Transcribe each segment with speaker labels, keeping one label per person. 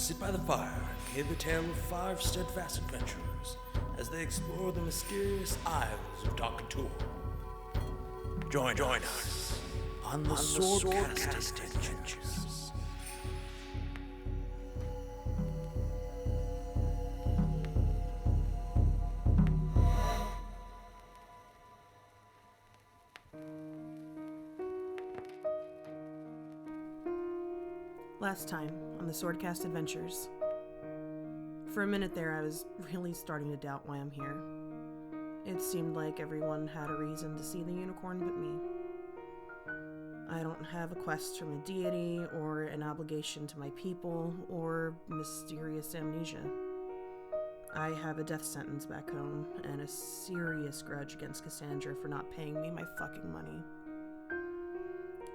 Speaker 1: sit by the fire and hear the tale of 5 steadfast adventurers as they explore the mysterious Isles of Darkatur. Join us on the Swordcast Adventures.
Speaker 2: Last time on the Swordcast Adventures. For a minute there, I was really starting to doubt why I'm here. It seemed like everyone had a reason to see the unicorn but me. I don't have a quest from a deity, or an obligation to my people, or mysterious amnesia. I have a death sentence back home, and a serious grudge against Cassandra for not paying me my fucking money.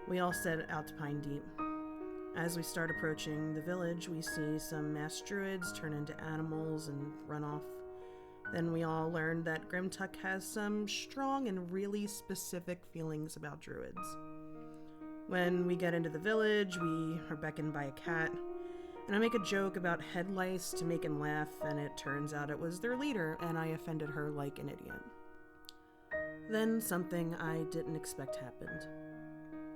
Speaker 2: We all set out to Pine Deep. As we start approaching the village, we see some masked druids turn into animals and run off. Then we all learn that Grimtuck has some strong and really specific feelings about druids. When we get into the village, we are beckoned by a cat, and I make a joke about head lice to make him laugh, and it turns out it was their leader, and I offended her like an idiot. Then something I didn't expect happened.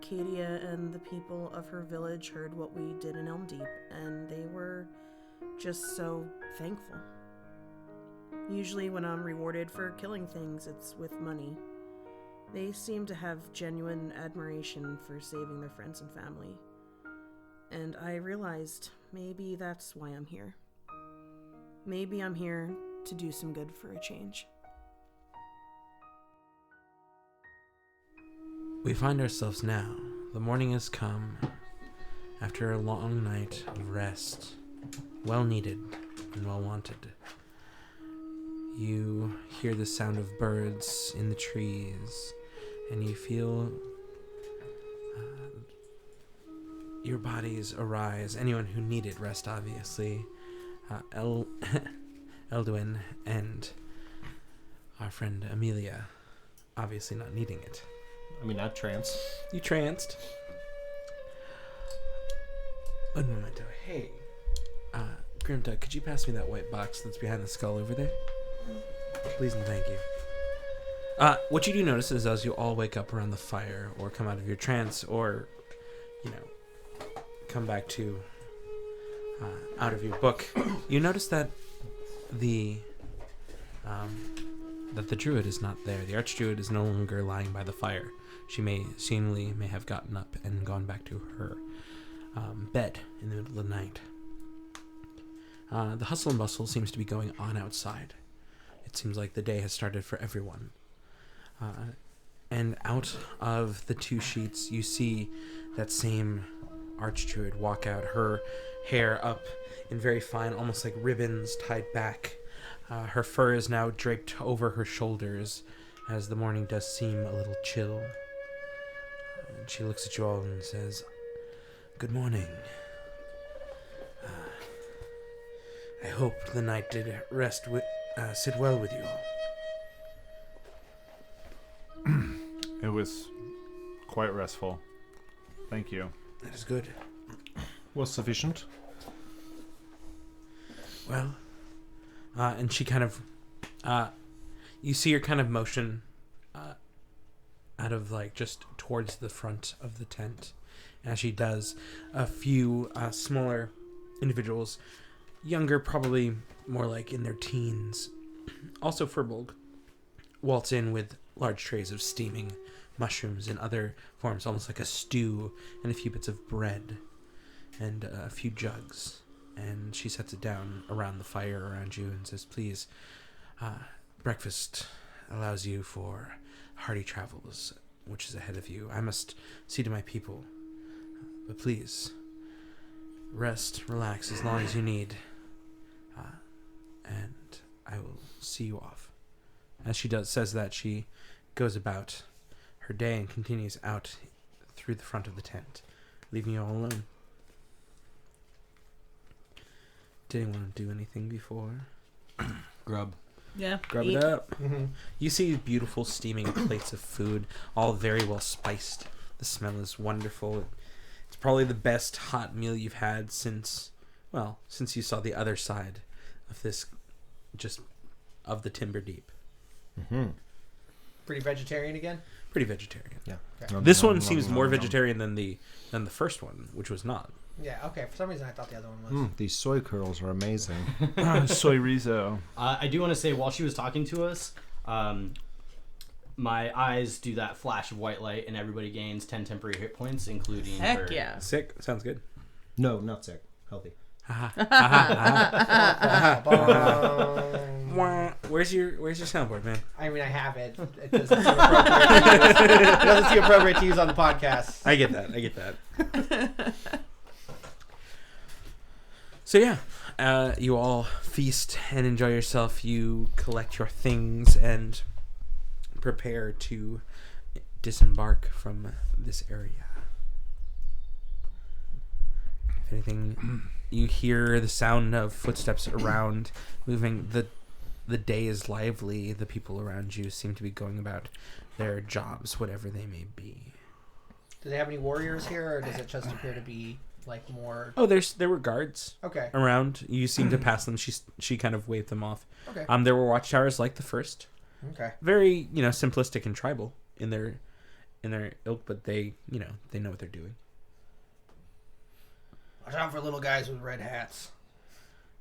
Speaker 2: Katia and the people of her village heard what we did in Elm Deep, and they were just so thankful. Usually when I'm rewarded for killing things, it's with money. They seem to have genuine admiration for saving their friends and family. And I realized maybe that's why I'm here. Maybe I'm here to do some good for a change.
Speaker 3: We find ourselves now. The morning has come. After a long night of rest, well needed and well wanted. You hear the sound of birds in the trees, and you feel your bodies arise. Anyone who needed rest, obviously. Elduin and our friend Amelia, obviously not needing it.
Speaker 4: I mean, not trance.
Speaker 3: You tranced. Un momento. Hey, Grimtuck, could you pass me that white box that's behind the skull over there? Please and thank you. What you do notice is as you all wake up around the fire, or come out of your trance, or, come back to out of your book, you notice that the druid is not there. The archdruid is no longer lying by the fire. She may have gotten up and gone back to her bed in the middle of the night. The hustle and bustle seems to be going on outside. It seems like the day has started for everyone. And out of the 2 sheets, you see that same archdruid walk out, her hair up in very fine, almost like ribbons tied back. Her fur is now draped over her shoulders, as the morning does seem a little chill. And she looks at you all and says, "Good morning. I hope the night did sit well with you all."
Speaker 5: It was quite restful. Thank you.
Speaker 3: That is good.
Speaker 4: Was sufficient.
Speaker 3: Well, and she kind of, you see her kind of motion out of just towards the front of the tent. As she does, a few smaller individuals, younger, probably more like in their teens, also Furbolg, waltz in with large trays of steaming mushrooms in other forms, almost like a stew, and a few bits of bread, and a few jugs. And she sets it down around the fire around you and says, "Please, breakfast allows you for hearty travels, which is ahead of you. I must see to my people. But please, rest, relax as long as you need, and I will see you off." As she says that, she goes about her day and continues out through the front of the tent, leaving you all alone. Did anyone do anything before?
Speaker 4: Grub.
Speaker 2: Yeah.
Speaker 3: Grub it up. Mm-hmm. You see beautiful steaming plates of food, all very well spiced. The smell is wonderful. It's probably the best hot meal you've had since, well, since you saw the other side of this, just of the Timber Deep.
Speaker 4: Mm-hmm.
Speaker 6: Pretty vegetarian again?
Speaker 3: Pretty vegetarian.
Speaker 4: Yeah.
Speaker 6: Okay.
Speaker 3: This one seems more vegetarian than the first one, which was not.
Speaker 6: Yeah, okay. For some reason, I thought the other one was.
Speaker 4: These soy curls are amazing.
Speaker 5: Soy Rizo.
Speaker 7: I do want to say, while she was talking to us, my eyes do that flash of white light, and everybody gains 10 temporary hit points, including
Speaker 2: Heck
Speaker 7: her.
Speaker 2: yeah.
Speaker 3: Sick. Sounds good.
Speaker 4: No, not sick. Healthy.
Speaker 3: Where's your soundboard, man?
Speaker 6: I mean, I have it. It doesn't seem appropriate to use. It doesn't seem appropriate to use on the podcast.
Speaker 3: I get that. So yeah, you all feast and enjoy yourself. You collect your things and prepare to disembark from this area. If anything, you hear the sound of footsteps around moving. The day is lively. The people around you seem to be going about their jobs, whatever they may be.
Speaker 6: Do they have any warriors here, or does it just appear to be like more?
Speaker 3: Oh, there were guards
Speaker 6: Okay.
Speaker 3: around. You seem to pass them. She kind of waved them off.
Speaker 6: Okay.
Speaker 3: There were watchtowers like the first.
Speaker 6: Okay.
Speaker 3: Very, simplistic and tribal in their ilk, but they know what they're doing.
Speaker 6: Watch out for little guys with red hats.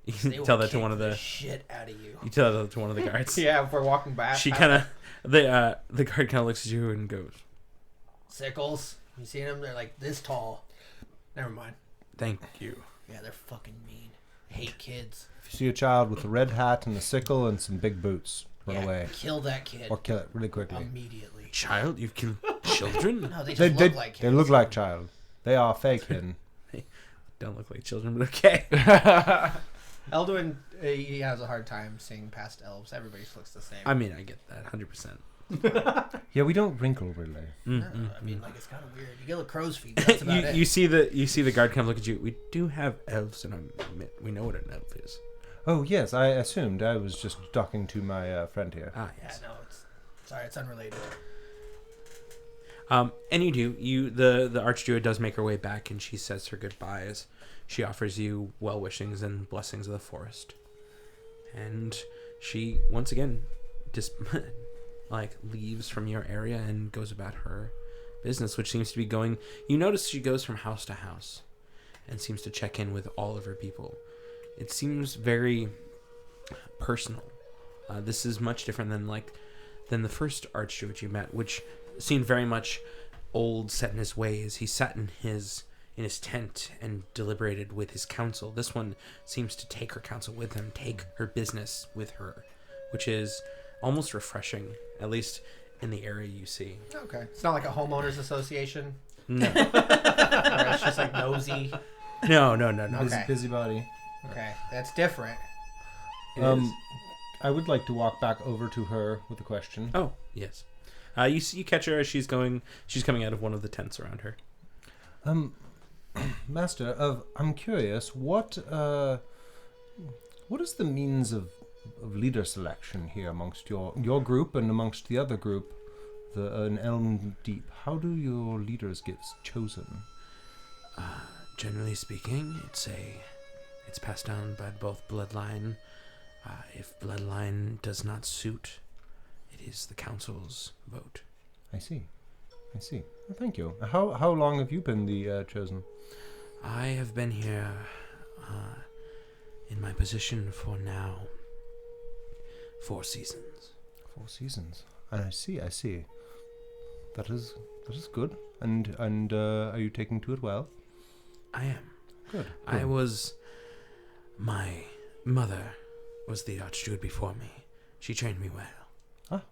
Speaker 3: You
Speaker 6: They
Speaker 3: can
Speaker 6: will
Speaker 3: tell that to
Speaker 6: kick
Speaker 3: one of the
Speaker 6: shit out of you.
Speaker 3: you tell that to one of the guards.
Speaker 6: Yeah, if we're walking back.
Speaker 3: She kind of the guard kind of looks at you and goes,
Speaker 6: sickles. You see them? They're like this tall. Never mind.
Speaker 3: "Thank you."
Speaker 6: Yeah, they're fucking mean. I hate kids.
Speaker 4: If you see a child with a red hat and a sickle and some big boots, run
Speaker 6: Yeah,
Speaker 4: away.
Speaker 6: Kill that kid
Speaker 4: Or kill it really quickly.
Speaker 6: immediately.
Speaker 3: Child, you've killed children.
Speaker 6: No, they
Speaker 4: They,
Speaker 6: just
Speaker 4: they,
Speaker 6: look like kids.
Speaker 4: they look like child. They are fake hidden.
Speaker 3: Don't look like children, but okay.
Speaker 6: Elduin, he has a hard time seeing past elves. Everybody looks the same.
Speaker 3: I mean, I get that 100%.
Speaker 4: Yeah, we don't wrinkle really.
Speaker 6: No, I mean, like, it's kind of weird. You get a crow's feet. That's about it.
Speaker 3: You see the guard kind of look at you. We do have elves, and we know what an elf is.
Speaker 4: Oh yes, I assumed. I was just talking to my friend here.
Speaker 3: Ah,
Speaker 6: Yeah,
Speaker 3: yes.
Speaker 6: no, it's unrelated.
Speaker 3: And the Archdruid does make her way back, and she says her goodbyes. She offers you well wishings and blessings of the forest, and she once again just leaves from your area and goes about her business, which seems to be going. You notice she goes from house to house, and seems to check in with all of her people. It seems very personal. This is much different than the first Archdruid you met, which seemed very much old, set in his ways. He sat in his tent and deliberated with his council. This one seems to take her council with him, take her business with her, which is almost refreshing, at least in the area you see.
Speaker 6: Okay. It's not like a homeowners association.
Speaker 3: No,
Speaker 6: Or it's just like nosy.
Speaker 3: no.
Speaker 6: Okay.
Speaker 4: Busybody.
Speaker 6: Okay. That's different.
Speaker 3: It is.
Speaker 4: I would like to walk back over to her with a question.
Speaker 3: Oh, yes. You catch her as she's coming out of one of the tents around her.
Speaker 4: Master, I'm curious, what is the means of leader selection here amongst your group and amongst the other group, in Elm Deep? How do your leaders get chosen?
Speaker 3: Generally speaking, it's passed down by both bloodline. If bloodline does not suit, it is the council's vote.
Speaker 4: I see. Well, thank you. How long have you been the chosen?
Speaker 3: I have been here in my position for now 4 seasons.
Speaker 4: 4 seasons. I see. That is good. And are you taking to it well?
Speaker 3: I am.
Speaker 4: Good.
Speaker 3: My mother was the Archdruid before me. She trained me well.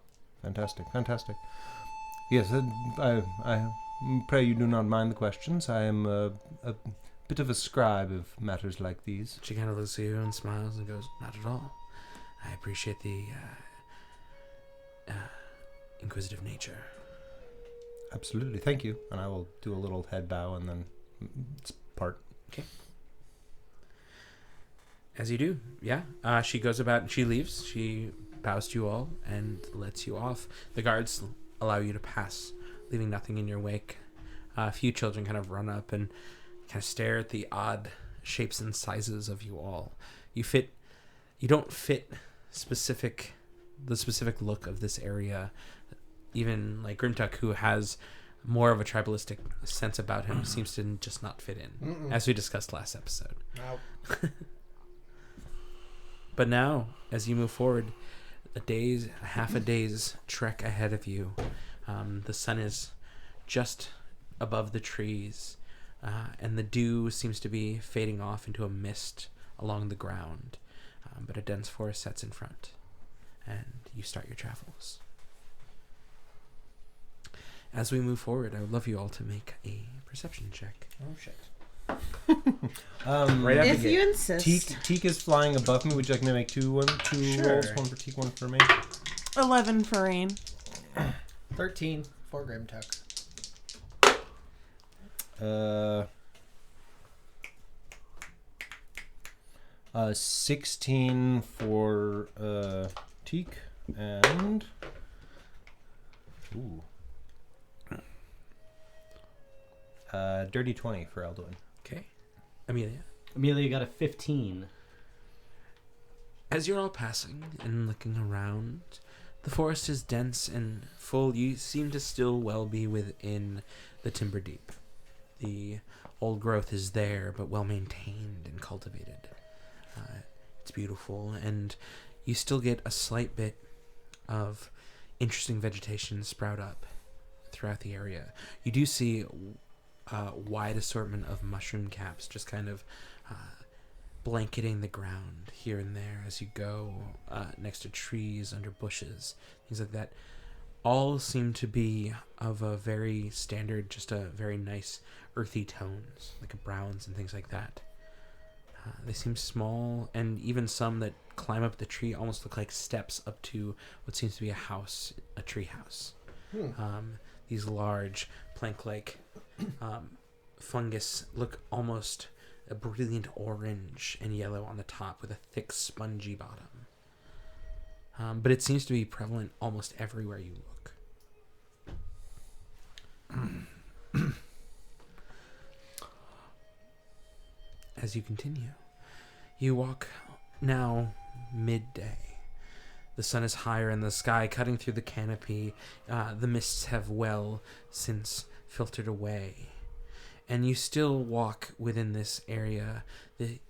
Speaker 4: Fantastic. Yes, I pray you do not mind the questions. I am a bit of a scribe of matters like these.
Speaker 3: She kind of looks at you and smiles and goes, "Not at all. I appreciate the inquisitive nature."
Speaker 4: Absolutely, thank you. And I will do a little head bow and then part.
Speaker 3: Okay. As you do, yeah. She goes about, she leaves, she bows to you all and lets you off. The guards allow you to pass, leaving nothing in your wake. A few children kind of run up and kind of stare at the odd shapes and sizes of you all. You don't fit the specific look of this area. Even like Grimtuck, who has more of a tribalistic sense about him, seems to just not fit in, as we discussed last episode.
Speaker 6: Nope.
Speaker 3: But now, as you move forward, half a day's trek ahead of you. The sun is just above the trees, and the dew seems to be fading off into a mist along the ground. But a dense forest sets in front, and you start your travels. As we move forward, I would love you all to make a perception check.
Speaker 6: Oh shit.
Speaker 3: Right out the
Speaker 2: If
Speaker 3: gate.
Speaker 2: you insist.
Speaker 4: Teak is flying above me. Would you like me to make two
Speaker 6: Sure.
Speaker 4: rolls? One for Teak, one for me?
Speaker 2: 11 for Rain.
Speaker 6: 13 for Grimtuck.
Speaker 4: 16 for Teak, and dirty 20 for Elduin.
Speaker 3: Okay. Amelia.
Speaker 7: Amelia got a 15.
Speaker 3: As you're all passing and looking around, the forest is dense and full. You seem to still well be within the timber deep. The old growth is there, but well maintained and cultivated. It's beautiful, and you still get a slight bit of interesting vegetation sprout up throughout the area. You do see a wide assortment of mushroom caps just kind of blanketing the ground here and there as you go, next to trees, under bushes, things like that. All seem to be of a very standard, just a very nice earthy tones, like browns and things like that. They seem small, and even some that climb up the tree almost look like steps up to what seems to be a house, a tree house. These large plank-like fungus look almost a brilliant orange and yellow on the top with a thick spongy bottom. But it seems to be prevalent almost everywhere you look. As you continue, you walk now midday. The sun is higher in the sky, cutting through the canopy. The mists have well since filtered away. And you still walk within this area,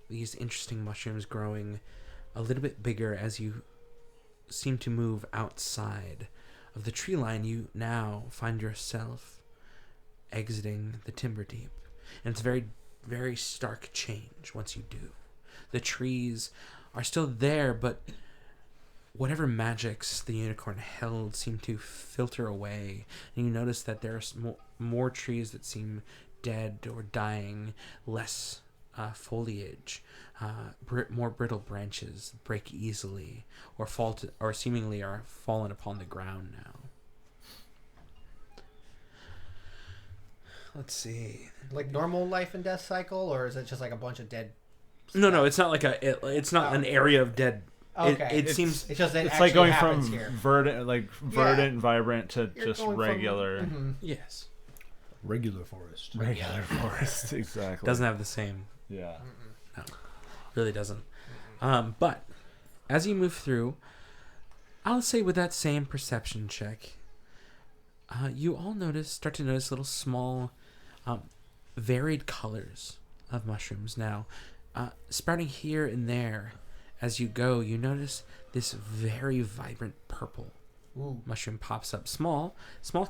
Speaker 3: these interesting mushrooms growing a little bit bigger as you seem to move outside of the tree line. You now find yourself exiting the timber deep. And it's a very, very stark change once you do. The trees are still there, but whatever magics the unicorn held seem to filter away. And you notice that there are more trees that seem dead or dying, less foliage, more brittle branches break easily or or seemingly are fallen upon the ground now. Let's see.
Speaker 6: Like normal life and death cycle, or is it just like a bunch of dead?
Speaker 3: No, it's not like it's not an area of dead.
Speaker 6: Okay.
Speaker 3: It seems
Speaker 6: It's just that
Speaker 5: It's like going from
Speaker 6: happens here.
Speaker 5: verdant and vibrant to
Speaker 6: You're
Speaker 5: just
Speaker 6: going from-
Speaker 5: regular
Speaker 6: Mhm.
Speaker 3: yes.
Speaker 4: Regular forest.
Speaker 5: regular forest. Exactly.
Speaker 3: Doesn't have the same.
Speaker 5: Yeah.
Speaker 3: Really doesn't. But as you move through, I'll say with that same perception check, you all start to notice little small, varied colors of mushrooms now, sprouting here and there. As you go, you notice this very vibrant purple mushroom pops up. Small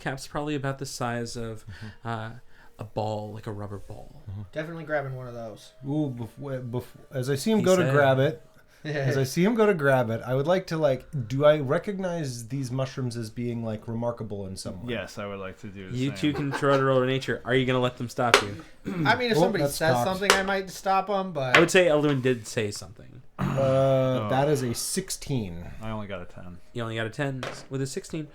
Speaker 3: caps, probably about the size of a ball, like a rubber ball.
Speaker 6: Definitely grabbing one of those.
Speaker 4: Ooh, as I see him
Speaker 3: He
Speaker 4: go to
Speaker 3: said-
Speaker 4: grab it, I would like to do I recognize these mushrooms as being remarkable in some way?
Speaker 5: Yes, I would like to do the
Speaker 3: You
Speaker 5: same.
Speaker 3: two can try to roll to nature. Are you going to let them stop you?
Speaker 6: I mean, if
Speaker 4: Oh,
Speaker 6: somebody
Speaker 4: that's
Speaker 6: says
Speaker 4: cocked.
Speaker 6: something, I might stop them, but
Speaker 3: I would say Elduin did say something.
Speaker 4: That is a 16.
Speaker 5: I only got a 10.
Speaker 3: You only got a 10 with a 16.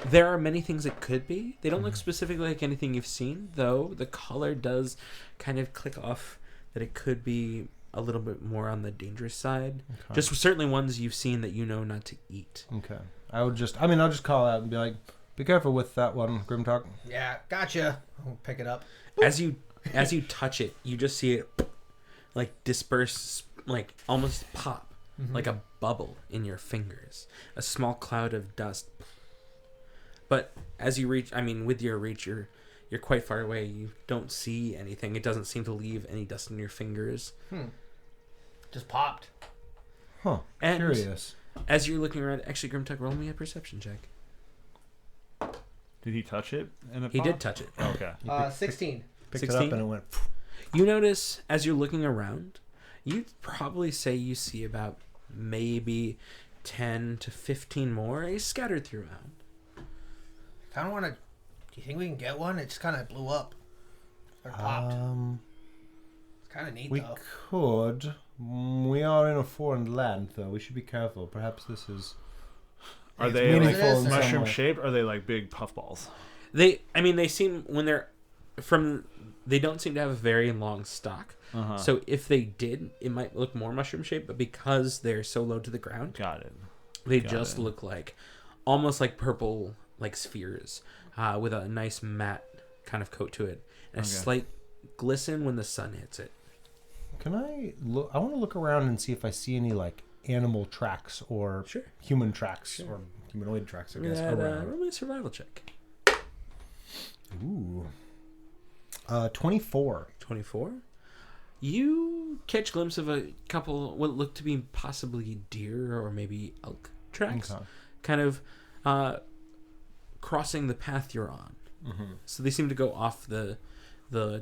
Speaker 3: There are many things it could be. They don't look specifically like anything you've seen, though the color does kind of click off that it could be a little bit more on the dangerous side.
Speaker 4: Okay.
Speaker 3: Just certainly ones you've seen that you know not to eat.
Speaker 4: Okay. I'll just call out and be like, be careful with that one, Grimtalk.
Speaker 6: yeah, gotcha. I'll pick it up.
Speaker 3: As you touch it, you just see it like disperse, like almost pop, like a bubble in your fingers, a small cloud of dust. But as you reach, I mean, with your reach, you're quite far away. You don't see anything. It doesn't seem to leave any dust in your fingers.
Speaker 6: Just popped.
Speaker 4: Huh.
Speaker 3: And
Speaker 4: Curious.
Speaker 3: as you're looking around, actually, Grimtuck, roll me a perception check.
Speaker 5: Did he touch it?
Speaker 3: He did touch it.
Speaker 5: Okay.
Speaker 6: 16.
Speaker 4: Picked it
Speaker 3: 16?
Speaker 4: up and it went.
Speaker 3: You notice as you're looking around, you'd probably say you see about maybe 10 to 15 more scattered throughout.
Speaker 6: Kind of want to. Do you think we can get one? It just kind of blew up. Or popped. It's kind of neat,
Speaker 4: We
Speaker 6: though.
Speaker 4: could. We are in a foreign land, though. We should be careful. Perhaps this is.
Speaker 5: Are
Speaker 4: It's
Speaker 5: they like
Speaker 4: meaningful in some
Speaker 5: mushroom
Speaker 4: way.
Speaker 5: shaped? Or are they like big puffballs?
Speaker 3: They seem when they're they don't seem to have a very long stalk.
Speaker 5: Uh-huh.
Speaker 3: So if they did, it might look more mushroom shaped, but because they're so low to the ground,
Speaker 5: Got it.
Speaker 3: they
Speaker 5: Got
Speaker 3: just
Speaker 5: it.
Speaker 3: look like almost like purple like spheres with a nice matte kind of coat to it and a
Speaker 5: Okay.
Speaker 3: slight glisten when the sun hits it.
Speaker 4: Can I look? I want to look around and see if I see any like animal tracks or
Speaker 3: Sure.
Speaker 4: human tracks or humanoid tracks. I guess
Speaker 3: Roll
Speaker 4: around.
Speaker 3: me a survival check.
Speaker 4: Ooh. 24.
Speaker 3: 24. You catch a glimpse of a couple what look to be possibly deer or maybe elk tracks,
Speaker 4: Okay.
Speaker 3: kind of crossing the path you're on. So they seem to go off the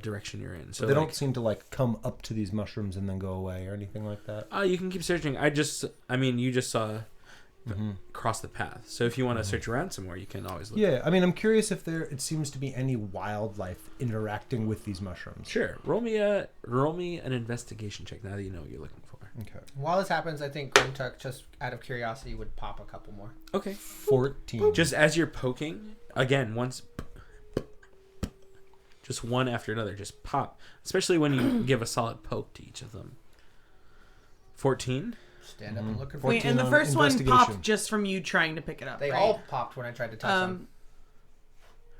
Speaker 3: direction you're in. So
Speaker 4: they
Speaker 3: like,
Speaker 4: don't seem to like come up to these mushrooms and then go away or anything like that.
Speaker 3: you can keep searching. You just saw cross the path. So if you want to search around some more, you can always look.
Speaker 4: Yeah, I mean, I'm curious if it seems to be any wildlife interacting with these mushrooms.
Speaker 3: Sure. Roll me an investigation check now that you know what you're looking for.
Speaker 4: Okay.
Speaker 6: While this happens, I think Grimtuck, just out of curiosity, would pop a couple more.
Speaker 3: Okay.
Speaker 4: 14.
Speaker 3: Just as you're poking, again, just one after another, just pop. Especially when you give a solid poke to each of them. 14?
Speaker 6: Stand up and look for
Speaker 2: Wait, and the
Speaker 4: 14 on
Speaker 2: first one
Speaker 4: investigation.
Speaker 2: popped just from you trying to pick it up.
Speaker 6: They
Speaker 2: right?
Speaker 6: all popped when I tried to touch them.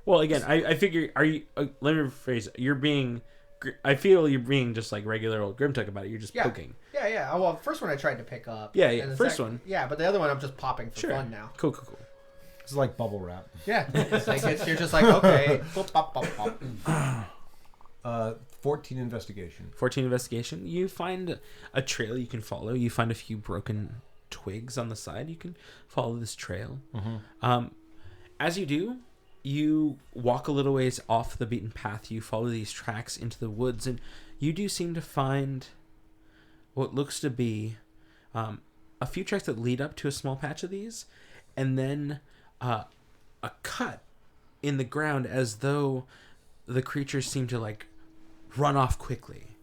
Speaker 3: Well, again, I figure, are you, let me rephrase, I feel you're being just like regular old Grimtuck about it. You're just
Speaker 6: Yeah.
Speaker 3: poking.
Speaker 6: Yeah. Oh, well, first one I tried to pick up.
Speaker 3: Yeah,
Speaker 6: and the
Speaker 3: first one.
Speaker 6: Yeah, but the other one I'm just popping for
Speaker 3: Sure.
Speaker 6: fun now.
Speaker 3: Cool.
Speaker 4: It's like bubble wrap.
Speaker 6: Yeah, it's like you're just like, okay, pop, pop, pop, pop.
Speaker 4: 14 investigation.
Speaker 3: 14 investigation. You find a trail you can follow. You find a few broken twigs on the side. You can follow this trail. As you do, you walk a little ways off the beaten path. You follow these tracks into the woods, and you do seem to find what looks to be a few tracks that lead up to a small patch of these, and then a cut in the ground as though the creatures seem to like run off quickly.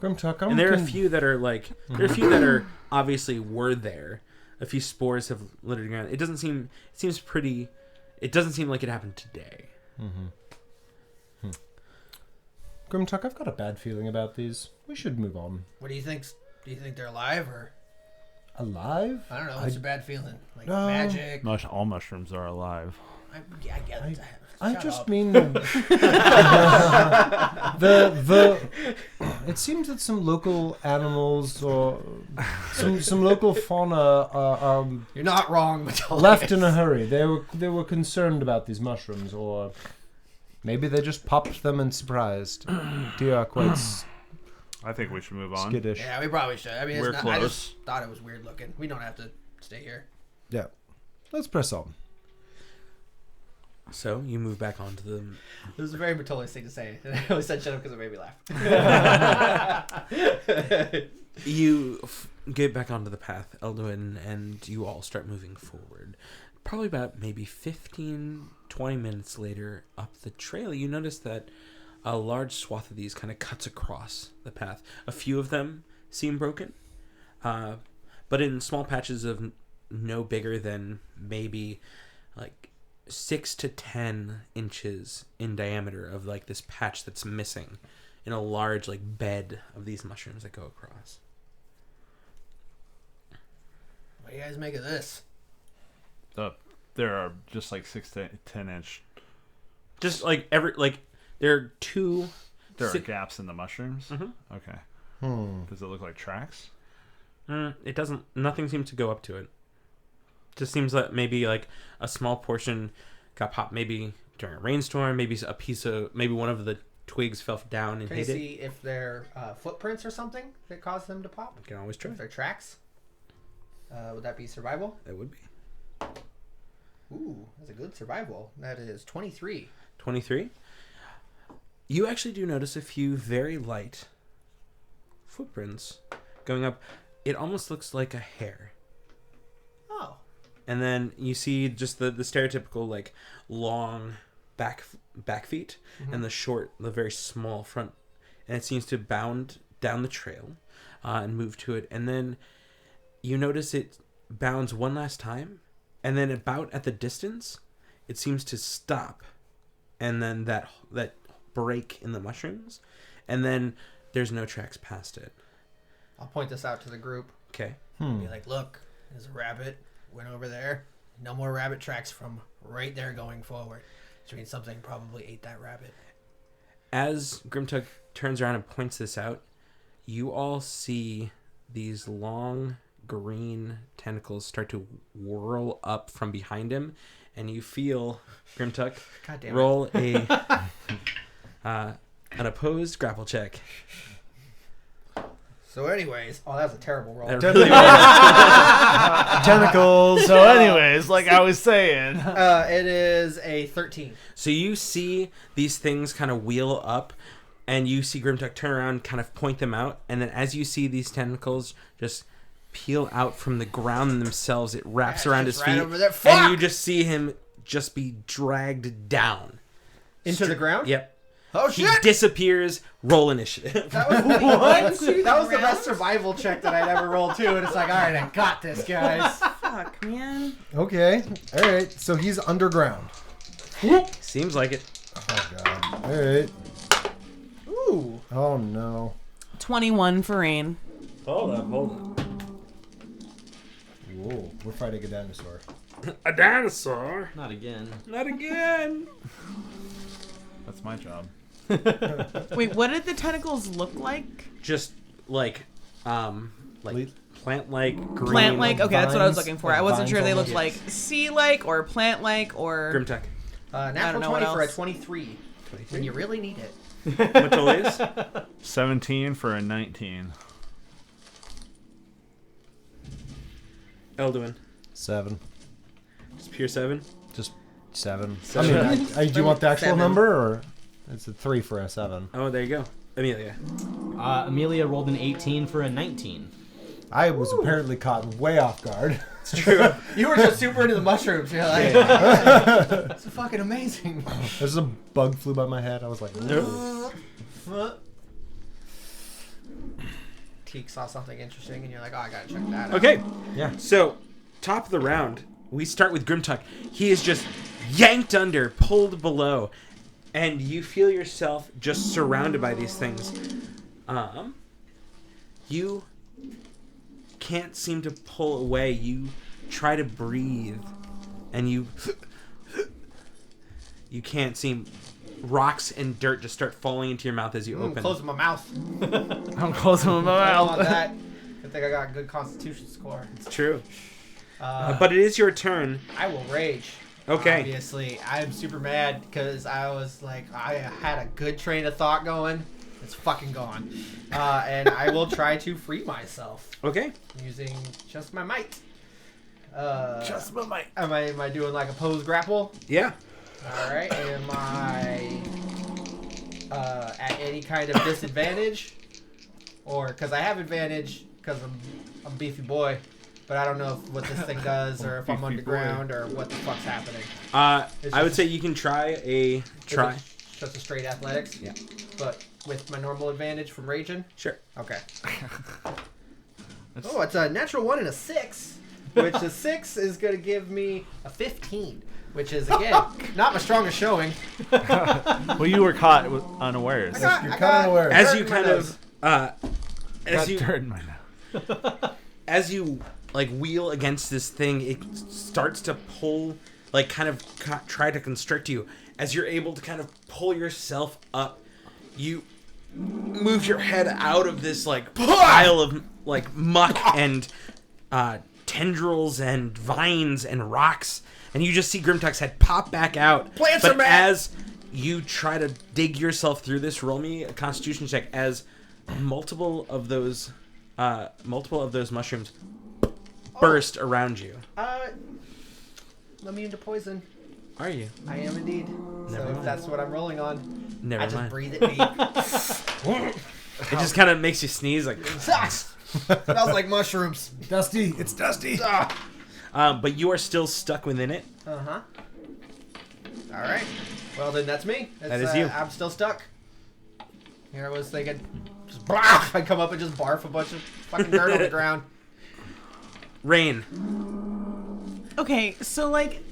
Speaker 4: Grimtuck,
Speaker 3: And there are a few that are like there are a few that are obviously were there. A few spores have littered around. It doesn't seem like it happened today.
Speaker 4: Grimtuck, I've got a bad feeling about these. We should move on.
Speaker 6: What do you think? Do you think they're alive or?
Speaker 4: Alive?
Speaker 6: I don't know. What's your bad feeling? Like
Speaker 4: No.
Speaker 6: magic?
Speaker 5: All mushrooms are alive.
Speaker 6: I get it.
Speaker 4: I
Speaker 6: Shut
Speaker 4: just
Speaker 6: up.
Speaker 4: mean it seems that some local animals or some local fauna are
Speaker 6: You're not wrong, Matthias.
Speaker 4: left in a hurry. They were concerned about these mushrooms, or maybe they just popped them and surprised. They are quite
Speaker 5: I think we should move on.
Speaker 4: skittish.
Speaker 6: Yeah, we probably should. I mean,
Speaker 5: We're
Speaker 6: it's not, I
Speaker 5: close.
Speaker 6: just thought it was weird looking. We don't have to stay here.
Speaker 4: Yeah. Let's press on.
Speaker 3: So you move back onto the.
Speaker 6: This is a very Matthias thing to say. And I only said shut up because it made me laugh.
Speaker 3: You get back onto the path, Elduin, and you all start moving forward. Probably about maybe 15, 20 minutes later up the trail, you notice that a large swath of these kind of cuts across the path. A few of them seem broken, but in small patches of no bigger than maybe like 6 to 10 inches in diameter of like this patch that's missing in a large like bed of these mushrooms that go across.
Speaker 6: What do you guys make of this?
Speaker 5: There are just like 6 to 10 inch.
Speaker 3: Just like there are two
Speaker 5: There are gaps in the mushrooms?
Speaker 3: Mhm.
Speaker 5: Okay.
Speaker 4: Hmm.
Speaker 5: Does it look like tracks?
Speaker 3: It doesn't. Nothing seems to go up to it. Just seems like maybe like a small portion got popped. Maybe during a rainstorm. Maybe a piece of. Maybe one of the twigs fell down and
Speaker 6: Can you
Speaker 3: hit it.
Speaker 6: see if they're footprints or something that caused them to pop?
Speaker 3: You can always try.
Speaker 6: If they're tracks? Would that be survival?
Speaker 3: That would be
Speaker 6: Ooh, that's a good survival. That is 23.
Speaker 3: 23. You actually do notice a few very light footprints going up. It almost looks like a hair.
Speaker 6: Oh.
Speaker 3: And then you see just the stereotypical like long back feet and the very small front, and it seems to bound down the trail and move to it. And then you notice it bounds one last time, and then about at the distance, it seems to stop, and then that break in the mushrooms, and then there's no tracks past it.
Speaker 6: I'll point this out to the group.
Speaker 3: Okay.
Speaker 6: Be like, look, there's a rabbit. Went over there. No more rabbit tracks from right there going forward. Which means something probably ate that rabbit.
Speaker 3: As Grimtug turns around and points this out, you all see these long green tentacles start to whirl up from behind him, and you feel Grimtug
Speaker 6: God damn it.
Speaker 3: roll an opposed grapple check.
Speaker 6: So anyways, oh, that was a terrible roll.
Speaker 3: That really was.
Speaker 5: Tentacles. So anyways, like I was saying.
Speaker 6: It is a 13.
Speaker 3: So you see these things kind of wheel up, and you see Grimtug turn around, kind of point them out, and then as you see these tentacles just peel out from the ground themselves, it wraps
Speaker 6: Yeah,
Speaker 3: around
Speaker 6: just
Speaker 3: his
Speaker 6: right
Speaker 3: feet,
Speaker 6: over there.
Speaker 3: and
Speaker 6: Fuck!
Speaker 3: you just see him just be dragged down.
Speaker 6: Into the ground?
Speaker 3: Yep.
Speaker 6: Oh,
Speaker 3: He
Speaker 6: shit!
Speaker 3: disappears. Roll initiative.
Speaker 6: That was what? That was the best survival check that I'd ever rolled, too. And it's like, all right, I got this, guys.
Speaker 2: Fuck, man.
Speaker 8: Okay. All right. So he's underground.
Speaker 3: Seems like it.
Speaker 8: Oh god. All right.
Speaker 6: Ooh.
Speaker 8: Oh no.
Speaker 2: 21 for Rain.
Speaker 3: Hold up.
Speaker 8: Whoa. We're fighting a dinosaur.
Speaker 3: A dinosaur?
Speaker 7: Not again.
Speaker 3: Not again.
Speaker 5: That's my job.
Speaker 2: Wait, what did the tentacles look like?
Speaker 3: Just like plant-like green.
Speaker 2: Plant-like? Okay, that's what I was
Speaker 8: vines,
Speaker 2: looking for.
Speaker 8: like
Speaker 2: I wasn't
Speaker 8: vines
Speaker 2: sure they looked
Speaker 8: almost.
Speaker 2: like sea-like or plant-like or...
Speaker 3: Grimtug.
Speaker 6: Natural
Speaker 2: know what
Speaker 6: 20 for a
Speaker 2: else.
Speaker 6: 23.
Speaker 3: 23.
Speaker 6: When you really need it.
Speaker 3: Metolius?
Speaker 5: 17 for a 19.
Speaker 3: Elduin.
Speaker 4: 7.
Speaker 3: Just pure 7.
Speaker 4: Just 7.
Speaker 8: I mean, do you want the actual
Speaker 6: 7.
Speaker 8: number or it's a 3 for a 7?
Speaker 3: Oh, there you go. Amelia.
Speaker 7: Amelia rolled an 18 for a 19.
Speaker 8: I was apparently caught way off guard.
Speaker 3: It's true.
Speaker 6: You were just super into the mushrooms. You're like, it's fucking amazing.
Speaker 8: There's a bug flew by my head. I was like,
Speaker 6: Teak saw something interesting, and you're like, oh, I gotta check that out.
Speaker 3: Okay.
Speaker 8: yeah.
Speaker 3: So, top of the round, we start with Grimtug. He is just yanked under, pulled below, and you feel yourself just surrounded by these things. You can't seem to pull away. You try to breathe, and you can't seem. Rocks and dirt just start falling into your mouth as you
Speaker 6: I'm
Speaker 3: open.
Speaker 6: closing my mouth.
Speaker 5: I'm closing my
Speaker 6: I don't
Speaker 5: mouth.
Speaker 6: want that. I think I got a good constitution score.
Speaker 3: It's true.
Speaker 6: Uh,
Speaker 3: But it is your turn.
Speaker 6: I will rage.
Speaker 3: Okay.
Speaker 6: Obviously, I'm super mad because I was like, I had a good train of thought going. It's fucking gone. And I will try to free myself
Speaker 3: Okay.
Speaker 6: using just my might.
Speaker 5: Just my mic.
Speaker 6: Am I doing like a pose grapple?
Speaker 3: Yeah.
Speaker 6: All right. Am I at any kind of disadvantage, or because I have advantage because I'm a beefy boy, but I don't know what this thing does or if I'm
Speaker 5: Beefy
Speaker 6: underground or what the fuck's happening.
Speaker 3: I would
Speaker 6: just-
Speaker 3: say you can try a try.
Speaker 6: Is it just a straight athletics.
Speaker 3: Yeah.
Speaker 6: But with my normal advantage from raging.
Speaker 3: Sure.
Speaker 6: Okay. Oh, it's a natural 1 and a 6, which a 6 is going to give me a 15, which is again not my strongest showing.
Speaker 5: Well, you were caught unawares.
Speaker 6: I got-
Speaker 8: You're
Speaker 6: I
Speaker 8: kind
Speaker 6: got
Speaker 8: of aware.
Speaker 3: As
Speaker 6: dirt
Speaker 3: you
Speaker 6: in my
Speaker 3: kind
Speaker 6: nose.
Speaker 3: of as
Speaker 5: Got
Speaker 3: you
Speaker 5: dirt in my nose.
Speaker 3: as you like wheel against this thing, it starts to pull, like kind of try to constrict you. As you're able to kind of pull yourself up, you move your head out of this like pile of like muck and tendrils and vines and rocks, and you just see Grimtuck's head pop back out.
Speaker 6: Plants
Speaker 3: but
Speaker 6: are mad.
Speaker 3: as you try to dig yourself through this, roll me a Constitution check as multiple of those mushrooms burst around you.
Speaker 6: Let me into poison.
Speaker 3: Are you?
Speaker 6: I am indeed.
Speaker 3: Never
Speaker 6: So if
Speaker 3: mind.
Speaker 6: that's what I'm rolling on,
Speaker 3: Never
Speaker 6: I just
Speaker 3: mind.
Speaker 6: breathe it deep.
Speaker 3: It just kind of makes you sneeze like.
Speaker 6: Smells like mushrooms.
Speaker 8: Dusty, it's Dusty.
Speaker 3: But you are still stuck within it.
Speaker 6: Uh-huh. All right. Well, then that's me.
Speaker 3: That is you.
Speaker 6: I'm still stuck. Here I was thinking, just blah, I'd come up and just barf a bunch of fucking dirt on the ground.
Speaker 3: Rain.
Speaker 2: Okay, so like,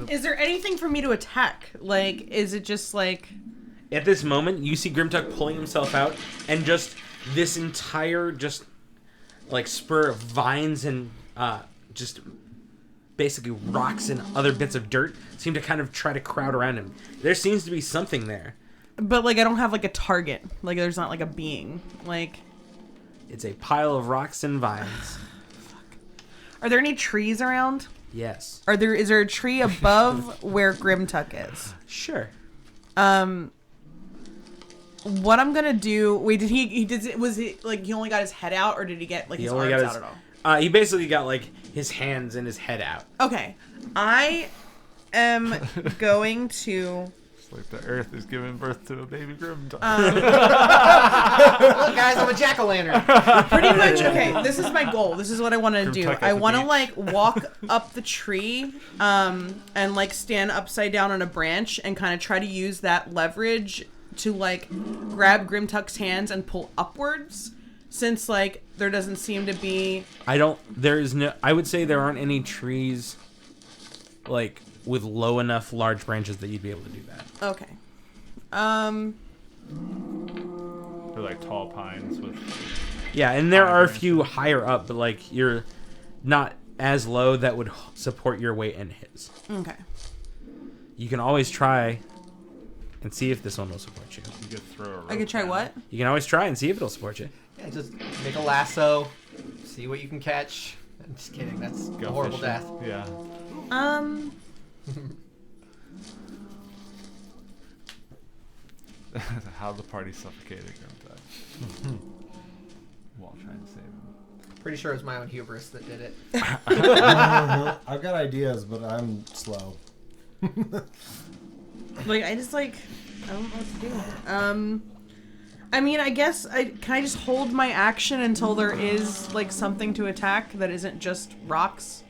Speaker 2: is there anything for me to attack? Like, is it just like?
Speaker 3: At this moment, you see Grimtuck pulling himself out, and just this entire just like spur of vines and just basically rocks and other bits of dirt seem to kind of try to crowd around him. There seems to be something there.
Speaker 2: But like, I don't have like a target. Like, there's not like a being. Like,
Speaker 3: It's a pile of rocks and vines.
Speaker 2: are there any trees around?
Speaker 3: Yes.
Speaker 2: Is there a tree above where Grimtuck is?
Speaker 3: Sure.
Speaker 2: What I'm gonna do? Wait, was he like he only got his head out, or did he get like his arms out at all?
Speaker 3: He basically got like his hands and his head out.
Speaker 2: Okay, I am going to.
Speaker 5: It's like the Earth is giving birth to a baby Grimtuck.
Speaker 6: Look, guys, I'm a jack-o'-lantern.
Speaker 2: Pretty much, okay, this is my goal. This is what I want to do.
Speaker 5: Grimtuck at
Speaker 2: I
Speaker 5: the
Speaker 2: want to,
Speaker 5: beach.
Speaker 2: like, walk up the tree and, like, stand upside down on a branch and kind of try to use that leverage to, like, grab Grimtuck's hands and pull upwards, since, like, there doesn't seem to be...
Speaker 3: I would say there aren't any trees, like, with low enough large branches that you'd be able to do that.
Speaker 2: Okay.
Speaker 5: They're like tall pines with.
Speaker 3: Yeah, and there are a few higher up, but, like, you're not as low that would support your weight and his.
Speaker 2: Okay.
Speaker 3: You can always try and see if this one will support you.
Speaker 5: You could throw a rope
Speaker 2: I could try
Speaker 5: down.
Speaker 2: what?
Speaker 3: You can always try and see if it'll support you.
Speaker 6: Yeah, just make a lasso, see what you can catch. I'm just kidding. That's
Speaker 5: Go
Speaker 6: a horrible
Speaker 5: fishing.
Speaker 6: death.
Speaker 5: Yeah. How the party suffocated Grimtuck while trying to save him.
Speaker 6: Pretty sure it was my own hubris that did it.
Speaker 8: I've got ideas, but I'm slow.
Speaker 2: Like, I just, like... I don't know what to do. I mean, I guess can I just hold my action until there is, like, something to attack that isn't just rocks?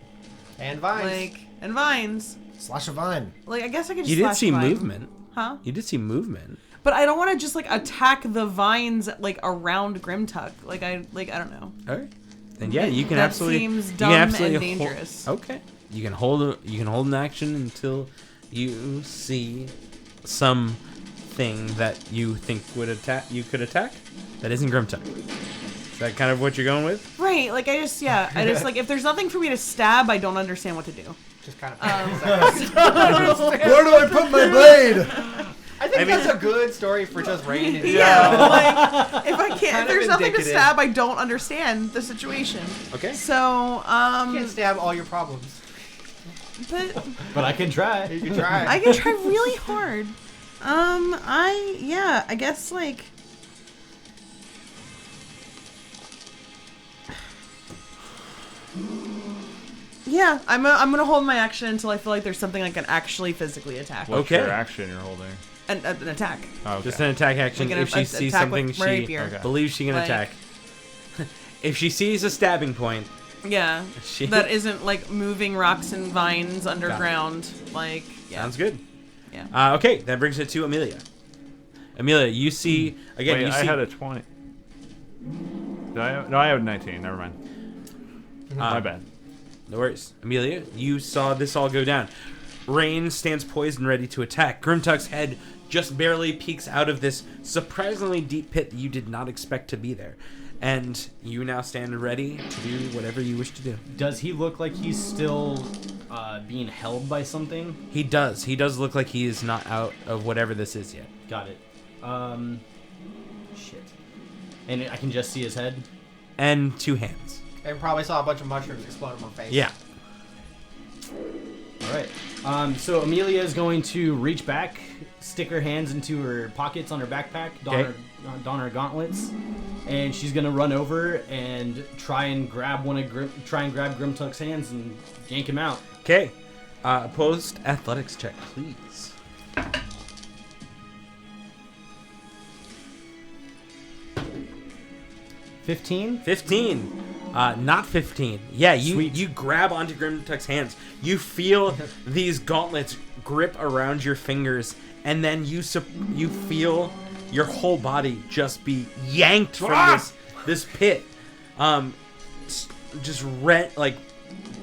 Speaker 6: And vines.
Speaker 2: Like, and vines.
Speaker 8: Slash a vine.
Speaker 2: Like, I guess I could just
Speaker 3: You did
Speaker 2: slash
Speaker 3: see
Speaker 2: vine.
Speaker 3: movement.
Speaker 2: Huh?
Speaker 3: You did see movement.
Speaker 2: But I don't want to just, like, attack the vines, like, around Grimtuck. Like, I don't know.
Speaker 3: All right. Then yeah, you can
Speaker 2: That
Speaker 3: absolutely.
Speaker 2: seems
Speaker 3: you
Speaker 2: dumb
Speaker 3: can absolutely
Speaker 2: and dangerous.
Speaker 3: Okay. You can hold an action until you see something that you think would attack. You could attack. That isn't Grimtuck. Is that kind of what you're going with?
Speaker 2: Right, like, I just, like, if there's nothing for me to stab, I don't understand what to do.
Speaker 6: Just kind of.
Speaker 8: Where do I put my blade?
Speaker 6: I think that's a good story for just Rain. And
Speaker 2: Yeah, like, if I can't,
Speaker 6: Kind
Speaker 2: if
Speaker 6: of
Speaker 2: there's nothing to
Speaker 6: indicative.
Speaker 2: stab, I don't understand the situation.
Speaker 3: Okay.
Speaker 2: So,
Speaker 6: You can't stab all your problems.
Speaker 2: but
Speaker 7: But I can try.
Speaker 6: You can try.
Speaker 2: I can try really hard. I guess, like... Yeah, I'm gonna hold my action until I feel like there's something I can actually physically attack.
Speaker 5: What's
Speaker 3: Okay.
Speaker 5: your action you're holding?
Speaker 2: An attack.
Speaker 5: Okay.
Speaker 3: Just an attack action.
Speaker 2: Like
Speaker 3: If she sees
Speaker 2: attack
Speaker 3: something
Speaker 2: with
Speaker 3: she
Speaker 2: rapier.
Speaker 5: Okay.
Speaker 3: believes she can
Speaker 2: Like-
Speaker 3: attack. If she sees a stabbing point,
Speaker 2: Yeah.
Speaker 3: she
Speaker 2: That isn't like moving rocks and vines underground. Like, yeah.
Speaker 3: sounds good.
Speaker 2: Yeah.
Speaker 3: Okay, that brings it to Amelia. Amelia, you see again.
Speaker 5: Wait,
Speaker 3: you
Speaker 5: I
Speaker 3: see.
Speaker 5: had a 20. Did I? No, I had a 19. Never mind. My bad.
Speaker 3: No worries. Amelia, you saw this all go down. Rain stands poised and ready to attack. Grimtuck's head just barely peeks out of this surprisingly deep pit that you did not expect to be there. And you now stand ready to do whatever you wish to do.
Speaker 7: Does he look like he's still being held by something?
Speaker 3: He does. He does look like he is not out of whatever this is yet.
Speaker 7: Got it. And I can just see his head.
Speaker 3: And 2 hands.
Speaker 6: And probably saw a bunch of mushrooms explode in my face.
Speaker 3: Yeah.
Speaker 7: All right. So Amelia is going to reach back, stick her hands into her pockets on her backpack, don her gauntlets, and she's gonna run over and try and grab Grimtuck's hands and yank him out.
Speaker 3: Okay. Opposed athletics check, please.
Speaker 7: $15.
Speaker 3: 15. Not 15. Yeah,
Speaker 7: Sweet.
Speaker 3: you grab onto Grimtuck's hands. You feel these gauntlets grip around your fingers, and then you feel your whole body just be yanked from this pit. Just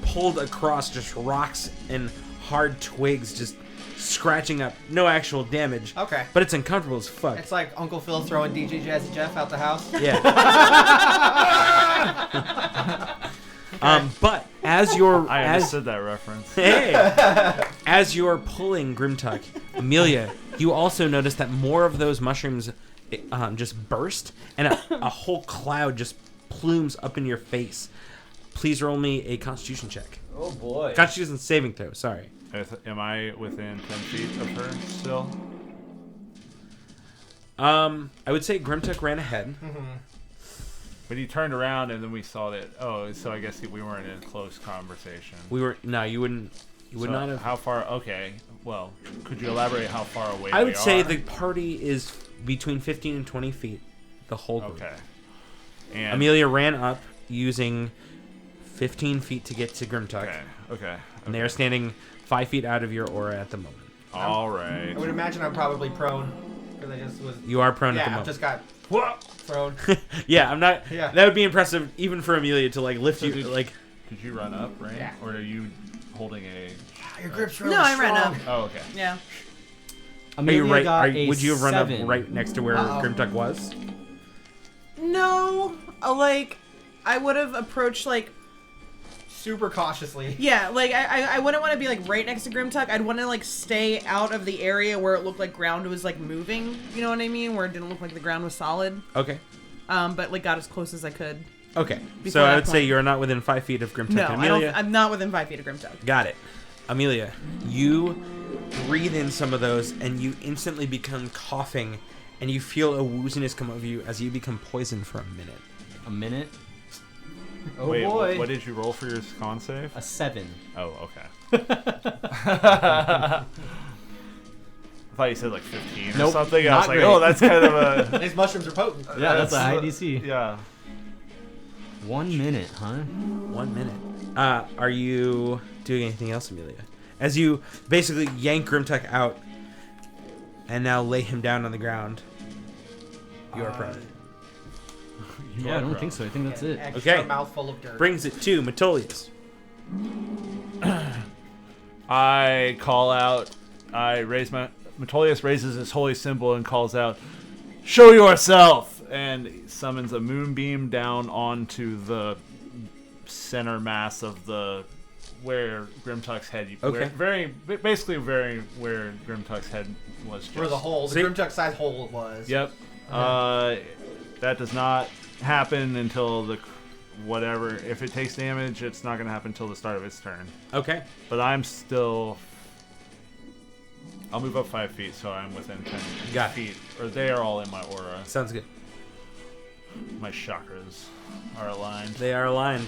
Speaker 3: pulled across just rocks and hard twigs, just scratching up. No actual damage.
Speaker 6: Okay.
Speaker 3: But it's uncomfortable as fuck.
Speaker 6: It's like Uncle Phil throwing DJ Jazzy Jeff out the house.
Speaker 3: Yeah. But as you're
Speaker 5: I understood that reference.
Speaker 3: as you're pulling Grimtuck, Amelia, you also notice that more of those mushrooms just burst, and a whole cloud just plumes up in your face. Please roll me a Constitution check.
Speaker 7: Oh boy.
Speaker 3: Constitution saving throw. Sorry.
Speaker 5: Am I within 10 feet of her still?
Speaker 3: I would say Grimtuck ran ahead.
Speaker 5: But he turned around and then we saw that. Oh, so I guess we weren't in a close conversation.
Speaker 3: We were you would not have.
Speaker 5: How far? Okay. Well, could you elaborate how far away?
Speaker 3: I would say
Speaker 5: are?
Speaker 3: the party is between 15 and 20 feet. The whole group.
Speaker 5: Okay. And
Speaker 3: Amelia ran up using 15 feet to get to Grimtuck.
Speaker 5: Okay.
Speaker 3: And they are standing 5 feet out of your aura at the moment.
Speaker 5: All right.
Speaker 6: I would imagine I'm probably prone because I just was.
Speaker 3: You are prone at the
Speaker 6: Yeah, I
Speaker 3: moment.
Speaker 6: just got thrown.
Speaker 3: Yeah, I'm not.
Speaker 6: Yeah.
Speaker 3: That would be impressive even for Amelia to lift
Speaker 5: So
Speaker 3: you.
Speaker 5: did you run up, right?
Speaker 6: Yeah.
Speaker 5: Or are you holding a?
Speaker 6: Your grip's really
Speaker 2: No, I ran up.
Speaker 5: Oh, okay.
Speaker 2: Yeah.
Speaker 3: Are you
Speaker 7: Amelia got a
Speaker 3: would you have run
Speaker 7: 7.
Speaker 3: up right next to where Grimtuck was?
Speaker 2: No, I would have approached
Speaker 6: super cautiously.
Speaker 2: yeah, I wouldn't want to be right next to Grimtuck. I'd want to stay out of the area where it looked like ground was moving. You know what I mean? Where it didn't look like the ground was solid.
Speaker 3: Okay.
Speaker 2: But got as close as I could.
Speaker 3: Okay.
Speaker 2: Before
Speaker 3: So I
Speaker 2: that
Speaker 3: would say
Speaker 2: point.
Speaker 3: you're not within 5 feet of Grimtuck.
Speaker 2: No,
Speaker 3: And Amelia,
Speaker 2: I'm not within 5 feet of Grimtuck.
Speaker 3: got it. Amelia, you breathe in some of those, and you instantly become coughing, and you feel a wooziness come over you as you become poisoned for a minute.
Speaker 7: A minute. Oh
Speaker 5: Wait,
Speaker 7: boy.
Speaker 5: what did you roll for your con save?
Speaker 7: A 7.
Speaker 5: Oh, okay. I thought you said 15 or
Speaker 7: Nope,
Speaker 5: something. I was
Speaker 7: not
Speaker 5: like,
Speaker 7: great.
Speaker 5: oh, that's kind of a.
Speaker 6: These mushrooms are potent.
Speaker 7: Yeah, that's a high DC.
Speaker 5: Yeah.
Speaker 7: 1 minute, huh?
Speaker 3: 1 minute. Are you doing anything else, Amelia? As you basically yank Grimtuck out and now lay him down on the ground, you are prone.
Speaker 7: Yeah, I don't think so. I think that's it.
Speaker 6: Extra
Speaker 3: Okay.
Speaker 6: mouthful of dirt.
Speaker 3: Brings it to Metolius.
Speaker 5: I call out. I raise my. Metolius raises his holy symbol and calls out, "Show yourself!" And summons a moonbeam down onto the center mass of the where Grimtuck's head.
Speaker 3: Okay.
Speaker 5: Basically where Grimtuck's head was. Just.
Speaker 6: Where the hole, the
Speaker 3: See?
Speaker 6: Grimtuck size hole was.
Speaker 5: Yep. That does not happen until the whatever. If it takes damage, it's not going to happen until the start of its turn.
Speaker 3: Okay.
Speaker 5: But I'm still. I'll move up 5 feet, so I'm within 10
Speaker 3: Got it.
Speaker 5: feet. Or they are all in my aura.
Speaker 3: Sounds good.
Speaker 5: My chakras are aligned.
Speaker 3: They are aligned.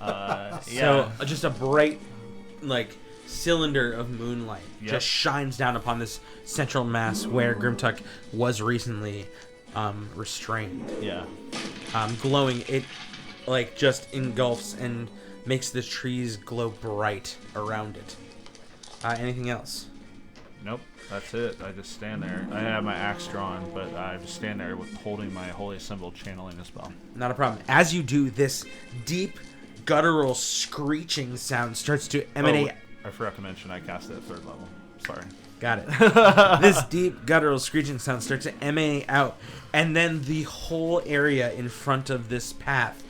Speaker 5: Yeah.
Speaker 3: So just a bright, cylinder of moonlight
Speaker 5: Yep.
Speaker 3: just shines down upon this central mass where Grimtuck was recently restrained.
Speaker 5: Yeah.
Speaker 3: Glowing, it just engulfs and makes the trees glow bright around it. Anything else?
Speaker 5: Nope. That's it. I just stand there. I have my axe drawn, but I just stand there holding my holy symbol, channeling a spell.
Speaker 3: Not a problem. As you do, this deep, guttural screeching sound starts to emanate.
Speaker 5: I forgot to mention I cast it at 3rd level. Sorry.
Speaker 3: Got it. This deep, guttural screeching sound starts to emanate out, and then the whole area in front of this path,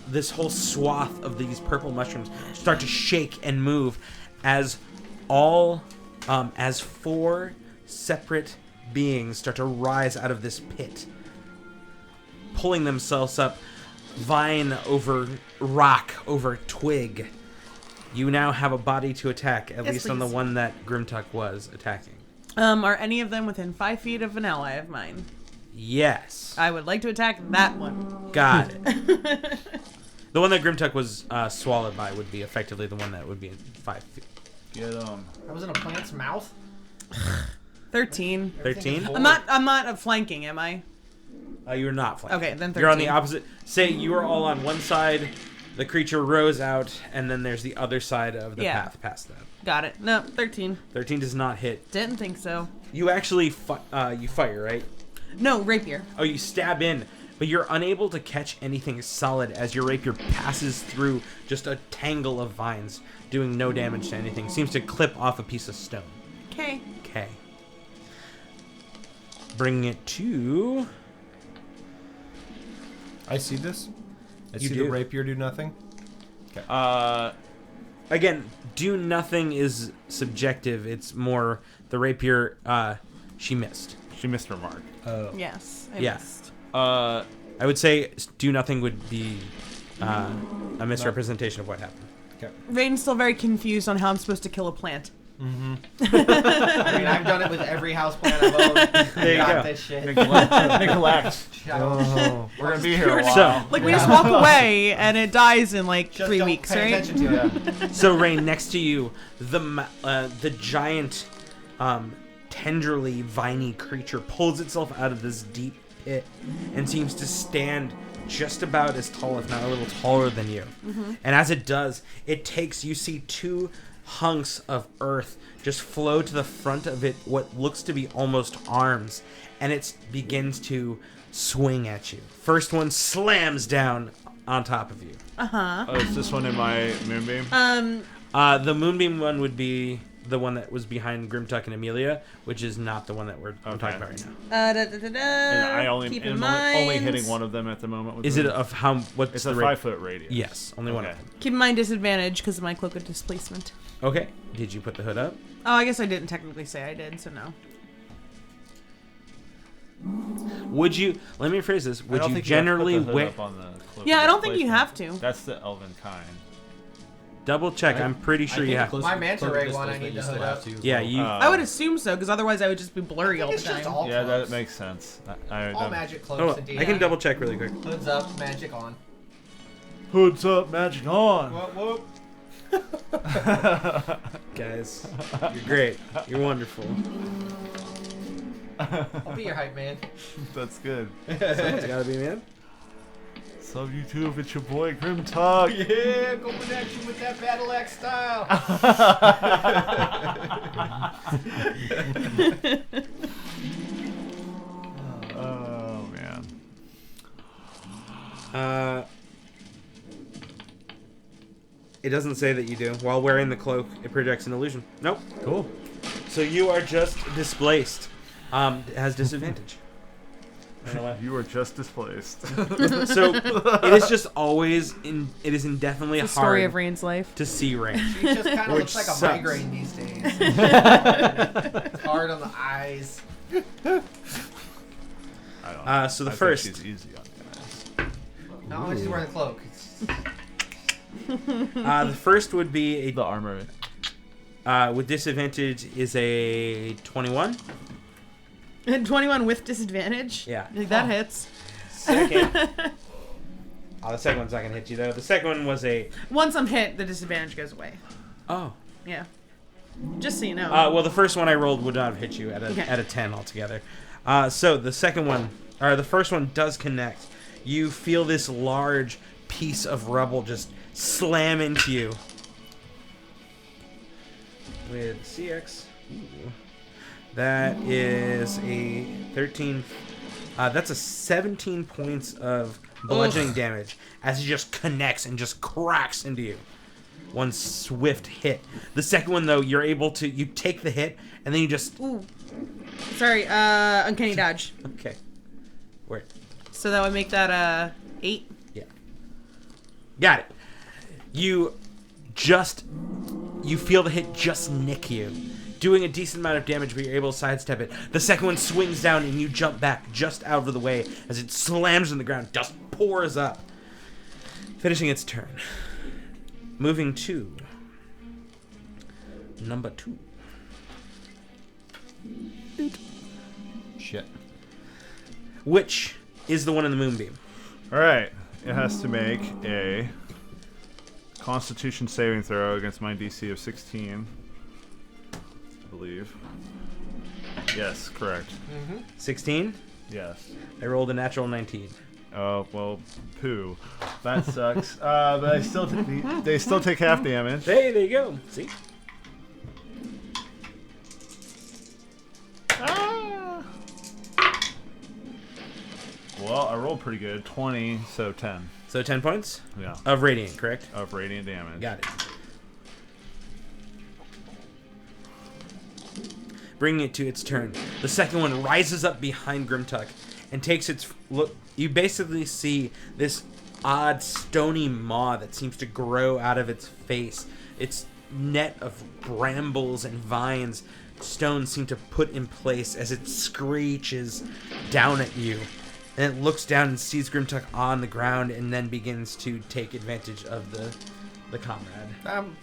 Speaker 3: this whole swath of these purple mushrooms, start to shake and move as as 4 separate beings start to rise out of this pit, pulling themselves up, vine over rock over twig. You now have a body to attack, at
Speaker 2: Yes,
Speaker 3: least on the
Speaker 2: please.
Speaker 3: one that Grimtuck was attacking.
Speaker 2: Are any of them within 5 feet of an ally of mine?
Speaker 3: Yes.
Speaker 2: I would like to attack that one.
Speaker 3: Got it. The one that Grimtuck was swallowed by would be effectively the one that would be in 5 feet.
Speaker 5: Get him.
Speaker 6: I was in a plant's mouth.
Speaker 2: 13.
Speaker 3: 13?
Speaker 2: I'm not flanking, am I?
Speaker 3: You're not flanking.
Speaker 2: Okay, then 13.
Speaker 3: You're on the opposite. Say you were all on one side, the creature rose out, and then there's the other side of the
Speaker 2: Yeah.
Speaker 3: path past that.
Speaker 2: Got it. No, 13.
Speaker 3: 13 does not hit.
Speaker 2: Didn't think so.
Speaker 3: You actually you fire, right?
Speaker 2: No, rapier.
Speaker 3: Oh, you stab in, but you're unable to catch anything solid as your rapier passes through just a tangle of vines, doing no damage to anything. Seems to clip off a piece of stone.
Speaker 2: Okay.
Speaker 3: Okay. Bring it to...
Speaker 4: I see this. I
Speaker 3: You
Speaker 4: see
Speaker 3: do.
Speaker 4: the rapier do nothing.
Speaker 3: Again, do nothing is subjective. It's more the rapier, she missed.
Speaker 5: She missed her mark.
Speaker 4: Oh.
Speaker 2: Yes. I
Speaker 3: Yeah.
Speaker 2: missed.
Speaker 3: I would say do nothing would be a misrepresentation of what happened.
Speaker 2: Raiden's still very confused on how I'm supposed to kill a plant.
Speaker 6: I mean, I've done it with every house plant I've owned.
Speaker 3: There you
Speaker 6: Got
Speaker 3: go.
Speaker 6: this shit.
Speaker 5: Neglect.
Speaker 4: Oh.
Speaker 5: We're gonna be here a
Speaker 2: Just-
Speaker 5: while.
Speaker 2: Like, we just walk away, and it dies in, like,
Speaker 6: Just
Speaker 2: 3
Speaker 6: don't
Speaker 2: weeks,
Speaker 6: pay
Speaker 2: right?
Speaker 6: attention to it.
Speaker 3: So, Rain, next to you, the giant, tenderly viney creature pulls itself out of this deep pit and seems to stand just about as tall, if not a little taller than you. And as it does, you see 2 hunks of earth just flow to the front of it, what looks to be almost arms, and it begins to swing at you. First one slams down on top of you.
Speaker 5: Oh, is this one in my moonbeam?
Speaker 3: The Moonbeam one would be the one that was behind Grimtuck and Amelia, which is not the one that we're I'm talking about right now.
Speaker 5: And I only
Speaker 2: Keep in
Speaker 5: am
Speaker 2: mind.
Speaker 5: only hitting one of them at the moment. With
Speaker 3: Is
Speaker 5: the-
Speaker 3: it of how? What's
Speaker 5: It's
Speaker 3: the
Speaker 5: a
Speaker 3: rate?
Speaker 5: 5-foot radius.
Speaker 3: Yes, only one of
Speaker 5: Okay.
Speaker 3: them.
Speaker 2: Keep in mind disadvantage because of my cloak of displacement.
Speaker 3: Okay. Did you put the hood up?
Speaker 2: Oh, I guess I didn't technically say I did, so no.
Speaker 3: Would you? Let me rephrase this.
Speaker 5: I
Speaker 3: Would
Speaker 5: don't
Speaker 3: you
Speaker 5: think you have to put
Speaker 3: generally
Speaker 5: the hood
Speaker 3: wear?
Speaker 5: up on the cloak
Speaker 2: Yeah,
Speaker 5: of
Speaker 2: I don't think you
Speaker 5: displacement.
Speaker 2: have to.
Speaker 5: That's the elven kind.
Speaker 3: Double check. I'm pretty sure you have.
Speaker 6: My manta ray one, I need to hood up.
Speaker 3: Yeah, you.
Speaker 2: I would assume so, because otherwise I would just be blurry all the
Speaker 6: It's just
Speaker 2: time.
Speaker 6: all
Speaker 5: Yeah,
Speaker 6: cloaks.
Speaker 5: that makes sense.
Speaker 6: All magic cloaks
Speaker 3: Oh,
Speaker 6: and D9.
Speaker 3: I can double check really quick.
Speaker 6: Hoods up, magic on.
Speaker 5: Hoods up, magic on.
Speaker 6: Whoop, whoop.
Speaker 3: Guys, you're great. You're wonderful.
Speaker 6: I'll be your hype man.
Speaker 5: That's good.
Speaker 3: Someone's gotta be, man.
Speaker 5: Sub YouTube, it's your boy Grimtuck.
Speaker 6: Yeah, coming at you with that battle axe style.
Speaker 5: Oh man.
Speaker 3: It doesn't say that you do. While wearing the cloak, it projects an illusion. Nope.
Speaker 4: Cool.
Speaker 3: So you are just displaced. It has disadvantage.
Speaker 5: You were just displaced.
Speaker 3: So it is just always it is indefinitely
Speaker 2: The story of
Speaker 3: hard
Speaker 2: Rain's life.
Speaker 3: to see Rain.
Speaker 6: She just kind of
Speaker 3: Which
Speaker 6: looks like a
Speaker 3: sucks.
Speaker 6: migraine these days. Hard on the eyes.
Speaker 5: I don't
Speaker 3: So the
Speaker 5: I think
Speaker 3: first-
Speaker 5: she's easy on the eyes.
Speaker 6: No, she's wearing the cloak.
Speaker 3: The first would be
Speaker 5: The armor.
Speaker 3: a with disadvantage is a 21.
Speaker 2: 21 with disadvantage?
Speaker 3: Yeah.
Speaker 2: Like, that hits.
Speaker 3: Second. The second one's not gonna hit you though. The second one was a
Speaker 2: Once I'm hit, the disadvantage goes away.
Speaker 3: oh.
Speaker 2: Yeah. Just so you know.
Speaker 3: Well, the first one I rolled would not have hit you at a
Speaker 2: Okay.
Speaker 3: at a 10 altogether. So the second one, or the first one does connect. You feel this large piece of rubble just slam into you. With CX, ooh, that is a 13. That's a 17 points of bludgeoning damage as he just connects and just cracks into you. One swift hit. The second one, though, you're able to you take the hit and then you just
Speaker 2: Ooh. Sorry, uncanny dodge.
Speaker 3: okay. Wait,
Speaker 2: So that would make that 8.
Speaker 3: yeah, got it. You feel the hit just nick you. doing a decent amount of damage, but you're able to sidestep it. The second one swings down, and you jump back just out of the way as it slams on the ground. Dust pours up, finishing its turn. Moving to number 2.
Speaker 4: Shit.
Speaker 3: Which is the one in the moonbeam.
Speaker 5: All right. It has to make a Constitution saving throw against my DC of 16. I believe. Yes, correct.
Speaker 3: 16?
Speaker 5: Yes.
Speaker 3: I rolled a natural 19.
Speaker 5: Oh, well, poo. That sucks. But they still take half damage.
Speaker 3: Hey, there you go. See?
Speaker 5: Ah. Well, I rolled pretty good. 20, so 10.
Speaker 3: So 10 points
Speaker 5: Yeah.
Speaker 3: of radiant, correct?
Speaker 5: Of radiant damage.
Speaker 3: Got it. Bringing it to its turn. The second one rises up behind Grimtuck and takes its look. You basically see this odd stony maw that seems to grow out of its face. Its net of brambles and vines, stones seem to put in place as it screeches down at you. And it looks down and sees Grimtuck on the ground and then begins to take advantage of the comrade.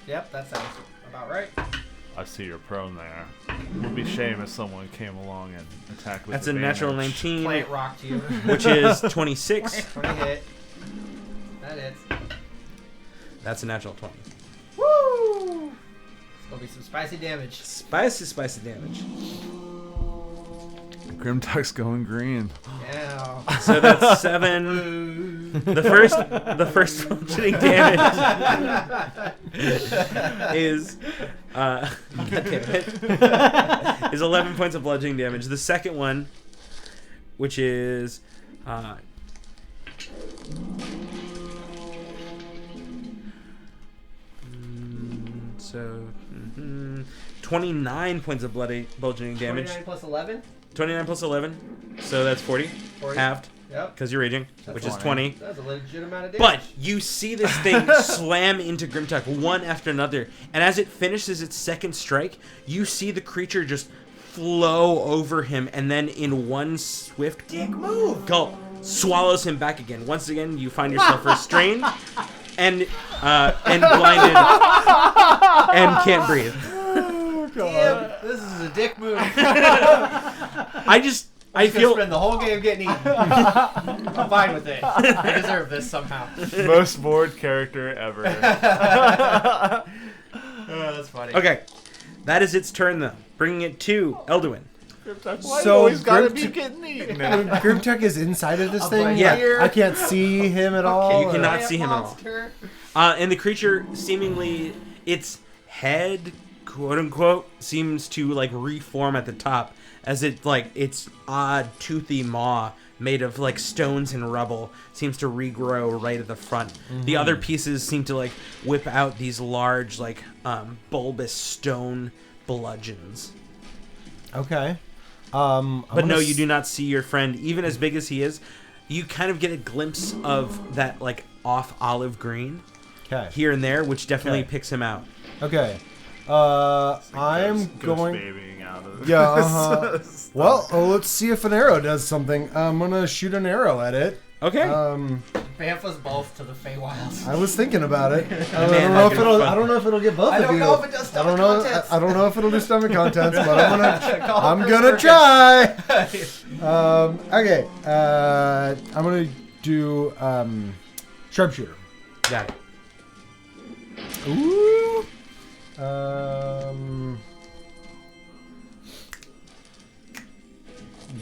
Speaker 6: Yep, that sounds about right.
Speaker 5: I see you're prone there. It would be a shame if someone came along and attacked with
Speaker 3: That's a natural
Speaker 5: advantage.
Speaker 3: 19,
Speaker 6: Plant rock to you.
Speaker 3: which is 26.
Speaker 6: 20 hit. That is.
Speaker 3: That's a natural 20.
Speaker 6: Woo! It's gonna be some spicy damage.
Speaker 3: Spicy damage.
Speaker 5: Grimtuck's going green.
Speaker 6: Yeah.
Speaker 3: So that's 7. The first functioning damage is God damn it, is 11 points of bludgeoning damage. The second one, which is so 29 points of bludgeoning damage.
Speaker 6: 29 plus 11?
Speaker 3: 29 plus 11, so that's 40.
Speaker 6: 40.
Speaker 3: Halved,
Speaker 6: Yep.
Speaker 3: because you're raging, which is 20.
Speaker 6: That's a legit amount of damage.
Speaker 3: But you see this thing slam into Grimtuck one after another, and as it finishes its second strike, you see the creature just flow over him, and then in one swift gulp, swallows him back again. Once again, you find yourself restrained and blinded and can't breathe.
Speaker 6: Damn, this is a dick move.
Speaker 3: I feel
Speaker 6: spend the whole game getting eaten. I'm fine with it. I deserve this somehow.
Speaker 5: Most bored character ever.
Speaker 6: Oh, that's funny.
Speaker 3: okay. That is its turn, though, bringing it to Elduin.
Speaker 4: So
Speaker 5: he's gotta be
Speaker 4: Grimtuck-
Speaker 5: getting eaten.
Speaker 4: Grimtuck is inside of this
Speaker 6: I'm
Speaker 4: thing?
Speaker 6: right
Speaker 3: Yeah.
Speaker 6: here.
Speaker 4: I can't see him at all?
Speaker 3: You cannot
Speaker 6: Giant
Speaker 3: see him at all.
Speaker 6: monster.
Speaker 3: And the creature, seemingly, its head, quote unquote, seems to like reform at the top as it like its odd toothy maw made of like stones and rubble seems to regrow right at the front. The other pieces seem to like whip out these large like bulbous stone bludgeons.
Speaker 4: Okay.
Speaker 3: But no, you do not see your friend, even as big as he is. You kind of get a glimpse of that like off olive green
Speaker 4: Okay.
Speaker 3: here and there, which definitely
Speaker 4: Okay.
Speaker 3: picks him out.
Speaker 4: Okay. I'm
Speaker 5: Ghost
Speaker 4: going.
Speaker 5: babying out of it.
Speaker 4: Yeah. Well, let's see if an arrow does something. I'm gonna shoot an arrow at it.
Speaker 3: Okay.
Speaker 6: Banff was both to the Feywild.
Speaker 4: I was thinking about it. I
Speaker 3: Man,
Speaker 4: don't know
Speaker 3: that's
Speaker 4: if it'll.
Speaker 3: gonna be fun.
Speaker 4: I don't know if it'll get both
Speaker 6: I
Speaker 4: of
Speaker 6: don't
Speaker 4: you.
Speaker 6: know if it does
Speaker 4: I don't
Speaker 6: stomach
Speaker 4: know.
Speaker 6: contents.
Speaker 4: I don't know if it'll do stomach contents, but I'm gonna.
Speaker 6: Call
Speaker 4: I'm
Speaker 6: for
Speaker 4: gonna
Speaker 6: circus.
Speaker 4: try. Okay. I'm gonna do sharpshooter.
Speaker 3: Got it.
Speaker 4: Ooh.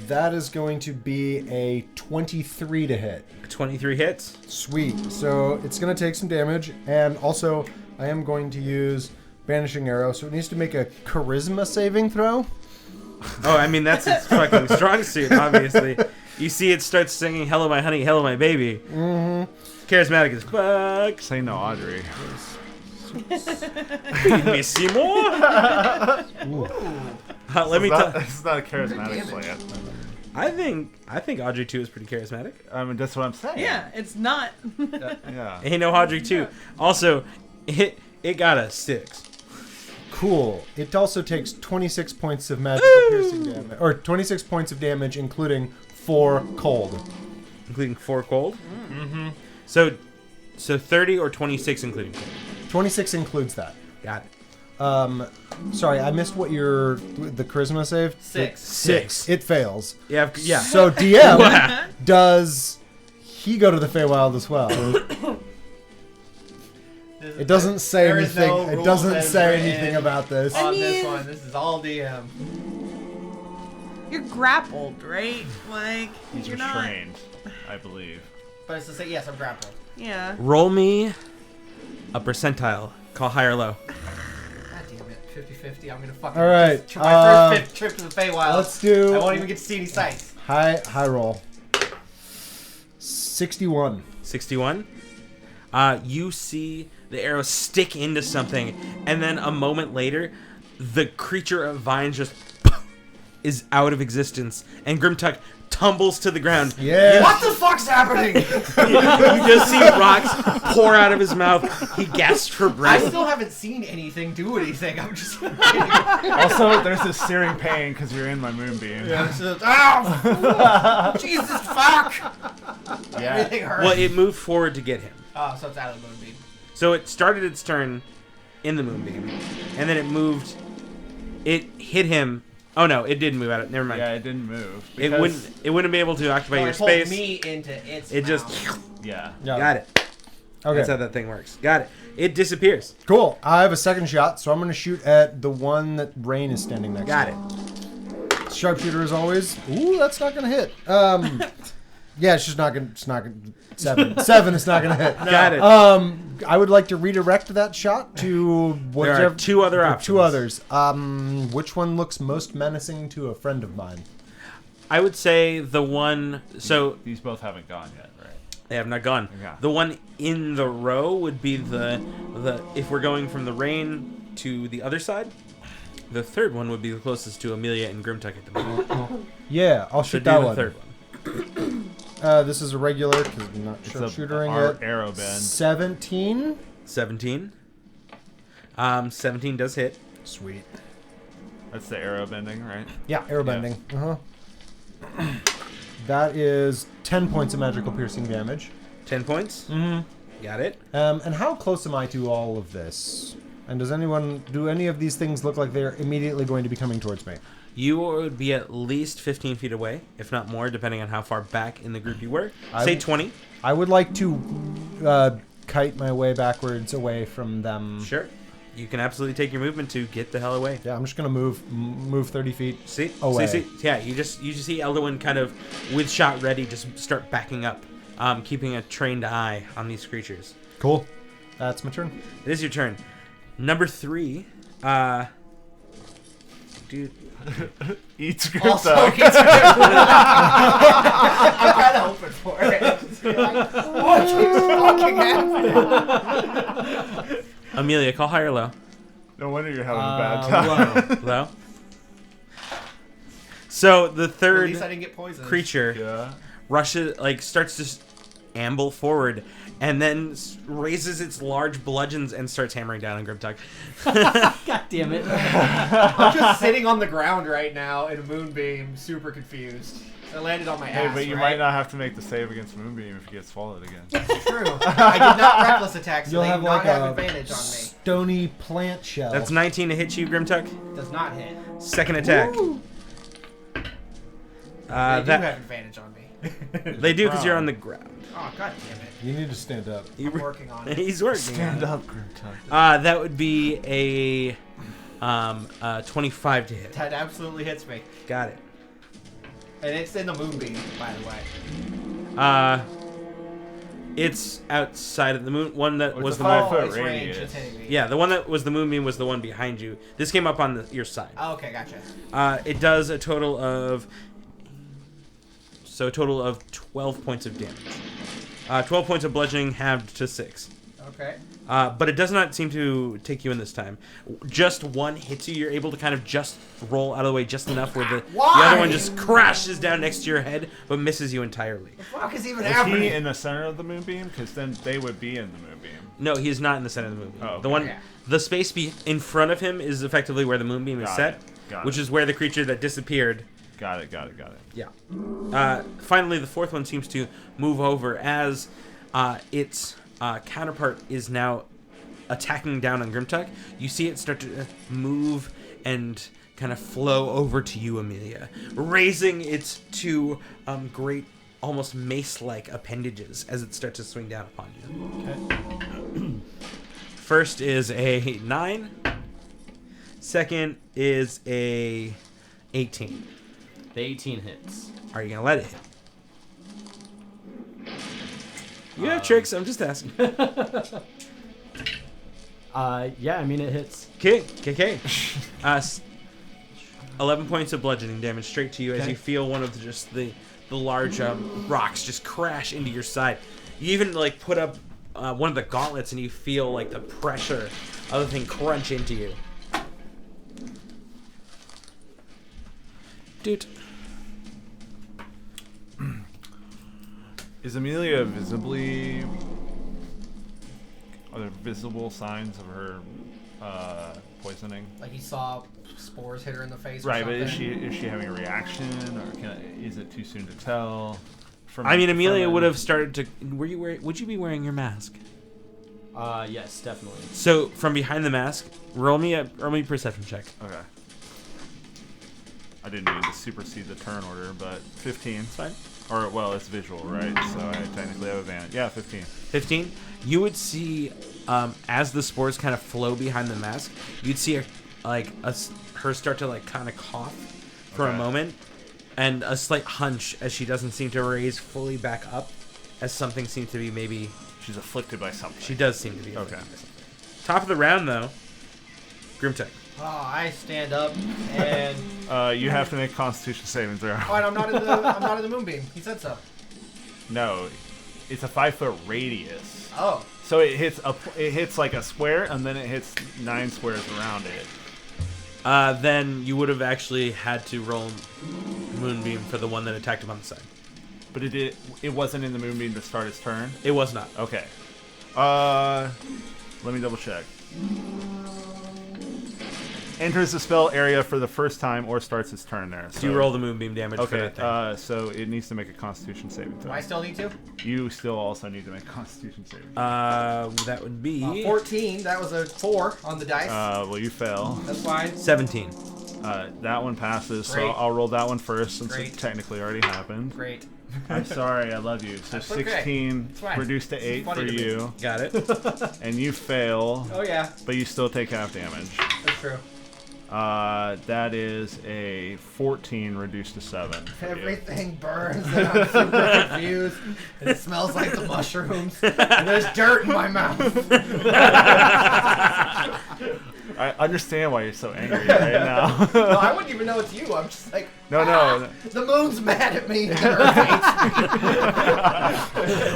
Speaker 4: That is going to be a 23 to hit.
Speaker 3: 23 hits.
Speaker 4: Sweet. So it's going to take some damage, and also I am going to use Banishing Arrow, so it needs to make a Charisma saving throw.
Speaker 3: Oh, I mean, that's its fucking strong suit, obviously. You see it starts singing, "Hello, my honey, hello, my baby." Mm-hmm. Charismatic as fuck.
Speaker 5: Say no, Audrey.
Speaker 3: Feed me, Seymour. Let me tell.
Speaker 5: It's not a charismatic plan.
Speaker 3: I think Audrey 2 is pretty charismatic.
Speaker 5: I mean, that's what I'm saying.
Speaker 9: Yeah, it's not.
Speaker 5: Yeah.
Speaker 3: Hey, no, Audrey 2. Also, it got a 6.
Speaker 4: Cool. It also takes 26 points of magical piercing damage, or 26 points of damage, including 4 cold.
Speaker 3: Including 4 cold? Mm-hmm. So 30 or 26 including cold?
Speaker 4: 26 includes that.
Speaker 3: Got it.
Speaker 4: Sorry, I missed what the charisma save.
Speaker 6: 6.
Speaker 4: It fails.
Speaker 3: Yeah.
Speaker 4: So DM, does he go to the Feywild as well? It doesn't say
Speaker 6: There is
Speaker 4: anything.
Speaker 6: no
Speaker 4: It
Speaker 6: rules
Speaker 4: doesn't
Speaker 6: as
Speaker 4: say
Speaker 6: written
Speaker 4: anything about this.
Speaker 6: On
Speaker 2: I
Speaker 6: this
Speaker 2: mean-
Speaker 6: one, this is all DM.
Speaker 2: You're grappled, right? Like,
Speaker 5: He's
Speaker 2: you're not.
Speaker 5: restrained, I believe.
Speaker 6: But it's to say, yes, I'm grappled.
Speaker 2: Yeah.
Speaker 3: Roll me a percentile. Call high or low.
Speaker 6: God damn it. 50-50. I'm gonna fucking.
Speaker 4: All right,
Speaker 6: My first trip to the Feywild.
Speaker 4: Let's do
Speaker 6: I won't even get to see any sights.
Speaker 4: high roll. 61.
Speaker 3: 61. You see the arrow stick into something, and then a moment later, the creature of vines just is out of existence, and Grimtuck tumbles to the ground.
Speaker 4: Yeah.
Speaker 6: What the fuck's happening?
Speaker 3: You just see rocks pour out of his mouth. He gasps for
Speaker 6: I
Speaker 3: breath.
Speaker 6: still haven't seen anything do anything. I'm just.
Speaker 5: Also, there's this searing pain because you're in my moonbeam.
Speaker 6: Ow! Jesus fuck!
Speaker 5: Yeah.
Speaker 6: Everything hurts.
Speaker 3: Well, it moved forward to get him.
Speaker 6: Oh, so it's out of the moonbeam.
Speaker 3: So it started its turn in the moonbeam, and then it moved. It hit him. Oh no, it didn't move out. Never mind.
Speaker 5: Yeah, it didn't move.
Speaker 3: It
Speaker 5: because-
Speaker 3: wouldn't be able to occupy
Speaker 6: No,
Speaker 3: your
Speaker 6: it pulled
Speaker 3: space.
Speaker 6: me into its
Speaker 3: It just
Speaker 6: mouth.
Speaker 5: Yeah.
Speaker 3: got it.
Speaker 4: Okay.
Speaker 3: That's how that thing works. Got it. It disappears.
Speaker 4: Cool. I have a second shot, so I'm going to shoot at the one that Rain is standing next
Speaker 3: Got
Speaker 4: to.
Speaker 3: it.
Speaker 4: Sharpshooter as always. Ooh, that's not going to hit. Yeah, it's just not going to. 7. 7 is not going to hit.
Speaker 3: Got it.
Speaker 4: I would like to redirect that shot to
Speaker 3: There are 2 other
Speaker 4: there are
Speaker 3: options.
Speaker 4: 2 others. Which one looks most menacing to a friend of mine?
Speaker 3: I would say the one. So
Speaker 5: These both haven't gone yet, right?
Speaker 3: they have not gone.
Speaker 5: Okay.
Speaker 3: The one in the row would be the if we're going from the rain to the other side. The third one would be the closest to Amelia and Grimtuck at the moment.
Speaker 4: Yeah, I'll
Speaker 3: So
Speaker 4: shoot
Speaker 3: do
Speaker 4: that
Speaker 3: the
Speaker 4: one.
Speaker 3: third one.
Speaker 4: This is a regular because I'm not
Speaker 5: It's
Speaker 4: sharpshootering it.
Speaker 5: arrow bend.
Speaker 4: 17.
Speaker 3: 17. 17 does hit.
Speaker 4: Sweet.
Speaker 5: That's the arrow bending, right?
Speaker 4: Yeah, arrow bending. That is 10 points of magical piercing damage.
Speaker 3: 10 points.
Speaker 4: Mm-hmm.
Speaker 3: Got it.
Speaker 4: And how close am I to all of this? And do any of these things look like they're immediately going to be coming towards me?
Speaker 3: You would be at least 15 feet away, if not more, depending on how far back in the group you were. Say 20.
Speaker 4: I would like to kite my way backwards away from them.
Speaker 3: Sure. You can absolutely take your movement to get the hell away.
Speaker 4: Yeah, I'm just gonna move 30 feet.
Speaker 3: See?
Speaker 4: Away.
Speaker 3: See? Yeah, you just see Elderwin kind of, with shot ready, just start backing up, keeping a trained eye on these creatures.
Speaker 4: Cool. That's my turn.
Speaker 3: It is your turn. Number 3, dude.
Speaker 5: Eats
Speaker 6: Also,
Speaker 5: Grimtuck.
Speaker 6: I'm kind of hoping for it. Like, what keeps fucking happening?
Speaker 3: Amelia, call high or low?
Speaker 5: No wonder you're having a bad time.
Speaker 3: Low. So the
Speaker 6: At
Speaker 3: third
Speaker 6: least I didn't get poisoned.
Speaker 3: creature
Speaker 5: Yeah.
Speaker 3: rushes, starts to amble forward, and then raises its large bludgeons and starts hammering down on Grimtuck.
Speaker 7: God damn it.
Speaker 6: I'm just sitting on the ground right now in a moonbeam, super confused. I landed on my
Speaker 5: Hey,
Speaker 6: ass.
Speaker 5: but you
Speaker 6: right?
Speaker 5: might not have to make the save against Moonbeam if you get swallowed again.
Speaker 6: That's true. I did not reckless attack, so
Speaker 4: You'll
Speaker 6: they
Speaker 4: have
Speaker 6: do not
Speaker 4: like
Speaker 6: have
Speaker 4: a
Speaker 6: advantage on me.
Speaker 4: stony plant shell.
Speaker 3: That's 19 to hit you, Grimtuck.
Speaker 6: Does not hit.
Speaker 3: Second attack.
Speaker 6: They do have
Speaker 3: That
Speaker 6: advantage on me.
Speaker 3: they do because you're on the ground.
Speaker 6: Oh, god damn it.
Speaker 4: You need to stand up.
Speaker 6: I'm working on it.
Speaker 3: He's working.
Speaker 5: Stand up, Grimtuck.
Speaker 3: That would be a 25 to hit.
Speaker 6: That absolutely hits me.
Speaker 3: Got it.
Speaker 6: And it's in the moonbeam, by the way.
Speaker 3: It's outside of the moon. One that
Speaker 5: It's
Speaker 3: was
Speaker 5: a
Speaker 3: the
Speaker 5: five
Speaker 3: moon.
Speaker 5: foot
Speaker 6: it's range,
Speaker 5: radius.
Speaker 6: it's hitting me.
Speaker 3: Yeah, the one that was the moonbeam was the one behind you. This came up on your side.
Speaker 6: Oh, okay, gotcha.
Speaker 3: It does a total of 12 points of damage. 12 points of bludgeoning halved to 6.
Speaker 6: Okay.
Speaker 3: But it does not seem to take you in this time. Just one hits you. You're able to kind of just roll out of the way just enough where the other one just crashes down next to your head, but misses you entirely.
Speaker 6: The fuck is even
Speaker 5: Is
Speaker 6: happening?
Speaker 5: he in the center of the moonbeam? Because then they would be in the moonbeam.
Speaker 3: No, he's not in the center of the moonbeam.
Speaker 5: Oh, okay.
Speaker 3: The one,
Speaker 6: Yeah.
Speaker 3: the space in front of him is effectively where the moonbeam is
Speaker 5: Got
Speaker 3: set,
Speaker 5: it. Got
Speaker 3: which
Speaker 5: it.
Speaker 3: is where the creature that disappeared.
Speaker 5: Got it.
Speaker 3: Yeah. Finally, the fourth one seems to move over as its counterpart is now attacking down on Grimtuck. You see it start to move and kind of flow over to you, Amelia, raising its two great, almost mace-like appendages as it starts to swing down upon you.
Speaker 7: Okay.
Speaker 3: First is a 9. Second is a 18.
Speaker 7: The 18 hits.
Speaker 3: Are you gonna let it hit? You have tricks. I'm just asking.
Speaker 7: Yeah, I mean it hits.
Speaker 3: Okay. 11 points of bludgeoning damage straight to you as
Speaker 7: Okay.
Speaker 3: you feel one of the large rocks just crash into your side. You even like put up one of the gauntlets and you feel like the pressure of the thing crunch into you. Dude.
Speaker 5: Is Amelia visibly? Are there visible signs of her poisoning?
Speaker 6: Like he saw spores hit her in the face.
Speaker 5: Right,
Speaker 6: or
Speaker 5: but
Speaker 6: something.
Speaker 5: is she having a reaction, or is it too soon to tell?
Speaker 3: I mean, Amelia would have started to. Would you be wearing your mask?
Speaker 7: Yes, definitely.
Speaker 3: So from behind the mask, roll me a perception check.
Speaker 5: Okay. I didn't mean to supersede the turn order, but 15.
Speaker 3: It's fine.
Speaker 5: Or, well, it's visual, right? So I technically have advantage. Yeah, 15.
Speaker 3: 15. You would see, as the spores kind of flow behind the mask, you'd see her start to like kind of cough for a
Speaker 5: Okay.
Speaker 3: moment, and a slight hunch as she doesn't seem to raise fully back up, as something seems to be maybe.
Speaker 5: She's afflicted by something.
Speaker 3: She does seem to be.
Speaker 5: Okay.
Speaker 3: Top of the round though, Grimtech.
Speaker 6: Oh, I stand up and.
Speaker 5: You have to make Constitution saving throw.
Speaker 6: Oh, and I'm not in the moonbeam. He said so.
Speaker 5: No, it's a 5-foot radius.
Speaker 6: Oh.
Speaker 5: So it hits like a square, and then it hits 9 squares around it.
Speaker 3: Then you would have actually had to roll Moonbeam for the one that attacked him on the side.
Speaker 5: But it wasn't in the moonbeam to start its turn.
Speaker 3: It was not.
Speaker 5: Okay. Let me double check. Enters the spell area for the first time or starts its turn there.
Speaker 3: So you roll the Moonbeam damage for
Speaker 5: Okay.
Speaker 3: that thing.
Speaker 5: So it needs to make a Constitution saving
Speaker 6: Do
Speaker 5: throw.
Speaker 6: I still need to?
Speaker 5: You still also need to make a Constitution saving throw.
Speaker 3: That would be
Speaker 6: 14. That was a 4 on the dice.
Speaker 5: Well, you fail.
Speaker 6: That's fine.
Speaker 3: 17.
Speaker 5: That one passes, so
Speaker 6: Great.
Speaker 5: I'll roll that one first since
Speaker 6: Great.
Speaker 5: it technically already happened.
Speaker 6: Great.
Speaker 5: I'm sorry, I love you. So
Speaker 6: That's okay.
Speaker 5: 16
Speaker 6: It's fine.
Speaker 5: reduced to
Speaker 6: It's
Speaker 5: 8
Speaker 6: funny
Speaker 5: for
Speaker 6: to me.
Speaker 5: you,
Speaker 3: Got it.
Speaker 5: and you fail,
Speaker 6: Oh yeah,
Speaker 5: but you still take half damage.
Speaker 6: that's true.
Speaker 5: That is a 14 reduced to 7. for you.
Speaker 6: Everything burns and I'm super confused. And it smells like the mushrooms. And there's dirt in my mouth.
Speaker 5: I understand why you're so angry right now.
Speaker 6: No, I wouldn't even know it's you. I'm just like,
Speaker 5: No.
Speaker 6: the moon's mad at me. And the earth hates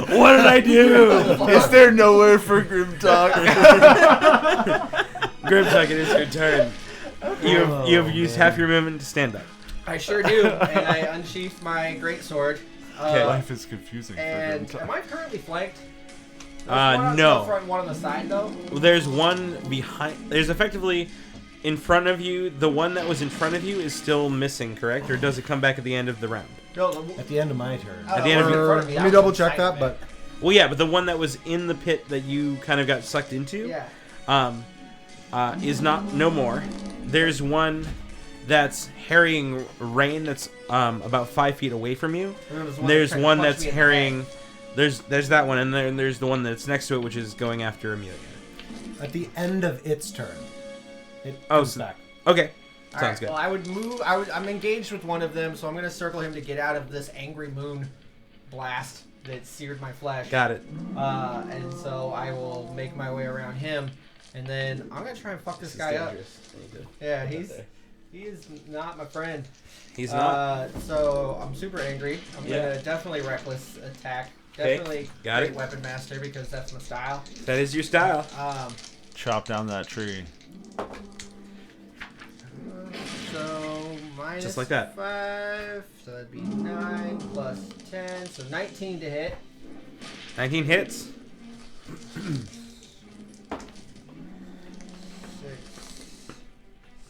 Speaker 6: me.
Speaker 3: What did I do?
Speaker 5: Is there nowhere for Grim Talk?
Speaker 3: Grimtuck, it is your turn. You have used half your movement to stand up.
Speaker 6: I sure do. And I unsheath my greatsword.
Speaker 3: Okay.
Speaker 5: Life is confusing for Grim
Speaker 6: And
Speaker 5: Talk.
Speaker 6: am I currently flanked? There's one on
Speaker 3: no.
Speaker 6: the front, one on the side, though.
Speaker 3: There's one behind. There's effectively in front of you. The one that was in front of you is still missing, correct? Or does it come back at the end of the round?
Speaker 6: No,
Speaker 8: At the end of my turn.
Speaker 3: At the end of
Speaker 6: in
Speaker 3: your-
Speaker 6: front of me.
Speaker 8: Let
Speaker 6: I
Speaker 8: me
Speaker 6: was
Speaker 8: double check
Speaker 6: inside
Speaker 8: that,
Speaker 6: of
Speaker 8: but
Speaker 6: it.
Speaker 3: Well, yeah, but the one that was in the pit that you kind of got sucked into,
Speaker 6: Yeah.
Speaker 3: is no more. There's one that's harrying Rain that's about 5 feet away from you.
Speaker 6: And
Speaker 3: There's
Speaker 6: trying to
Speaker 3: one
Speaker 6: punch
Speaker 3: that's
Speaker 6: me in the
Speaker 3: harrying.
Speaker 6: head.
Speaker 3: There's that one, and then there's the one that's next to it, which is going after Amelia.
Speaker 8: at the end of its turn, it
Speaker 3: Oh,
Speaker 8: comes
Speaker 3: so-
Speaker 8: back.
Speaker 3: Okay,
Speaker 6: All
Speaker 3: sounds
Speaker 6: right,
Speaker 3: good.
Speaker 6: well, I would move. I'm engaged with one of them, so I'm going to circle him to get out of this angry moon blast that seared my flesh.
Speaker 3: Got it.
Speaker 6: And so I will make my way around him, and then I'm going to try and fuck this guy up. Yeah, he is not my friend.
Speaker 3: He's not.
Speaker 6: So I'm super angry. I'm
Speaker 3: Yeah.
Speaker 6: gonna definitely reckless attack Definitely
Speaker 3: got
Speaker 6: great
Speaker 3: it.
Speaker 6: weapon master because that's my style.
Speaker 3: That is your style.
Speaker 5: Chop down that tree.
Speaker 6: So minus
Speaker 3: Just like that.
Speaker 6: 5, so that'd be 9 plus 10, so 19 to hit.
Speaker 3: 19 hits.
Speaker 6: 6,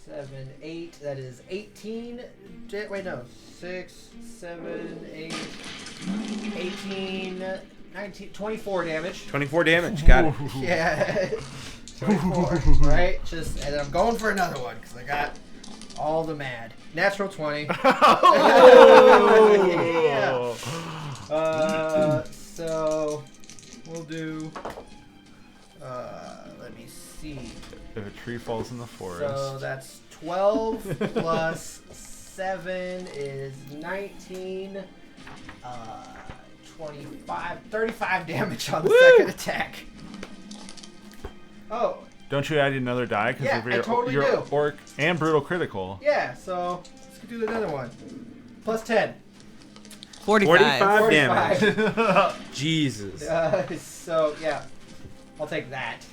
Speaker 6: 7, 8. That is 18. Wait, no. 6, 7, 8, 18, 19, 24 damage.
Speaker 3: 24 damage. Got it.
Speaker 6: Yeah. 24. Right? Just, and I'm going for another one because I got all the mad. Natural 20. Yeah. So we'll do. Let me see.
Speaker 5: If a tree falls in the forest.
Speaker 6: So that's 12 plus 7 is 19. 25, 35 damage on the second attack. Oh,
Speaker 5: Don't you add another die? Because
Speaker 6: Yeah, I totally
Speaker 5: your
Speaker 6: do.
Speaker 5: orc and brutal critical.
Speaker 6: yeah, so let's do another one. Plus 10.
Speaker 2: 45.
Speaker 3: 45 damage. Jesus.
Speaker 6: So, yeah, I'll take that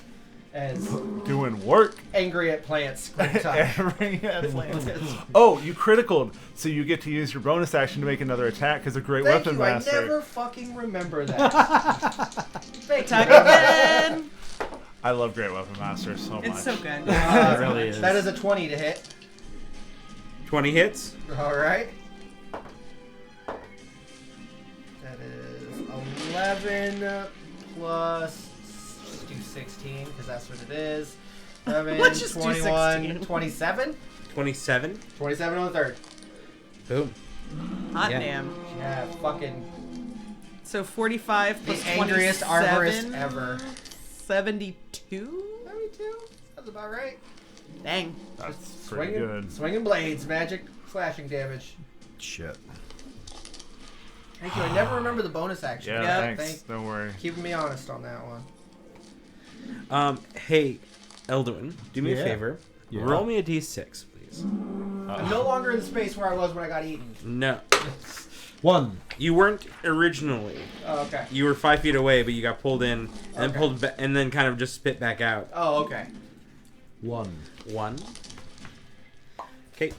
Speaker 6: as
Speaker 5: Doing work.
Speaker 6: angry at plants. Quick time.
Speaker 5: Oh, you criticaled, so you get to use your bonus action to make another attack because a great
Speaker 6: Thank
Speaker 5: weapon
Speaker 6: you,
Speaker 5: master.
Speaker 6: I never fucking remember that. Thank
Speaker 2: Attack
Speaker 6: you.
Speaker 2: again.
Speaker 5: I love great weapon master so much.
Speaker 2: It's so good.
Speaker 7: It really is.
Speaker 6: That is a 20 to hit.
Speaker 3: 20 hits.
Speaker 6: Alright. That is 11 plus. Let's do 16 because that's what it is. 11,
Speaker 2: Let's just do
Speaker 6: 21,
Speaker 2: 16.
Speaker 6: 27?
Speaker 3: 27.
Speaker 6: 27 on the third.
Speaker 3: Boom.
Speaker 2: Hot
Speaker 3: Yeah.
Speaker 2: damn.
Speaker 6: Yeah, fucking
Speaker 2: So 45
Speaker 6: the
Speaker 2: plus
Speaker 6: angriest
Speaker 2: 27,
Speaker 6: arborist ever.
Speaker 2: 72?
Speaker 6: 72? That's about right.
Speaker 2: Dang.
Speaker 5: That's pretty good.
Speaker 6: Swinging blades, magic slashing damage.
Speaker 8: Shit.
Speaker 6: Thank you. I never remember the bonus action.
Speaker 5: Yeah,
Speaker 2: Yeah.
Speaker 5: thanks. Don't worry.
Speaker 6: Keeping me honest on that one.
Speaker 3: Hey, Elduin, do me a
Speaker 8: Yeah.
Speaker 3: favor.
Speaker 8: Yeah.
Speaker 3: Roll me a d6, please.
Speaker 6: I'm no longer in the space where I was when I got eaten.
Speaker 3: No.
Speaker 8: 1.
Speaker 3: You weren't originally.
Speaker 6: Oh, okay.
Speaker 3: You were 5 feet away, but you got pulled in and then
Speaker 6: Okay.
Speaker 3: pulled and then kind of just spit back out.
Speaker 6: Oh, okay.
Speaker 8: 1.
Speaker 3: 1. Okay.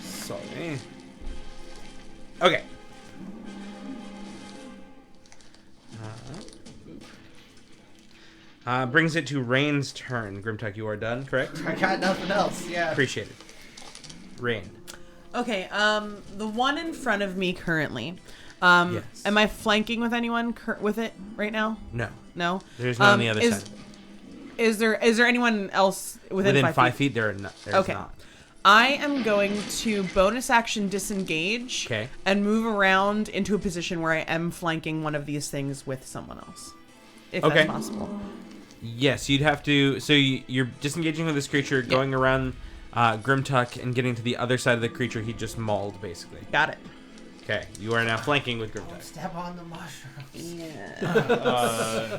Speaker 3: Sorry. Okay. Brings it to Rain's turn. Grimtuck, you are done, correct?
Speaker 6: I got nothing else. Yeah.
Speaker 3: Appreciate it. Rain.
Speaker 2: Okay, the one in front of me currently.
Speaker 3: Yes.
Speaker 2: Am I flanking with anyone with it right now?
Speaker 3: No.
Speaker 2: No.
Speaker 3: There's none on the other side.
Speaker 2: Is there anyone else within
Speaker 3: 5 feet? There's
Speaker 2: Okay.
Speaker 3: not.
Speaker 2: I am going to bonus action disengage
Speaker 3: Okay.
Speaker 2: and move around into a position where I am flanking one of these things with someone else, if
Speaker 3: Okay.
Speaker 2: that's possible.
Speaker 3: Yes, you'd have to. So you're disengaging with this creature, going around Grimtuck, and getting to the other side of the creature he just mauled, basically.
Speaker 2: Got it.
Speaker 3: Okay, you are now flanking with Grimtuck.
Speaker 6: Step on the mushrooms.
Speaker 2: Yeah.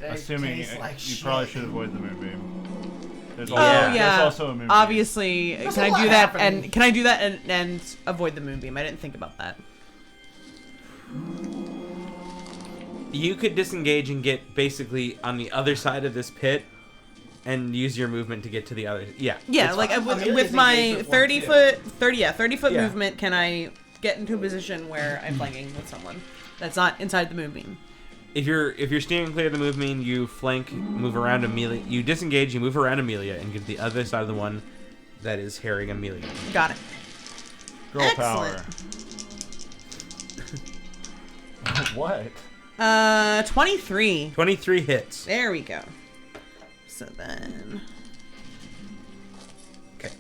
Speaker 6: They
Speaker 5: Assuming
Speaker 6: taste like
Speaker 5: you
Speaker 6: shit.
Speaker 5: probably should avoid the moonbeam. There's
Speaker 2: Oh
Speaker 3: Yeah.
Speaker 2: yeah.
Speaker 5: There's also a moonbeam.
Speaker 2: Obviously,
Speaker 6: There's
Speaker 2: can
Speaker 6: a
Speaker 2: I
Speaker 6: lot
Speaker 2: do that?
Speaker 6: happening.
Speaker 2: And can I do that and avoid the moonbeam? I didn't think about that.
Speaker 3: You could disengage and get basically on the other side of this pit, and use your movement to get to the other. Yeah.
Speaker 2: Yeah,
Speaker 3: it's
Speaker 2: like
Speaker 3: fine.
Speaker 2: with
Speaker 6: Amelia's
Speaker 2: my
Speaker 6: engaged with one,
Speaker 2: 30
Speaker 6: too.
Speaker 2: foot 30 foot
Speaker 3: Yeah.
Speaker 2: movement, can I get into a position where I'm flanking with someone that's not inside the moonbeam?
Speaker 3: If you're steering clear of the movement, you flank, move around Amelia. You disengage, you move around Amelia, and get to the other side of the one that is harrying Amelia.
Speaker 2: Got it.
Speaker 5: Girl
Speaker 2: Excellent.
Speaker 5: power. What?
Speaker 2: 23.
Speaker 3: 23 hits.
Speaker 2: There we go. So then,
Speaker 3: Okay.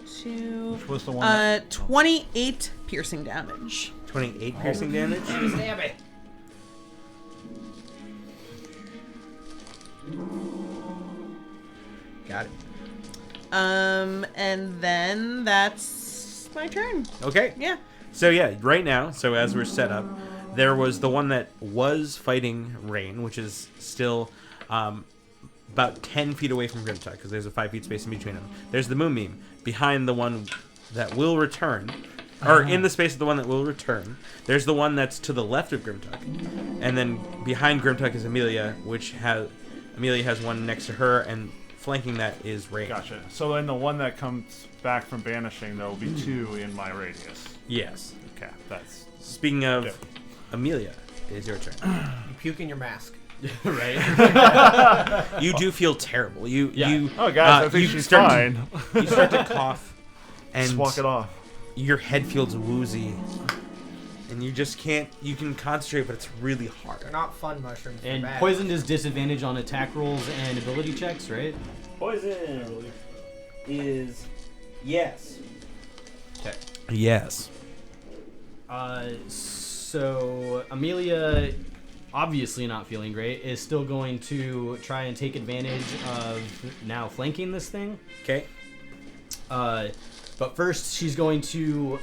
Speaker 2: two,
Speaker 5: Which was the one? that-
Speaker 2: 28 piercing damage.
Speaker 3: 28 piercing damage.
Speaker 6: Damn it.
Speaker 3: Got it.
Speaker 2: And then that's it's my turn.
Speaker 3: Okay.
Speaker 2: Yeah.
Speaker 3: So yeah, right now, so as we're set up, there was the one that was fighting Rain, which is still about 10 feet away from Grimtuck, because there's a 5 feet space in between them. There's the Moonbeam behind the one that will return, or in the space of the one that will return. There's the one that's to the left of Grimtuck, and then behind Grimtuck is Amelia, Amelia has one next to her, and flanking that is Rain.
Speaker 5: Gotcha. So then the one that comes back from banishing, there will be 2 in my radius.
Speaker 3: Yes.
Speaker 5: Okay, that's...
Speaker 3: Speaking of
Speaker 5: Yeah.
Speaker 3: Amelia, it is your turn.
Speaker 6: You puke in your mask.
Speaker 7: Right?
Speaker 3: You do feel terrible. You
Speaker 5: Oh, guys, I think
Speaker 3: you
Speaker 5: she's
Speaker 3: start
Speaker 5: fine.
Speaker 3: You start to cough, and
Speaker 5: Just walk it off.
Speaker 3: your head feels woozy, and you just can't. You can concentrate, but it's really hard.
Speaker 6: They're not fun mushrooms. They're
Speaker 7: And
Speaker 6: bad.
Speaker 7: poisoned is disadvantage on attack rolls and ability checks, right?
Speaker 3: Poison is yes. Yes.
Speaker 7: So Amelia, obviously not feeling great, is still going to try and take advantage of now flanking this thing.
Speaker 3: Okay.
Speaker 7: But first, she's going to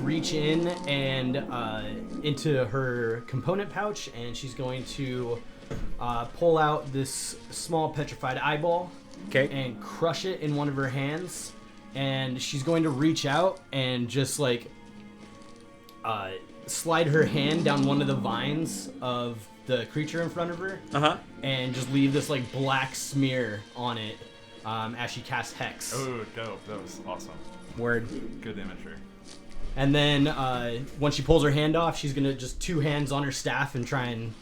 Speaker 7: reach in and into her component pouch, and she's going to pull out this small petrified eyeball
Speaker 3: Okay.
Speaker 7: and crush it in one of her hands. And she's going to reach out and just like slide her hand down one of the vines of the creature in front of her, and just leave this like black smear on it as she casts Hex.
Speaker 5: Oh, dope. That was awesome.
Speaker 3: Word.
Speaker 5: Good imagery.
Speaker 7: And then when she pulls her hand off, she's gonna just 2 hands on her staff and try and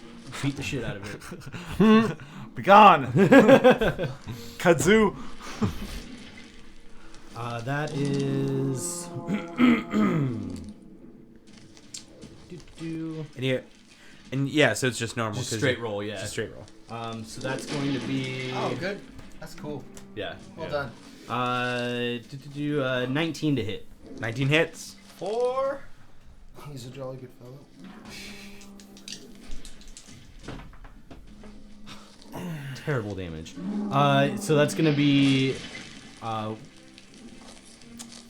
Speaker 7: beat the shit out of it.
Speaker 5: Be gone! Kazoo!
Speaker 7: That is.
Speaker 3: And yeah, so it's just normal.
Speaker 7: Just
Speaker 3: 'cause
Speaker 7: straight
Speaker 3: you-
Speaker 7: roll, yeah.
Speaker 3: Just straight roll.
Speaker 7: So that's going to be.
Speaker 6: Oh, good. That's cool.
Speaker 7: Yeah.
Speaker 6: Well
Speaker 5: Yeah.
Speaker 6: done.
Speaker 7: 19 to hit.
Speaker 3: 19 hits.
Speaker 6: 4.
Speaker 8: He's a jolly good fellow.
Speaker 7: Terrible damage. So that's going to be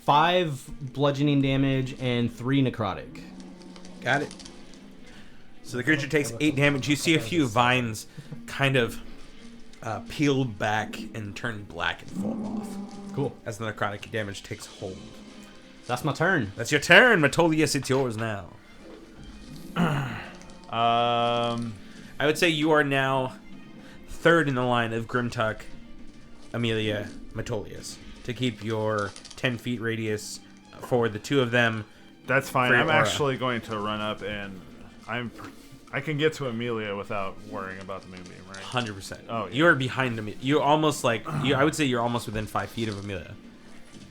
Speaker 7: 5 bludgeoning damage and 3 necrotic.
Speaker 3: Got it. So the creature takes 8 damage. You see a few vines kind of peel back and turn black and fall off
Speaker 7: Cool.
Speaker 3: as the necrotic damage takes hold.
Speaker 7: That's my turn.
Speaker 3: That's your turn, Metolius. It's yours now. I would say you are now third in the line of Grimtuck, Amelia, Metolius to keep your 10 feet radius for the 2 of them.
Speaker 5: That's fine.
Speaker 3: For your
Speaker 5: I'm
Speaker 3: aura.
Speaker 5: actually going to run up and I can get to Amelia without worrying about the moonbeam, right?
Speaker 3: 100%.
Speaker 5: Oh, yeah.
Speaker 3: You're behind Amelia. You're almost like I would say you're almost within 5 feet of Amelia.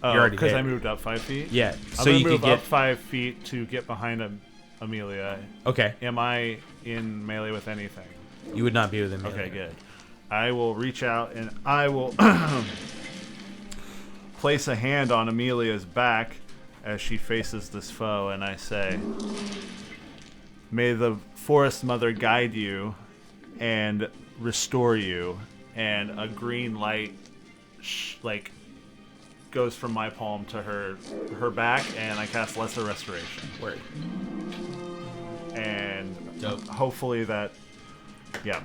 Speaker 5: Oh,
Speaker 3: You're already
Speaker 5: because I
Speaker 3: there.
Speaker 5: moved up 5 feet?
Speaker 3: Yeah.
Speaker 5: I'm
Speaker 3: So
Speaker 5: going
Speaker 3: you
Speaker 5: to
Speaker 3: could
Speaker 5: move up
Speaker 3: get
Speaker 5: 5 feet to get behind Amelia.
Speaker 3: okay.
Speaker 5: Am I in melee with anything?
Speaker 3: You would not be within melee.
Speaker 5: Okay, good. I will reach out and I will place a hand on Amelia's back as she faces this foe, and I say, "May the Forest Mother guide you and restore you." And a green light, goes from my palm to her back, and I cast Lesser Restoration.
Speaker 3: Word.
Speaker 5: And
Speaker 7: Dope.
Speaker 5: hopefully that, yeah,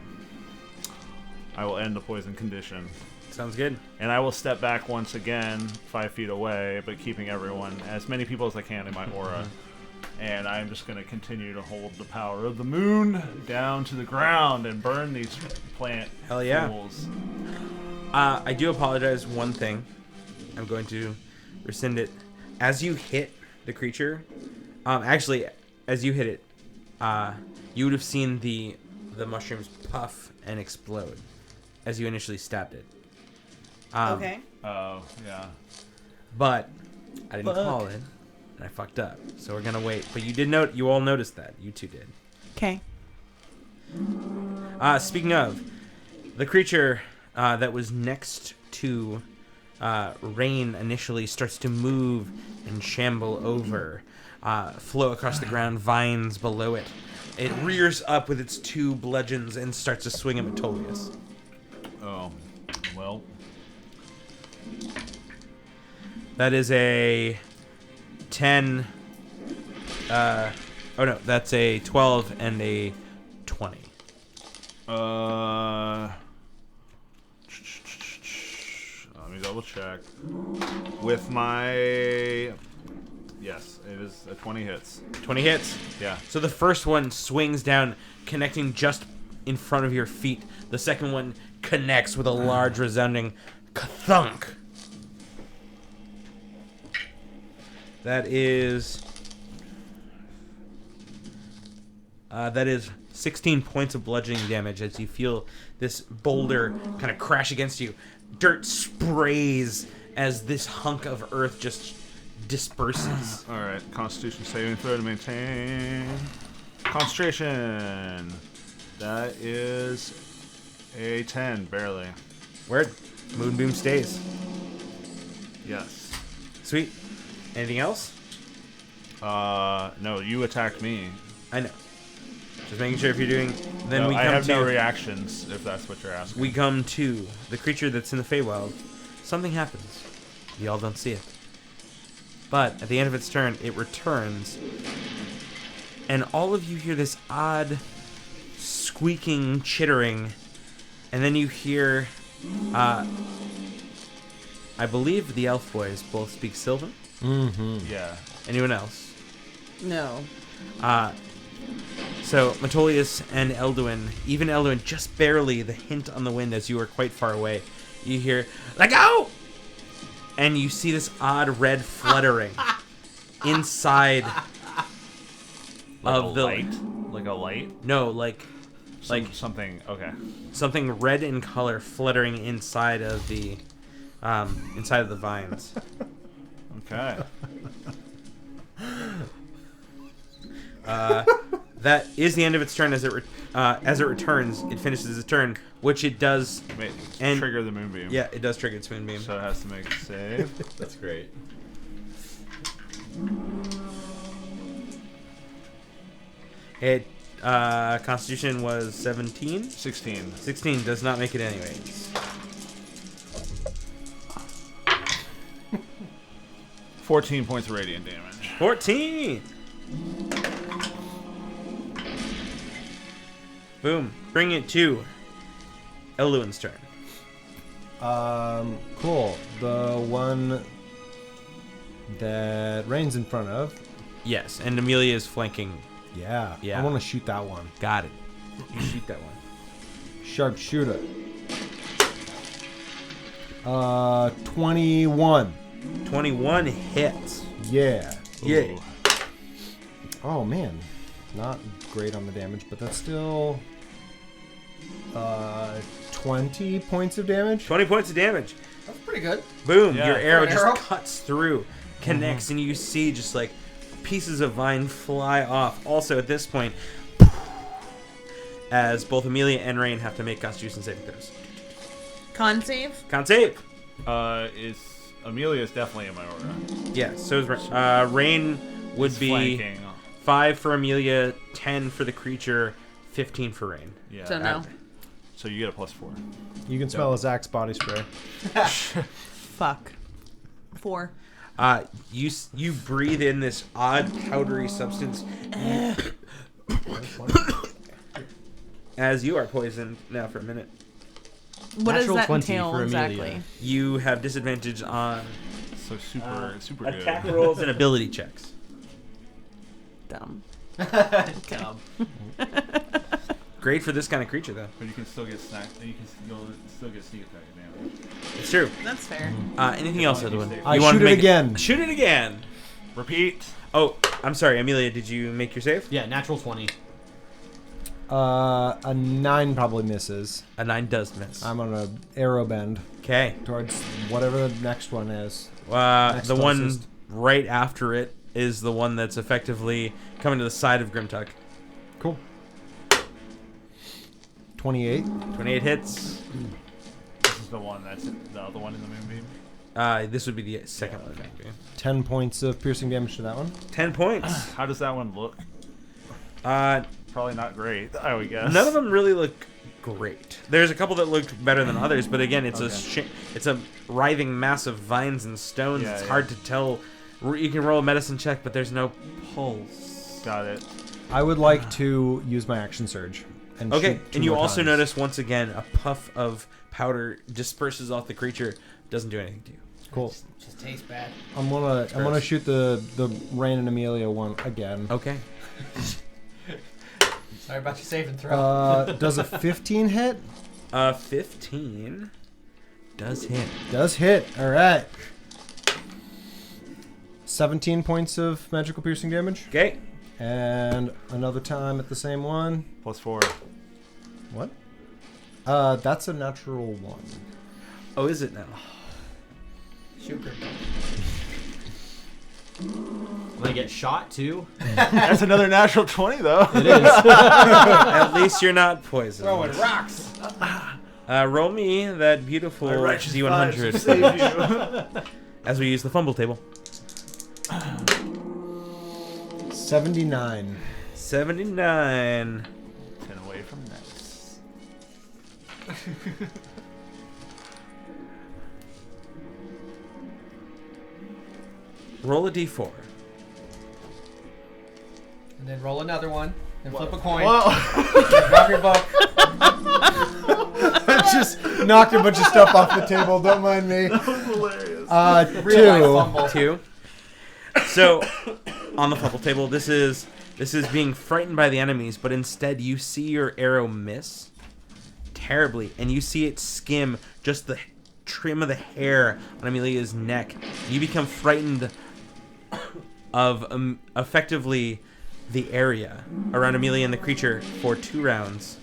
Speaker 5: I will end the poison condition.
Speaker 3: Sounds good.
Speaker 5: And I will step back once again, 5 feet away, but keeping everyone, as many people as I can in my aura. And I'm just going to continue to hold the power of the moon down to the ground and burn these plant
Speaker 3: Hell yeah.
Speaker 5: fools.
Speaker 3: I do apologize. One thing, I'm going to rescind it. As you hit the creature, actually, as you hit it, you would have seen the mushrooms puff and explode as you initially stabbed it.
Speaker 2: Okay.
Speaker 5: Oh, yeah.
Speaker 3: But I didn't call it, and I fucked up. So we're gonna wait. But you did note. You all noticed that. You two did.
Speaker 2: Okay.
Speaker 3: Speaking of, the creature that was next to Rain initially starts to move and shamble over, flow across the ground, vines below it. It rears up with its 2 bludgeons and starts to swing at Metolius.
Speaker 5: Oh, well.
Speaker 3: That is a 10. Oh no, that's a 12 and a 20.
Speaker 5: Let me double check. With my... Yes, it is a 20 hits.
Speaker 3: 20 hits.
Speaker 5: Yeah.
Speaker 3: So the first one swings down, connecting just in front of your feet. The second one connects with a large resounding thunk. That is 16 points of bludgeoning damage as you feel this boulder kind of crash against you. Dirt sprays as this hunk of earth just disperses.
Speaker 5: All right. Constitution saving throw to maintain. Concentration. That is a 10, barely.
Speaker 3: Word. Moonbeam stays.
Speaker 5: Yes.
Speaker 3: Sweet. Anything else?
Speaker 5: No, you attacked me.
Speaker 3: I know. Just making sure if you're doing. Then
Speaker 5: No,
Speaker 3: we
Speaker 5: I
Speaker 3: come
Speaker 5: have
Speaker 3: to.
Speaker 5: no reactions, if that's what you're asking.
Speaker 3: We come to the creature that's in the Feywild. Something happens. You all don't see it. But at the end of its turn, it returns. And all of you hear this odd squeaking, chittering. And then you hear, I believe the elf boys both speak Sylvan.
Speaker 4: Mm-hmm.
Speaker 5: Yeah.
Speaker 3: Anyone else?
Speaker 2: No.
Speaker 3: So Metolius and Elduin, even Elduin, just barely the hint on the wind as you are quite far away. You hear, "Let go!" And you see this odd red fluttering inside
Speaker 5: Like
Speaker 3: of
Speaker 5: a
Speaker 3: the
Speaker 5: light? Like a light?
Speaker 3: No, like
Speaker 5: Something, okay.
Speaker 3: something red in color fluttering inside of the vines.
Speaker 5: Okay.
Speaker 3: That is the end of its turn. As it returns, it finishes its turn, which it does.
Speaker 5: Wait,
Speaker 3: And-
Speaker 5: trigger the moonbeam.
Speaker 3: Yeah, it does trigger its moonbeam.
Speaker 5: So it has to make a save.
Speaker 7: That's great.
Speaker 3: It Constitution was 17.
Speaker 5: 16.
Speaker 3: 16 does not make it anyways.
Speaker 5: 14 points of radiant damage.
Speaker 3: 14. Boom. Bring it to Elduin's turn.
Speaker 4: Cool. The one that Rain's in front of.
Speaker 3: Yes, and Amelia is flanking.
Speaker 4: Yeah.
Speaker 3: Yeah.
Speaker 4: I want to shoot that one.
Speaker 3: Got it. You shoot that one.
Speaker 4: Sharpshooter. 21.
Speaker 3: 21 hits.
Speaker 4: Yeah.
Speaker 3: Yeah.
Speaker 4: Oh man, not great on the damage, but that's still 20 points of damage.
Speaker 3: 20 points of damage.
Speaker 6: That's pretty good.
Speaker 3: Boom.
Speaker 5: Yeah.
Speaker 3: Your arrow
Speaker 6: For an
Speaker 3: just
Speaker 6: arrow?
Speaker 3: cuts through, connects, and you see just like pieces of vine fly off. Also, at this point, as both Amelia and Rain have to make Constitution saving throws.
Speaker 2: Con save?
Speaker 3: Con save.
Speaker 5: Amelia is definitely in my order.
Speaker 3: Yeah, so is Rain would
Speaker 5: It's
Speaker 3: be
Speaker 5: flanking.
Speaker 3: 5 for Amelia, 10 for the creature, 15 for Rain.
Speaker 5: Yeah.
Speaker 2: So no.
Speaker 5: So you get a +4.
Speaker 4: You can smell his Axe body spray.
Speaker 2: Fuck. 4.
Speaker 3: You breathe in this odd powdery substance as you are poisoned now for a minute.
Speaker 2: What does
Speaker 7: Natural
Speaker 2: that
Speaker 7: 20
Speaker 2: entail
Speaker 7: for Amelia.
Speaker 2: exactly?
Speaker 3: You have disadvantage on
Speaker 5: So super
Speaker 3: attack
Speaker 5: good.
Speaker 3: rolls and ability checks.
Speaker 2: Dumb.
Speaker 6: Dumb.
Speaker 3: Great for this kind of creature, though.
Speaker 5: But you can still get you can still get sneak attack damage.
Speaker 3: It's true.
Speaker 2: That's fair.
Speaker 3: Anything else,
Speaker 5: Only
Speaker 3: Edwin?
Speaker 5: save.
Speaker 4: I
Speaker 3: wanna
Speaker 4: shoot it
Speaker 3: make
Speaker 4: again.
Speaker 3: Shoot it again.
Speaker 5: Repeat.
Speaker 3: Oh, I'm sorry, Amelia. Did you make your save?
Speaker 7: Yeah, natural 20.
Speaker 4: A 9 probably misses.
Speaker 3: A 9 does miss.
Speaker 4: I'm on a arrow bend
Speaker 3: Okay.
Speaker 4: towards whatever the next one is. Next
Speaker 3: The one
Speaker 4: closest.
Speaker 3: right after it is the one that's effectively coming to the side of Grimtuck.
Speaker 4: Cool. 28.
Speaker 3: 28 hits.
Speaker 5: This is the one that's the other one in the moonbeam.
Speaker 3: This would be the second one.
Speaker 4: 10 points of piercing damage to that one.
Speaker 3: 10 points.
Speaker 5: How does that one look?
Speaker 3: None
Speaker 5: Probably not great, I would guess.
Speaker 3: of them really look great. There's a couple that looked better than others, but again, it's it's a writhing mass of vines and stones.
Speaker 5: Yeah,
Speaker 3: it's
Speaker 5: yeah.
Speaker 3: hard to tell You can roll a medicine check, but there's no pulse.
Speaker 5: Got it.
Speaker 4: I would like to use my action surge. And
Speaker 3: Okay,
Speaker 4: shoot 2
Speaker 3: and you
Speaker 4: more
Speaker 3: also
Speaker 4: times.
Speaker 3: notice once again a puff of powder disperses off the creature. Doesn't do anything to you.
Speaker 4: Cool.
Speaker 6: Just tastes bad.
Speaker 4: I'm gonna shoot the Rain and Amelia one again.
Speaker 3: Okay.
Speaker 6: Sorry about your save and throw.
Speaker 4: Does a 15 hit?
Speaker 3: 15 does hit.
Speaker 4: Does hit. All right. 17 points of magical piercing damage.
Speaker 3: Okay.
Speaker 4: And another time at the same one.
Speaker 5: +4.
Speaker 4: What? That's a natural 1.
Speaker 3: Oh, is it now?
Speaker 6: Shoot her.
Speaker 7: I'm gonna get shot too.
Speaker 5: That's another natural 20, though.
Speaker 7: It is.
Speaker 3: At least you're not poisoned.
Speaker 6: Throwing rocks.
Speaker 3: Roll me that beautiful D100
Speaker 5: Save you.
Speaker 3: as we use the fumble table.
Speaker 4: 79.
Speaker 3: 79.
Speaker 5: 10 away from next.
Speaker 3: Roll a D4.
Speaker 6: And then roll another one. And flip a coin.
Speaker 5: Whoa.
Speaker 6: Drop your book.
Speaker 4: Just knocked a bunch of stuff off the table. Don't mind me.
Speaker 5: Hilarious.
Speaker 6: Real life
Speaker 4: 2.
Speaker 6: fumble.
Speaker 3: 2. So, on the fumble table, this is being frightened by the enemies, but instead you see your arrow miss terribly, and you see it skim just the trim of the hair on Amelia's neck. You become frightened of effectively the area around Amelia and the creature for 2 rounds.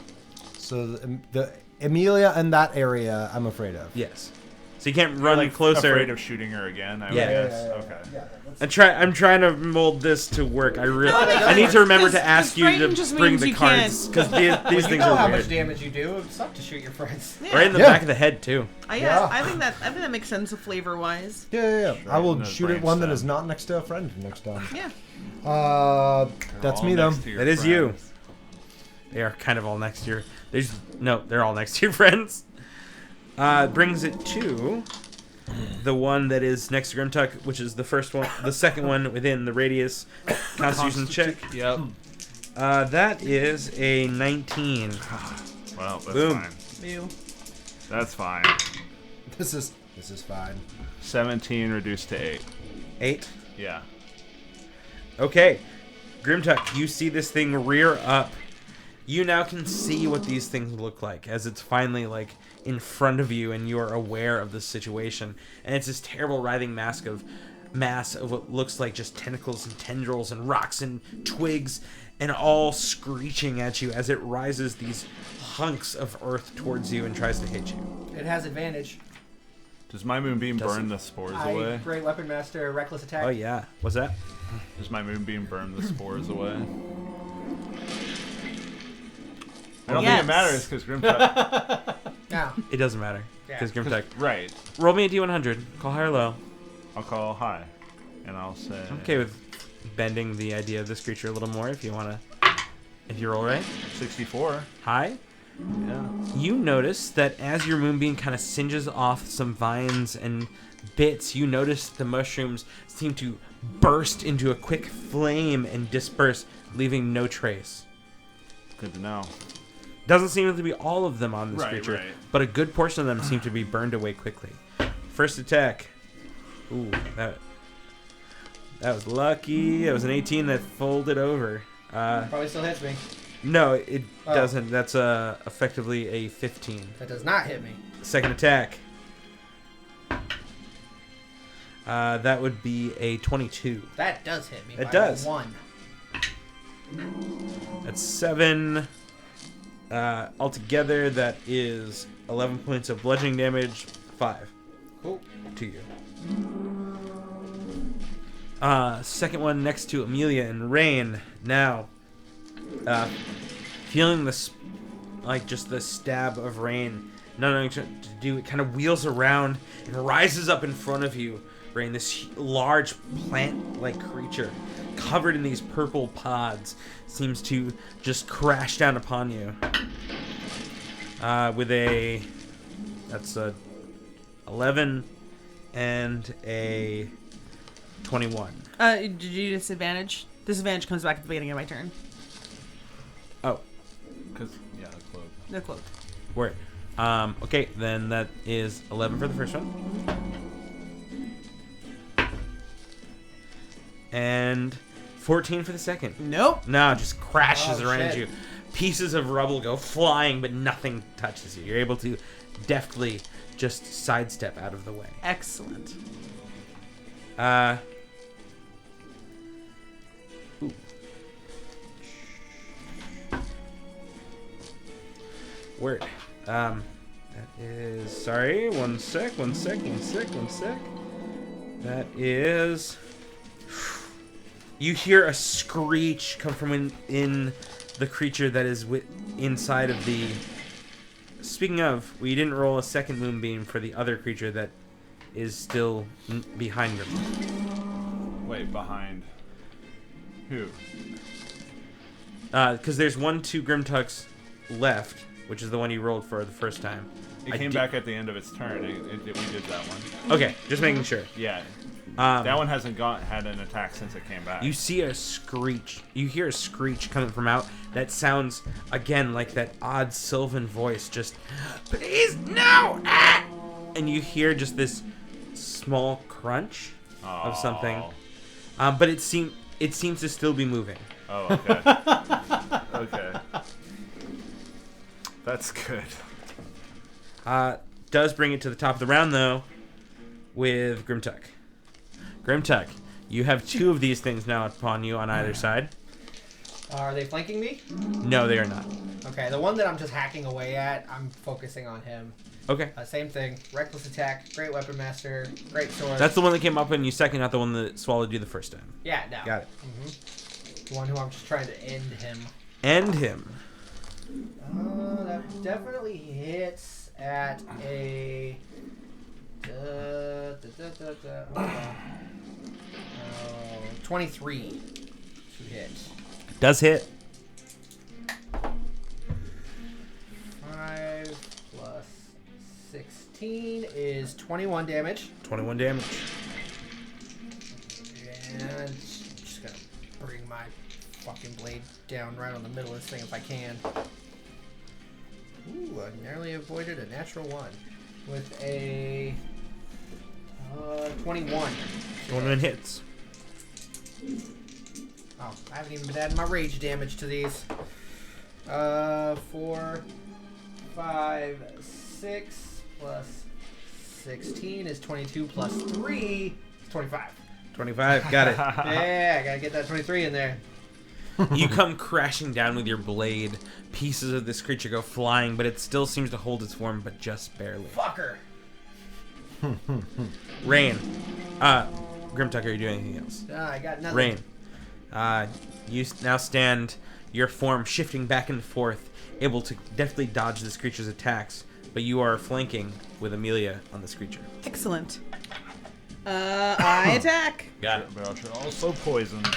Speaker 4: So the Amelia and that area, I'm afraid of.
Speaker 3: Yes. So you can't run
Speaker 5: Like,
Speaker 3: closer.
Speaker 5: Afraid of shooting her again, I would
Speaker 3: Yeah.
Speaker 5: guess. Okay.
Speaker 3: I'm trying to mold this to work. I need to remember to ask you
Speaker 2: frightened
Speaker 3: to
Speaker 2: just
Speaker 3: bring
Speaker 2: means
Speaker 3: the
Speaker 2: you
Speaker 3: cards because these
Speaker 6: You
Speaker 3: things
Speaker 6: know
Speaker 3: are
Speaker 6: how
Speaker 3: weird.
Speaker 6: much damage you do. It would suck to shoot your friends.
Speaker 2: Yeah.
Speaker 3: Right in the
Speaker 4: Yeah.
Speaker 3: back of the head too.
Speaker 4: Yeah.
Speaker 2: I think that makes sense flavor wise.
Speaker 4: Yeah. I will
Speaker 5: in the
Speaker 4: shoot at one that
Speaker 5: brainstem.
Speaker 4: is not next to a friend next time.
Speaker 2: Yeah.
Speaker 4: That's
Speaker 5: All
Speaker 4: me though.
Speaker 5: next to your
Speaker 3: That is you.
Speaker 5: friends.
Speaker 3: They are kind of all next to your. They're all next to your friends. Brings it to the one that is next to Grimtuck, which is the first one, the second one within the radius. Constitution check.
Speaker 5: Yep.
Speaker 3: That is a 19.
Speaker 5: Well, that's
Speaker 3: Boom.
Speaker 5: fine.
Speaker 2: Ew.
Speaker 5: That's fine.
Speaker 4: This is fine.
Speaker 5: 17 reduced to 8.
Speaker 3: 8.
Speaker 5: Yeah.
Speaker 3: Okay, Grimtuck, you see this thing rear up. You now can see what these things look like as it's finally like in front of you and you're aware of the situation. And it's this terrible writhing mass of what looks like just tentacles and tendrils and rocks and twigs and all screeching at you as it rises these hunks of earth towards you and tries to hit you.
Speaker 6: It has advantage.
Speaker 5: Does my moonbeam
Speaker 3: Does
Speaker 5: burn
Speaker 3: it?
Speaker 5: the spores away?
Speaker 6: Great Weapon Master, Reckless Attack.
Speaker 3: Oh yeah, what's that?
Speaker 5: Does my moonbeam burn the spores away? I don't think
Speaker 2: Yes.
Speaker 5: it matters because Grimtuck.
Speaker 6: No.
Speaker 3: It doesn't matter
Speaker 6: Yeah.
Speaker 3: because Grimtuck.
Speaker 5: Right.
Speaker 3: Roll me a D100. Call high or low.
Speaker 5: I'll call high, and I'll say.
Speaker 3: I'm okay with bending the idea of this creature a little more if you want to. If you roll right.
Speaker 5: 64.
Speaker 3: High.
Speaker 5: Yeah.
Speaker 3: You notice that as your moonbeam kind of singes off some vines and bits, you notice the mushrooms seem to burst into a quick flame and disperse, leaving no trace.
Speaker 5: Good to know.
Speaker 3: Doesn't seem to be all of them on this
Speaker 5: Right,
Speaker 3: creature,
Speaker 5: right.
Speaker 3: but a good portion of them seem to be burned away quickly. First attack. Ooh, that was lucky. That was an 18 that folded over.
Speaker 6: Probably still hits me.
Speaker 3: No, it
Speaker 6: Oh.
Speaker 3: doesn't. That's effectively a 15.
Speaker 6: That does not hit me.
Speaker 3: Second attack. That would be a 22.
Speaker 6: That does hit me.
Speaker 3: It
Speaker 6: by
Speaker 3: does.
Speaker 6: 1.
Speaker 3: That's 7. Altogether, that is 11 points of bludgeoning damage. 5
Speaker 6: Cool.
Speaker 3: to you. Second one next to Amelia and Rain. Now, feeling this, like just the stab of rain, not knowing what to do, it kind of wheels around and rises up in front of you, Rain. This large plant-like creature, covered in these purple pods, seems to just crash down upon you. With a, that's a 11 and a 21.
Speaker 2: Did you disadvantage? Disadvantage comes back at the beginning of my turn.
Speaker 3: Oh,
Speaker 5: Because, yeah, the cloak.
Speaker 2: No cloak.
Speaker 3: word. Okay, then that is 11 for the first one. And 14 for the second.
Speaker 2: Nope.
Speaker 3: No, it just crashes
Speaker 6: Oh,
Speaker 3: around
Speaker 6: shit.
Speaker 3: you. Pieces of rubble go flying, but nothing touches you. You're able to deftly just sidestep out of the way.
Speaker 2: Excellent.
Speaker 3: Ooh. Word. That is... Sorry, one sec. That is... You hear a screech come from in the creature that is inside of the... Speaking of, we didn't roll a second moonbeam for the other creature that is still behind them.
Speaker 5: Wait, behind who?
Speaker 3: Because there's 2 Grimtucks left, which is the one you rolled for the first time.
Speaker 5: It came back at the end of its turn. We did that one.
Speaker 3: Okay, just making sure.
Speaker 5: Yeah.
Speaker 3: Um,
Speaker 5: That one hasn't had an attack since it came back.
Speaker 3: You see a screech. You hear a screech coming from out. That sounds, again, like that odd Sylvan voice. Just, please, no! Ah! And you hear just this small crunch of something. But it seems to still be moving.
Speaker 5: Oh, okay. Okay. That's good.
Speaker 3: Does bring it to the top of the round, though, with Grimtuck. Grimtuck, you have 2 of these things now upon you on either side.
Speaker 6: Are they flanking me?
Speaker 3: No, they are not.
Speaker 6: Okay, the one that I'm just hacking away at, I'm focusing on him.
Speaker 3: Okay.
Speaker 6: Same thing. Reckless attack, great weapon master, great sword.
Speaker 3: That's the one that came up in you second, not the one that swallowed you the first time.
Speaker 6: Yeah, no.
Speaker 3: Got it.
Speaker 6: The one who I'm just trying to end him.
Speaker 3: End him.
Speaker 6: That definitely hits at a... hold on. 23 to hit.
Speaker 3: Does hit.
Speaker 6: 5 plus 16 is 21 damage.
Speaker 3: 21 damage.
Speaker 6: And just gonna bring my fucking blade down right on the middle of this thing if I can. Ooh, I narrowly avoided a natural 1 with a 21.
Speaker 3: 21 hits.
Speaker 6: Oh, I haven't even been adding my rage damage to these. 4, 5, 6 plus 16 is 22 plus 3 is 25.
Speaker 3: 25. Got it.
Speaker 6: Yeah, I gotta get that 23 in there.
Speaker 3: You come crashing down with your blade. Pieces of this creature go flying, but it still seems to hold its form, but just barely.
Speaker 6: Fucker.
Speaker 3: Rain. Grimtuck, are you doing anything else?
Speaker 6: I got nothing.
Speaker 3: Rain. You now stand, your form shifting back and forth, able to deftly dodge this creature's attacks, but you are flanking with Amelia on this creature.
Speaker 2: Excellent. I attack.
Speaker 3: Got it.
Speaker 5: But you're also poisoned.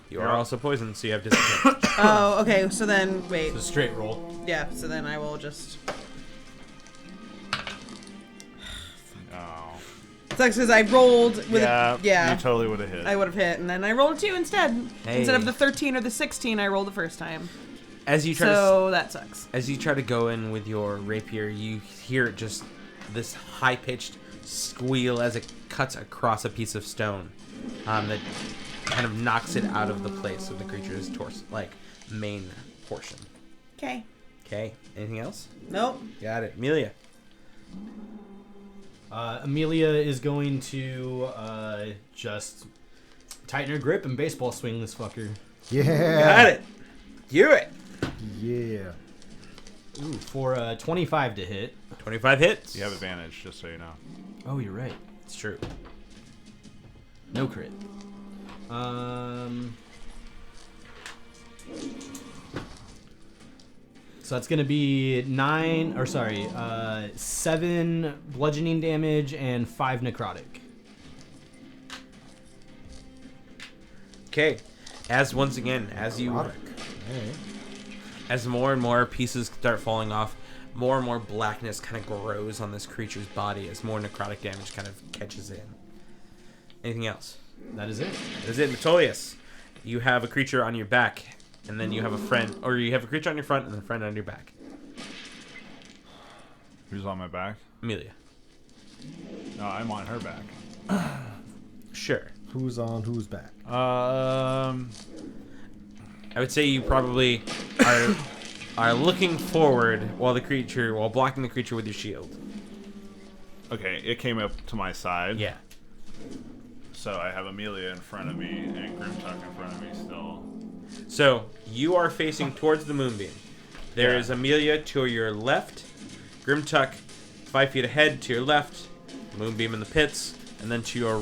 Speaker 3: You are also poisoned, so you have disadvantage.
Speaker 2: Oh, okay. So then, wait.
Speaker 7: It's a straight roll.
Speaker 2: Yeah. So then I will just.
Speaker 5: Oh.
Speaker 2: Sucks because I rolled with.
Speaker 5: Yeah. You totally would have hit.
Speaker 2: I would have hit, and then I rolled a 2 instead.
Speaker 3: Hey.
Speaker 2: Instead of the 13 or the 16, I rolled the first time.
Speaker 3: As you try
Speaker 2: So that sucks.
Speaker 3: as you try to go in with your rapier, you hear just this high-pitched squeal as it cuts across a piece of stone that kind of knocks it out of the place of the creature's torso, like main portion.
Speaker 2: Okay.
Speaker 3: Okay. Anything else?
Speaker 2: Nope.
Speaker 3: Got it. Amelia.
Speaker 7: Amelia is going to just tighten her grip and baseball swing this fucker.
Speaker 8: Yeah.
Speaker 3: Got it. Do it.
Speaker 8: Yeah.
Speaker 7: Ooh, for 25 to hit.
Speaker 3: 25 hits.
Speaker 5: You have advantage, just so you know.
Speaker 7: Oh, you're right.
Speaker 3: It's true.
Speaker 7: No crit. So that's gonna be 7 bludgeoning damage and 5 necrotic.
Speaker 3: Okay. As once again, as more and more pieces start falling off, more and more blackness kind of grows on this creature's body as more necrotic damage kind of catches in. Anything else?
Speaker 7: That is it.
Speaker 3: That is it, Metolius. You have a creature on your back, and then you have a friend, or you have a creature on your front and a friend on your back.
Speaker 5: Who's on my back?
Speaker 3: Amelia.
Speaker 5: No, I'm on her back.
Speaker 3: Sure.
Speaker 8: Who's on who's back?
Speaker 3: I would say you probably are looking forward while blocking the creature with your shield.
Speaker 5: Okay, it came up to my side.
Speaker 3: Yeah.
Speaker 5: So I have Amelia in front of me and Grimtuck in front of me still.
Speaker 3: So you are facing towards the moonbeam. There is Amelia to your left, Grimtuck 5 feet ahead to your left, moonbeam in the pits, and then to your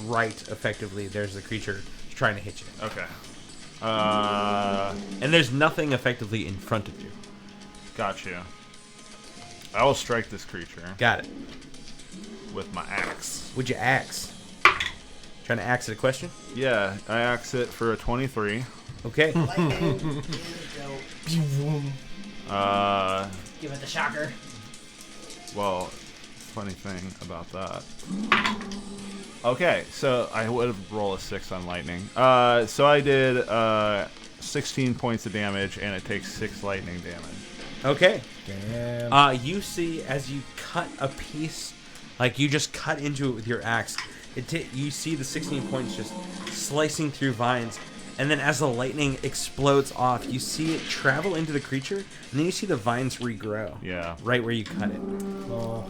Speaker 3: right, effectively, there's the creature trying to hit you.
Speaker 5: Okay.
Speaker 3: And there's nothing effectively in front of you.
Speaker 5: Got you. I will strike this creature
Speaker 3: Got it.
Speaker 5: with my axe.
Speaker 3: Would you axe? Trying to axe it a question?
Speaker 5: Yeah, I axe it for a 23.
Speaker 3: Okay.
Speaker 6: Give it the shocker.
Speaker 5: Well, funny thing about that. Okay, so I would roll a 6 on lightning. So I did 16 points of damage, and it takes 6 lightning damage.
Speaker 3: Okay.
Speaker 8: Damn.
Speaker 3: You see as you cut a piece, like you just cut into it with your axe, you see the 16 points just slicing through vines, and then as the lightning explodes off, you see it travel into the creature, and then you see the vines regrow.
Speaker 5: Yeah.
Speaker 3: Right where you cut it.
Speaker 8: Oh.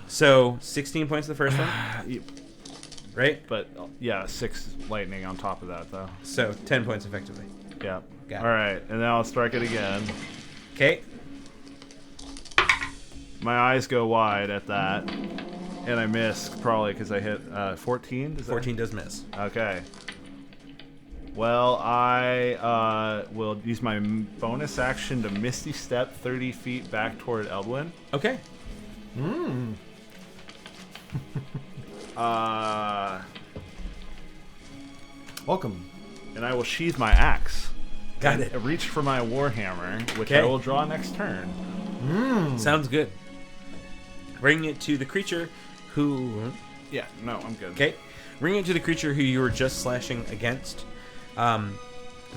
Speaker 3: So 16 points the first one, right?
Speaker 5: But, yeah, 6 lightning on top of that, though.
Speaker 3: So 10 points effectively.
Speaker 5: Yeah.
Speaker 3: Got it.
Speaker 5: Alright, and then I'll strike it again.
Speaker 3: Okay.
Speaker 5: My eyes go wide at that, and I miss probably because I hit 14.
Speaker 3: 14 does miss.
Speaker 5: Okay. Well, I will use my bonus action to Misty Step 30 feet back toward Elblin.
Speaker 3: Okay.
Speaker 8: Welcome.
Speaker 5: And I will sheathe my axe.
Speaker 3: Got
Speaker 5: and
Speaker 3: it.
Speaker 5: reach for my warhammer, which
Speaker 3: Okay.
Speaker 5: I will draw next turn.
Speaker 3: Sounds good. Bring it to the creature who...
Speaker 5: Yeah, no, I'm good.
Speaker 3: Okay. Bring it to the creature who you were just slashing against.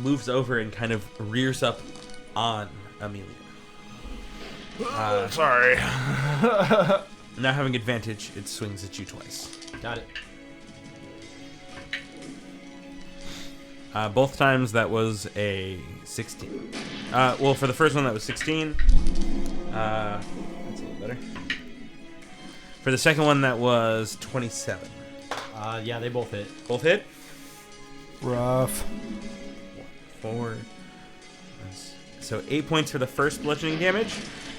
Speaker 3: Moves over and kind of rears up on Amelia.
Speaker 5: Sorry.
Speaker 3: Now having advantage, it swings at you twice.
Speaker 7: Got it.
Speaker 3: Both times that was a 16. Well, for the first one that was 16. That's a little better. For the second one that was 27.
Speaker 7: Yeah, they both hit.
Speaker 3: Both hit?
Speaker 8: Rough.
Speaker 3: 4. So 8 points for the first bludgeoning damage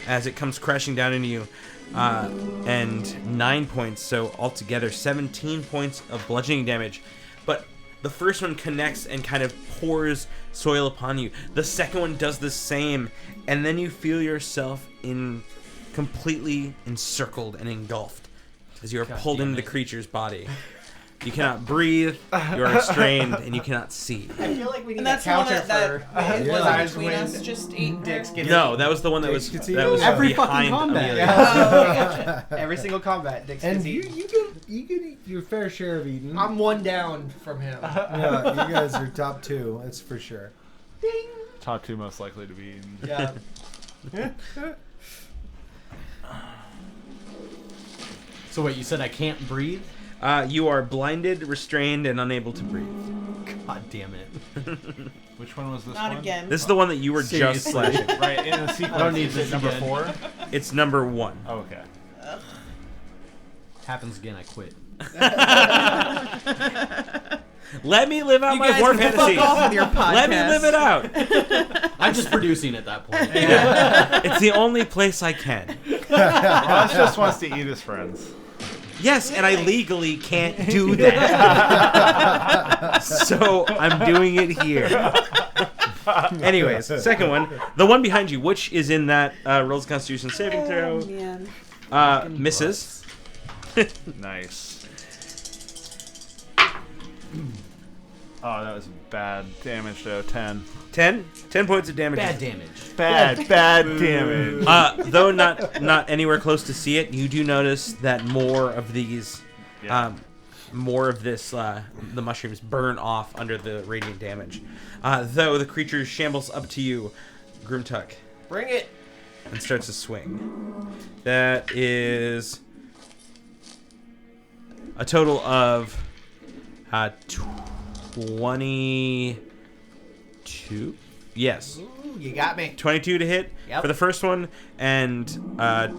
Speaker 3: as it comes crashing down into you. And 9 points, so altogether 17 points of bludgeoning damage. But the first one connects and kind of pours soil upon you. The second one does the same, and then you feel yourself completely encircled and engulfed as you are pulled into the creature's body. You cannot breathe, you are restrained, and you cannot see.
Speaker 6: I feel like we need
Speaker 2: And
Speaker 6: a
Speaker 2: that's the one
Speaker 6: counter
Speaker 2: that
Speaker 6: for
Speaker 2: was
Speaker 6: Eyes
Speaker 2: between
Speaker 6: Wind
Speaker 2: us just 8
Speaker 6: Dicks getting
Speaker 3: No, that was the one that was
Speaker 8: Dicks gets
Speaker 7: Every
Speaker 3: behind
Speaker 7: fucking combat.
Speaker 3: Amelia.
Speaker 2: Oh,
Speaker 6: every single combat. Dicks
Speaker 8: And
Speaker 6: gets
Speaker 8: you
Speaker 6: eaten.
Speaker 8: can eat your fair share of eating.
Speaker 6: I'm one down from him.
Speaker 8: Yeah, you guys are top 2. That's for sure.
Speaker 5: Top 2 most likely to be eaten.
Speaker 6: Yeah.
Speaker 7: So wait, you said I can't breathe?
Speaker 3: You are blinded, restrained, and unable to breathe.
Speaker 7: God damn it.
Speaker 5: Which one was this
Speaker 2: not
Speaker 5: one?
Speaker 2: again.
Speaker 3: This is the one that you were just
Speaker 7: Seriously.
Speaker 3: slashing.
Speaker 5: Right, in the sequence.
Speaker 7: I don't need
Speaker 5: is
Speaker 7: this
Speaker 5: it number
Speaker 7: again.
Speaker 5: 4?
Speaker 3: It's number 1.
Speaker 5: Oh, okay.
Speaker 7: Happens again, I quit.
Speaker 3: Let me live out
Speaker 2: You
Speaker 3: my
Speaker 2: guys
Speaker 3: war
Speaker 2: can
Speaker 3: fantasy.
Speaker 2: fuck off with your podcast.
Speaker 3: Let me live it out.
Speaker 7: I'm just producing at that point.
Speaker 3: It's the only place I can.
Speaker 5: Ross just wants to eat his friends.
Speaker 3: Yes, and I legally can't do that. So I'm doing it here. Anyways, second one. The one behind you, which is in that rolls Constitution saving throw,
Speaker 2: Man.
Speaker 3: misses.
Speaker 5: Nice. Oh, that was bad damage though. 10.
Speaker 3: 10 points of damage.
Speaker 7: Bad damage.
Speaker 5: Bad damage.
Speaker 3: Though not anywhere close to see it, you do notice that more of these
Speaker 5: Yeah.
Speaker 3: More of this, the mushrooms burn off under the radiant damage. Though the creature shambles up to you, Grimtuck,
Speaker 6: Bring it.
Speaker 3: and starts to swing. That is a total of 22. Yes.
Speaker 6: Ooh, you got me.
Speaker 3: 22 to hit
Speaker 6: Yep.
Speaker 3: for the first one, and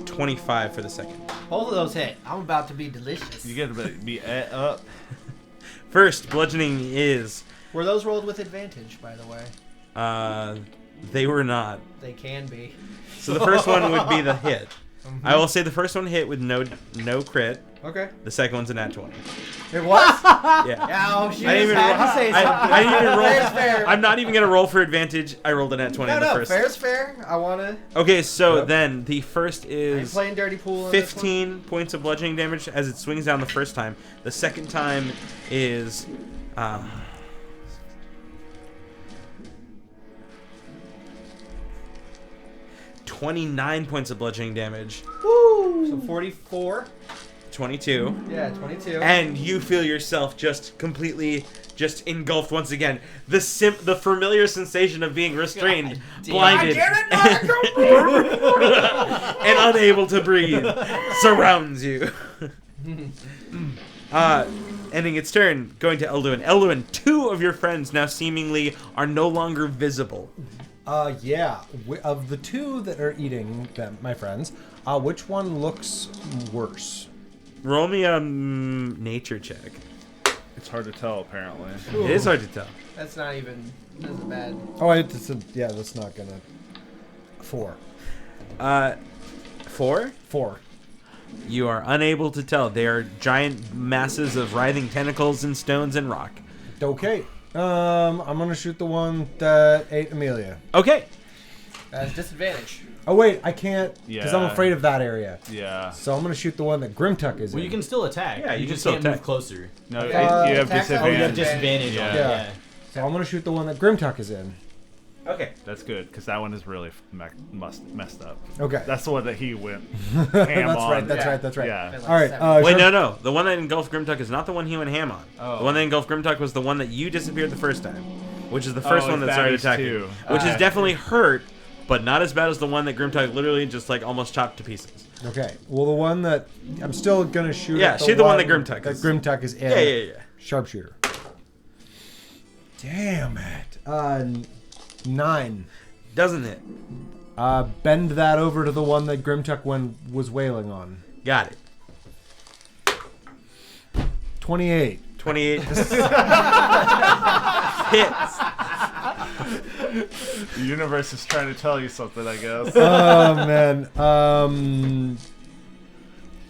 Speaker 3: 25 for the second.
Speaker 6: Both of those hit. I'm about to be delicious.
Speaker 5: You get to be up.
Speaker 3: First, bludgeoning is...
Speaker 6: Were those rolled with advantage, by the way?
Speaker 3: They were not.
Speaker 6: They can be.
Speaker 3: So the first one would be the hit. I will say the first one hit with no crit.
Speaker 6: Okay.
Speaker 3: The second one's a nat 20.
Speaker 6: It was?
Speaker 3: Yeah.
Speaker 6: Oh, she
Speaker 3: I didn't even
Speaker 6: had
Speaker 3: roll-
Speaker 6: to say
Speaker 3: I
Speaker 6: something.
Speaker 3: didn't even roll.
Speaker 6: Fair's fair.
Speaker 3: I'm not even gonna roll for advantage. I rolled a nat 20
Speaker 6: No,
Speaker 3: in the
Speaker 6: no,
Speaker 3: first.
Speaker 6: fair's fair. I want to.
Speaker 3: Okay, so
Speaker 4: Yep.
Speaker 3: then the first
Speaker 6: I ain't
Speaker 3: is
Speaker 6: playing dirty pool on this one.
Speaker 3: 15 points of bludgeoning damage as it swings down the first time. The second time is 29 points of bludgeoning damage.
Speaker 6: Woo! So 44.
Speaker 3: 22.
Speaker 6: Yeah, 22.
Speaker 3: And you feel yourself just completely just engulfed once again. The familiar sensation of being restrained, blinded, and unable to breathe surrounds you. Ending its turn, going to Elduin. Elduin, two of your friends now seemingly are no longer visible.
Speaker 4: Yeah. Of the two that are eating them, my friends, which one looks worse?
Speaker 3: Roll me a nature check.
Speaker 5: It's hard to tell, apparently.
Speaker 3: It is hard to tell.
Speaker 6: That's not even. That's bad.
Speaker 4: Oh, yeah, that's not gonna. 4.
Speaker 3: 4?
Speaker 4: 4.
Speaker 3: You are unable to tell. They are giant masses of writhing tentacles and stones and rock.
Speaker 4: Okay. I'm gonna shoot the one that ate Amelia.
Speaker 3: Okay.
Speaker 6: That's disadvantage.
Speaker 4: Oh wait, I can't because I'm
Speaker 5: Yeah.
Speaker 4: afraid of that area.
Speaker 5: Yeah.
Speaker 4: So I'm gonna shoot the one that Grimtuck is
Speaker 7: Well,
Speaker 4: in.
Speaker 7: you can still attack.
Speaker 3: Yeah, you
Speaker 7: you
Speaker 3: can
Speaker 7: just
Speaker 3: still
Speaker 7: can't
Speaker 3: attack.
Speaker 7: move closer.
Speaker 5: No,
Speaker 6: Okay.
Speaker 5: you have
Speaker 6: Attacks on
Speaker 7: Oh, you have
Speaker 5: disadvantage.
Speaker 7: disadvantage on it.
Speaker 4: Yeah.
Speaker 7: Yeah.
Speaker 4: So I'm gonna shoot the one that Grimtuck is in.
Speaker 3: Okay.
Speaker 5: That's good, because that one is really messed up.
Speaker 4: Okay.
Speaker 5: That's the one that he went
Speaker 4: That's
Speaker 5: ham on.
Speaker 4: right. That's
Speaker 6: Yeah.
Speaker 4: right. That's right.
Speaker 5: Yeah.
Speaker 6: Like
Speaker 4: All right.
Speaker 6: 7.
Speaker 3: Wait,
Speaker 4: Sharp-
Speaker 3: no. The one that engulfed Grimtuck is not the one he went ham on.
Speaker 5: Oh.
Speaker 3: The one that engulfed Grimtuck was the one that you disappeared the first time, which is the first
Speaker 5: Oh,
Speaker 3: one that
Speaker 5: that
Speaker 3: started
Speaker 5: is
Speaker 3: attacking,
Speaker 5: too.
Speaker 3: which is
Speaker 5: Okay.
Speaker 3: definitely hurt, but not as bad as the one that Grimtuck literally just like almost chopped to pieces.
Speaker 4: Okay. Well, the one that I'm still gonna shoot.
Speaker 3: Yeah,
Speaker 4: at
Speaker 3: shoot the one that Grimtuck
Speaker 4: that
Speaker 3: is-
Speaker 4: Grimtuck is in.
Speaker 3: Yeah.
Speaker 4: Sharpshooter. Damn it. 9.
Speaker 3: Doesn't hit.
Speaker 4: Bend that over to the one that Grimtuck was wailing on.
Speaker 3: Got it.
Speaker 4: 28.
Speaker 3: 28 hits.
Speaker 5: The universe is trying to tell you something, I guess.
Speaker 4: Oh man.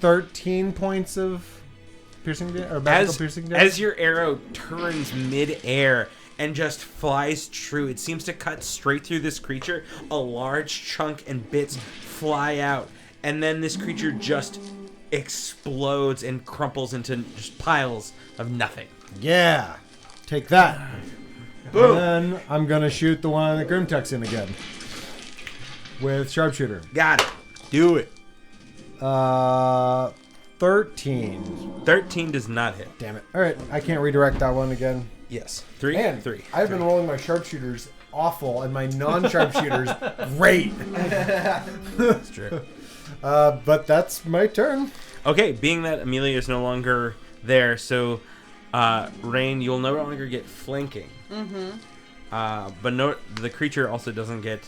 Speaker 4: 13 points of piercing or magical piercing damage.
Speaker 3: As your arrow turns mid-air and just flies true, it seems to cut straight through this creature. A large chunk and bits fly out, and then this creature just explodes and crumples into just piles of nothing.
Speaker 4: Yeah. Take that.
Speaker 3: Boom.
Speaker 4: And then I'm gonna shoot the one that Grimtuck's in again. With sharpshooter.
Speaker 3: Got it. Do it.
Speaker 4: 13.
Speaker 3: 13 does not hit.
Speaker 4: Damn it. Alright, I can't redirect that one again.
Speaker 3: Yes. 3.
Speaker 4: Man,
Speaker 3: 3.
Speaker 4: I've been rolling my sharpshooters awful and my non-sharpshooters great.
Speaker 3: That's true.
Speaker 4: But that's my turn.
Speaker 3: Okay, being that Amelia is no longer there, so Rain, you'll no longer get flanking. Mm-hmm. But no, the creature also doesn't get.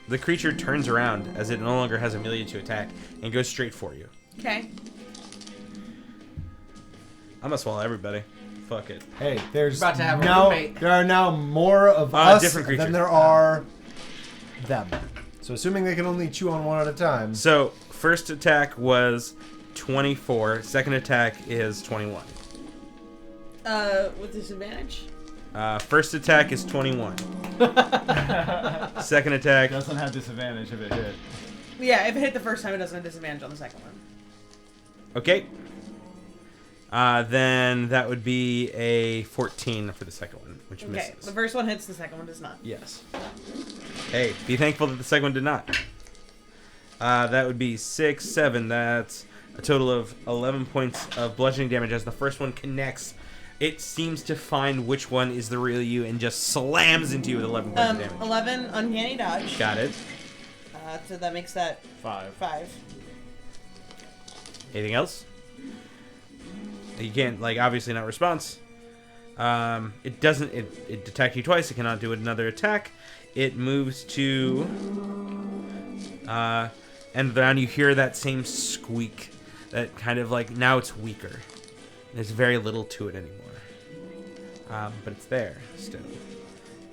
Speaker 3: The creature turns around as it no longer has Amelia to attack and goes straight for you.
Speaker 2: Okay.
Speaker 3: I'm gonna swallow everybody. Fuck it.
Speaker 4: Hey, there's
Speaker 6: About to have a
Speaker 4: now
Speaker 6: roommate.
Speaker 4: there are now more of us
Speaker 3: different creatures.
Speaker 4: than there are them. So assuming they can only chew on one at a time.
Speaker 3: So first attack was 24. Second attack is 21.
Speaker 2: With disadvantage?
Speaker 3: First attack is 21. Second attack.
Speaker 5: Doesn't have disadvantage if it hit.
Speaker 2: Yeah, if it hit the first time, it doesn't have disadvantage on the second one.
Speaker 3: Okay. Then that would be a 14 for the second one, which
Speaker 2: Okay,
Speaker 3: misses.
Speaker 2: the first one hits, the second one does not.
Speaker 3: Yes. Hey, be thankful that the second one did not. That would be 6, 7. That's a total of 11 points of bludgeoning damage as the first one connects. It seems to find which one is the real you and just slams into you with 11 points of damage.
Speaker 2: 11 uncanny dodge.
Speaker 3: Got it.
Speaker 2: So that makes that
Speaker 5: 5.
Speaker 2: 5.
Speaker 3: Anything else? You can't, like, obviously not response. It doesn't, it detect you twice. It cannot do another attack. It moves to, and then you hear that same squeak. That kind of like, now it's weaker. There's very little to it anymore. But it's there still.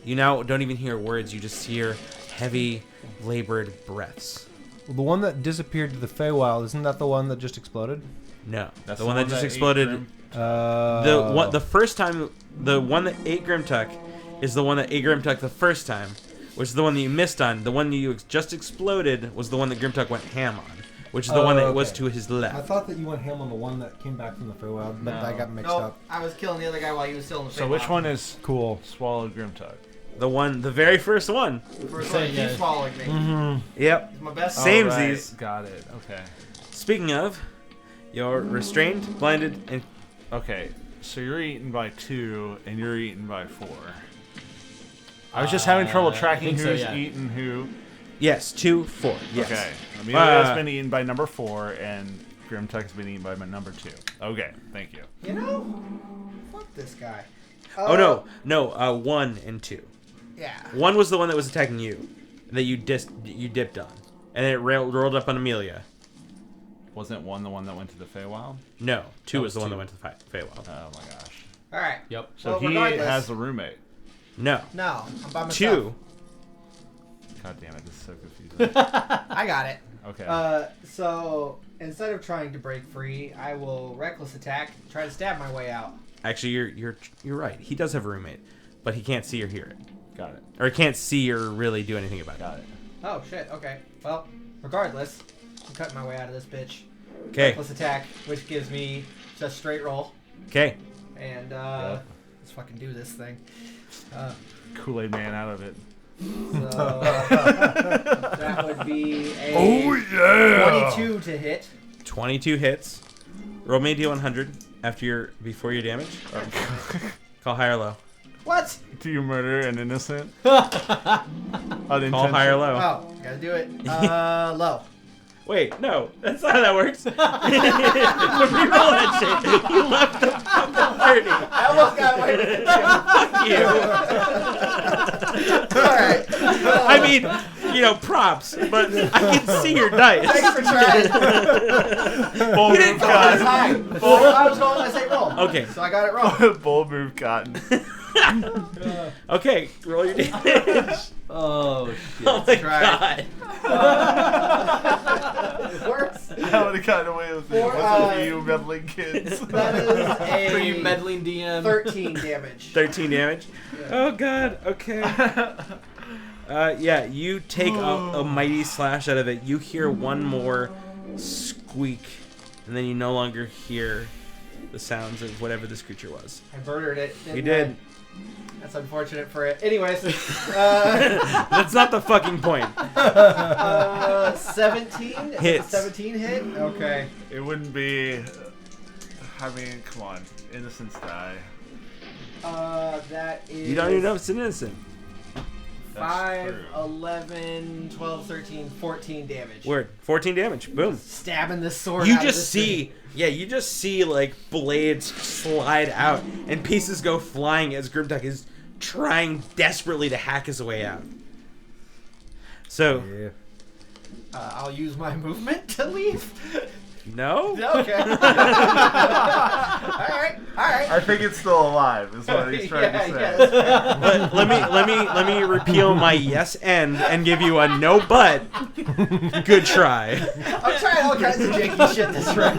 Speaker 3: You now don't even hear words. You just hear heavy, labored breaths.
Speaker 4: Well, the one that disappeared to the Feywild, isn't that the one that just exploded?
Speaker 3: No,
Speaker 5: That's
Speaker 3: the one that just
Speaker 5: ate
Speaker 3: exploded.
Speaker 5: Grim.
Speaker 3: The first time, the one that ate Grimtuck is the one that ate Grimtuck the first time, which is the one that you missed on. The one that you just exploded was the one that Grimtuck went ham on, which is the one that was
Speaker 4: okay.
Speaker 3: to his
Speaker 8: I
Speaker 3: left.
Speaker 8: thought that you went ham on the one that came back from the Feywild, but I got mixed
Speaker 6: Nope,
Speaker 8: up.
Speaker 6: I was killing the other guy while he was still in the
Speaker 5: So which one is
Speaker 8: Cool.
Speaker 5: swallowed Grimtuck?
Speaker 3: The very first one.
Speaker 6: First one, he's swallowing me.
Speaker 3: Yep.
Speaker 6: He's my best.
Speaker 3: Same
Speaker 5: Oh, right.
Speaker 3: Z's.
Speaker 5: Got it. Okay.
Speaker 3: Speaking of, you're restrained, blinded, and
Speaker 5: Okay. So you're eaten by 2, and you're eaten by 4. I was just having trouble
Speaker 7: I
Speaker 5: tracking
Speaker 7: think
Speaker 5: who's
Speaker 7: so, yeah.
Speaker 5: eaten who.
Speaker 3: yes, 2, 4. Yes.
Speaker 5: Okay. Amelia's
Speaker 3: Uh,
Speaker 5: been eaten by number 4, and Grimtuck has been eaten by my number 2. Okay. Thank you.
Speaker 6: You know? Fuck this guy.
Speaker 3: Oh no, 1 and 2.
Speaker 6: Yeah.
Speaker 3: 1 was the one that was attacking you, that you dipped on, and then it rolled up on Amelia.
Speaker 5: Wasn't 1 the one that went to the Feywild?
Speaker 3: No, 2
Speaker 7: That
Speaker 3: was the
Speaker 7: was
Speaker 3: one that
Speaker 7: 2.
Speaker 3: went to the Feywild.
Speaker 5: Oh my gosh.
Speaker 6: All right.
Speaker 7: Yep.
Speaker 5: So
Speaker 6: Well,
Speaker 5: he
Speaker 6: regardless-
Speaker 5: has a roommate.
Speaker 3: No,
Speaker 6: No, I'm by myself.
Speaker 3: 2.
Speaker 5: God damn it, this is so confusing.
Speaker 6: I got it.
Speaker 5: Okay.
Speaker 6: So instead of trying to break free, I will reckless attack, try to stab my way out.
Speaker 3: Actually, you're right. He does have a roommate, but he can't see or hear it,
Speaker 5: Got it.
Speaker 3: or he can't see or really do anything about it.
Speaker 5: Got it.
Speaker 6: Oh shit. Okay. Well, regardless, I'm cutting my way out of this bitch.
Speaker 3: Okay,
Speaker 6: Reckless attack, which gives me just straight roll,
Speaker 3: okay.
Speaker 6: and let's fucking do this thing.
Speaker 5: Kool-Aid Man out of it.
Speaker 6: So that would be a 22 to hit.
Speaker 3: 22 hits. Roll me a d100 before your damage. Call high or low.
Speaker 6: What?
Speaker 5: Do you murder an innocent?
Speaker 3: Call high or low.
Speaker 6: Oh, gotta do it. Low.
Speaker 3: Wait, no, that's not how that works. Reroll that shit. You left the fucking 30.
Speaker 6: I almost got away with it.
Speaker 3: Fuck you.
Speaker 6: Alright.
Speaker 3: I mean, props, but I can see your dice.
Speaker 6: Thanks for trying.
Speaker 5: Bull
Speaker 3: You didn't
Speaker 5: move
Speaker 3: go
Speaker 6: That's
Speaker 5: Cotton.
Speaker 6: high. I was going to say roll.
Speaker 3: Okay.
Speaker 6: So I got it wrong.
Speaker 5: Bull move Cotton.
Speaker 3: Okay, roll your damage.
Speaker 7: Oh shit.
Speaker 3: Oh my
Speaker 6: Right.
Speaker 3: god.
Speaker 6: It works.
Speaker 5: I would have gotten away with it.
Speaker 6: For,
Speaker 5: Wasn't for you meddling kids.
Speaker 6: That is
Speaker 7: For you
Speaker 6: a
Speaker 7: meddling DM.
Speaker 6: 13 damage.
Speaker 3: 13 damage. Oh god, okay. Yeah, you take a mighty slash out of it. You hear one more squeak, and then you no longer hear the sounds of whatever this creature was.
Speaker 6: I murdered it.
Speaker 3: You
Speaker 6: didn't
Speaker 3: did.
Speaker 6: I? That's unfortunate for it. Anyways,
Speaker 3: That's not the fucking point.
Speaker 6: 17?
Speaker 3: Hits.
Speaker 6: 17 hit? Okay.
Speaker 5: It wouldn't be. I mean, come on. Innocents die.
Speaker 6: That is
Speaker 3: You don't even know if it's an innocent.
Speaker 5: That's
Speaker 6: 5,
Speaker 5: true.
Speaker 6: 11, 12, 13, 14 damage.
Speaker 3: Word. 14 damage. Boom.
Speaker 6: Stabbing this sword
Speaker 3: You
Speaker 6: out of
Speaker 3: just
Speaker 6: this
Speaker 3: see,
Speaker 6: thing.
Speaker 3: you just see like blades slide out and pieces go flying as Grimtuck is trying desperately to hack his way out. So,
Speaker 8: Yeah.
Speaker 6: I'll use my movement to leave.
Speaker 3: no?
Speaker 6: Okay. Alright.
Speaker 5: I think it's still alive, is what he's trying to say.
Speaker 6: that's fair.
Speaker 3: But let me repeal my yes and give you a no but. Good try.
Speaker 6: I'm trying all kinds of janky shit this round.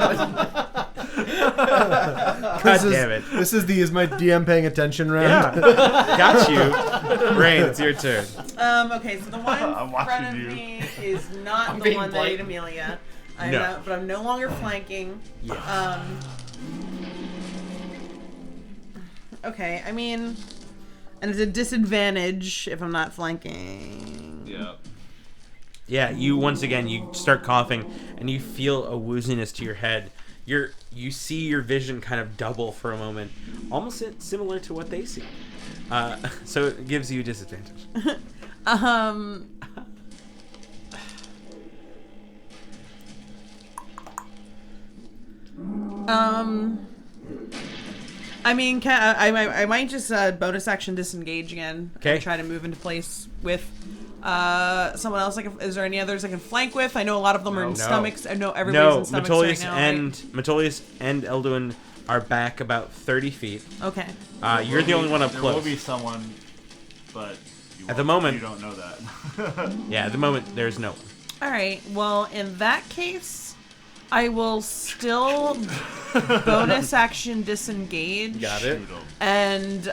Speaker 3: God damn it.
Speaker 8: This is the is my DM paying attention round.
Speaker 3: Yeah. Got you. Rain, it's your turn.
Speaker 2: Okay, so the one
Speaker 5: I'm
Speaker 2: in
Speaker 5: watching
Speaker 2: front of
Speaker 5: you.
Speaker 2: me is not
Speaker 6: I'm
Speaker 2: the
Speaker 6: being
Speaker 2: one that ate
Speaker 6: blatant.
Speaker 2: Amelia.
Speaker 3: No.
Speaker 2: But I'm no longer flanking.
Speaker 3: Yeah.
Speaker 2: Okay, I mean, and it's a disadvantage if I'm not flanking.
Speaker 5: Yeah.
Speaker 3: Yeah, you once again you start coughing and you feel a wooziness to your head. You see your vision kind of double for a moment, almost similar to what they see. So it gives you a disadvantage.
Speaker 2: I mean, I might just bonus action disengage again.
Speaker 3: Okay.
Speaker 2: And try to move into place with someone else. Is there any others I can flank with? I know a lot of them are in stomachs. I know everybody's in stomachs right now.
Speaker 3: Metolius and Elduin are back about 30 feet.
Speaker 2: Okay.
Speaker 3: You're the only one up
Speaker 5: There
Speaker 3: close.
Speaker 5: will be someone, but
Speaker 3: At the moment-
Speaker 5: you don't know that.
Speaker 3: Yeah, at the moment there's no one.
Speaker 2: All right. Well, in that case, I will still bonus action disengage.
Speaker 3: Got it.
Speaker 2: And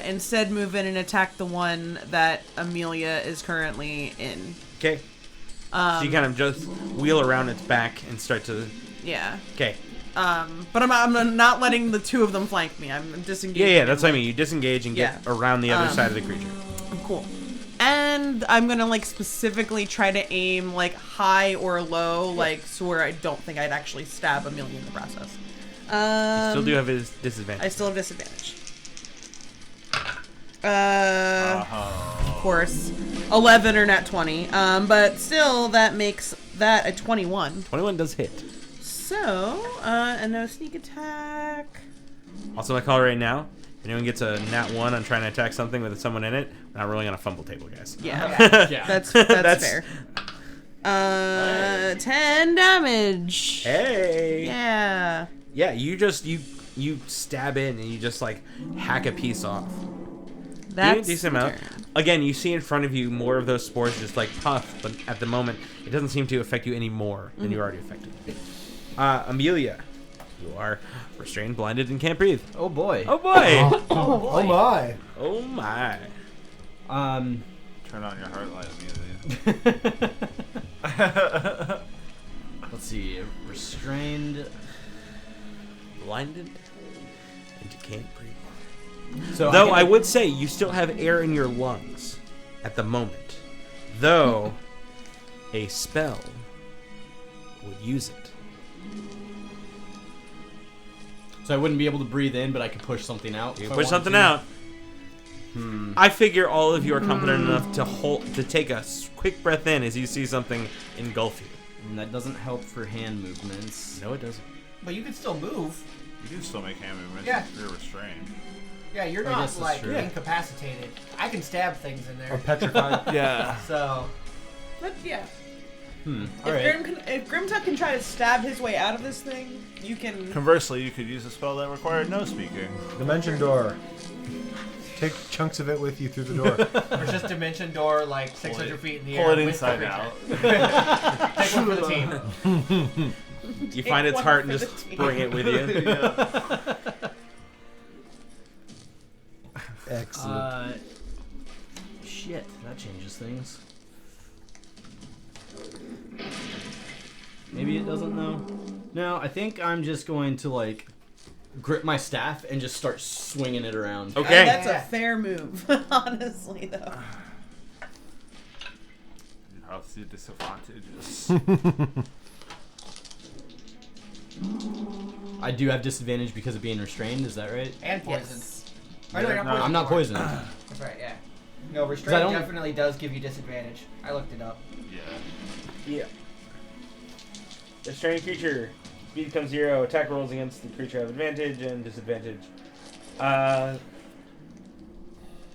Speaker 2: instead move in and attack the one that Amelia is currently in.
Speaker 3: Okay. So you kind of just wheel around its back and start to.
Speaker 2: Yeah.
Speaker 3: Okay.
Speaker 2: But I'm not letting the two of them flank me. I'm disengaging.
Speaker 3: Yeah, that's what I mean. You disengage and get around the other side of the creature.
Speaker 2: Cool. And I'm gonna specifically try to aim high or low, so where I don't think I'd actually stab Amelia in the process.
Speaker 3: You still do have his disadvantage.
Speaker 2: I still have disadvantage. Of course, 11 or nat 20. But still, that makes that a 21.
Speaker 3: 21 does hit.
Speaker 2: So, and no sneak attack.
Speaker 3: Also, my call right now. If anyone gets a nat 1 on trying to attack something with someone in it, we're not rolling on a fumble table, guys.
Speaker 2: Yeah,
Speaker 7: Yeah.
Speaker 2: that's fair. 10 damage.
Speaker 3: Hey.
Speaker 2: Yeah.
Speaker 3: Yeah, you just you stab in and you just hack a piece off.
Speaker 2: That's
Speaker 3: Decent amount. Again, you see in front of you more of those spores just puff, but at the moment it doesn't seem to affect you any more than you're already affected. Amelia, you are restrained, blinded, and can't breathe.
Speaker 7: Oh boy.
Speaker 3: Oh boy!
Speaker 8: Oh my.
Speaker 3: Oh my!
Speaker 5: Turn on your heart light immediately.
Speaker 7: Let's see. Restrained.
Speaker 3: Blinded, and you can't breathe.
Speaker 7: So
Speaker 3: Though I would say you still have air in your lungs at the moment. Though a spell would use it.
Speaker 7: So I wouldn't be able to breathe in, but I could push something out.
Speaker 3: You
Speaker 7: if I
Speaker 3: push
Speaker 7: wanted
Speaker 3: something
Speaker 7: to.
Speaker 3: out. I figure all of you are competent enough to take a quick breath in as you see something engulf you.
Speaker 7: And that doesn't help for hand movements.
Speaker 3: No, it doesn't.
Speaker 6: But you can still move.
Speaker 5: You can still make hand movements
Speaker 6: Yeah.
Speaker 5: if you're restrained.
Speaker 6: Yeah, you're
Speaker 7: I
Speaker 6: not
Speaker 7: guess that's true.
Speaker 6: incapacitated. I can stab things in
Speaker 8: Or
Speaker 6: there.
Speaker 8: petrified.
Speaker 5: Yeah.
Speaker 6: So
Speaker 2: But yeah.
Speaker 7: All right.
Speaker 2: If Grimtuck can try to stab his way out of this thing, you can.
Speaker 5: Conversely, you could use a spell that required no speaking.
Speaker 8: Dimension door. Take chunks of it with you through the door.
Speaker 6: or just dimension door 600 feet in the
Speaker 5: Pull
Speaker 6: air.
Speaker 5: it
Speaker 6: with the
Speaker 5: inside
Speaker 6: creature.
Speaker 5: out.
Speaker 6: Take one for the team.
Speaker 3: You find its
Speaker 2: one
Speaker 3: heart and
Speaker 2: for
Speaker 3: just
Speaker 2: the team.
Speaker 3: bring it with you.
Speaker 8: Excellent.
Speaker 7: Shit, that changes things. Maybe it doesn't though. No, I think I'm just going to grip my staff and just start swinging it around.
Speaker 3: Okay.
Speaker 2: That's a fair move, honestly, though.
Speaker 5: How's the disadvantages?
Speaker 7: I do have disadvantage because of being restrained. Is that right?
Speaker 6: And poisoned.
Speaker 2: Yes.
Speaker 6: Oh, no, you're not
Speaker 7: I'm not poisoned.
Speaker 6: That's right, yeah. No,
Speaker 7: I
Speaker 6: restraint
Speaker 7: don't-
Speaker 6: definitely does give you disadvantage. I looked it up.
Speaker 5: Yeah.
Speaker 3: Yeah. Restrained creature. Speed becomes 0. Attack rolls against the creature have advantage and disadvantage.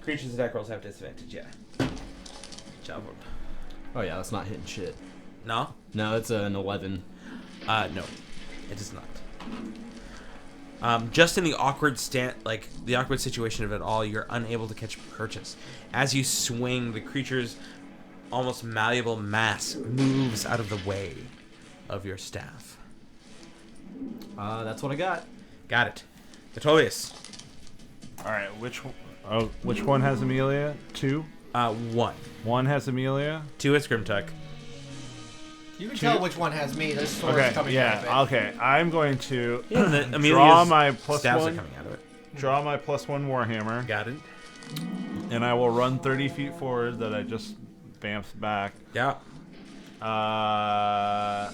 Speaker 3: Creatures' attack rolls have disadvantage, yeah. Job.
Speaker 7: Oh yeah, that's not hitting shit.
Speaker 3: No?
Speaker 7: No, it's an 11.
Speaker 3: No. It is not. Just in the awkward the awkward situation of it all, you're unable to catch purchase. As you swing, the creature's almost malleable mass moves out of the way of your staff.
Speaker 7: That's what I got.
Speaker 3: Got it. Vitolius.
Speaker 5: All right. Which one has Amelia? 2.
Speaker 3: 1.
Speaker 5: 1 has Amelia.
Speaker 3: 2 is Grimtuck.
Speaker 6: You can tell which one has me. There's swords
Speaker 5: Okay.
Speaker 6: coming out of it.
Speaker 5: Yeah. Okay. I'm going to
Speaker 3: Yeah, the Amelia's
Speaker 5: draw my plus
Speaker 3: stabs are
Speaker 5: 1.
Speaker 3: coming out of it.
Speaker 5: Draw my plus 1 warhammer,
Speaker 3: Got it.
Speaker 5: and I will run 30 feet forward. That I just bamfed back.
Speaker 3: Yeah. Are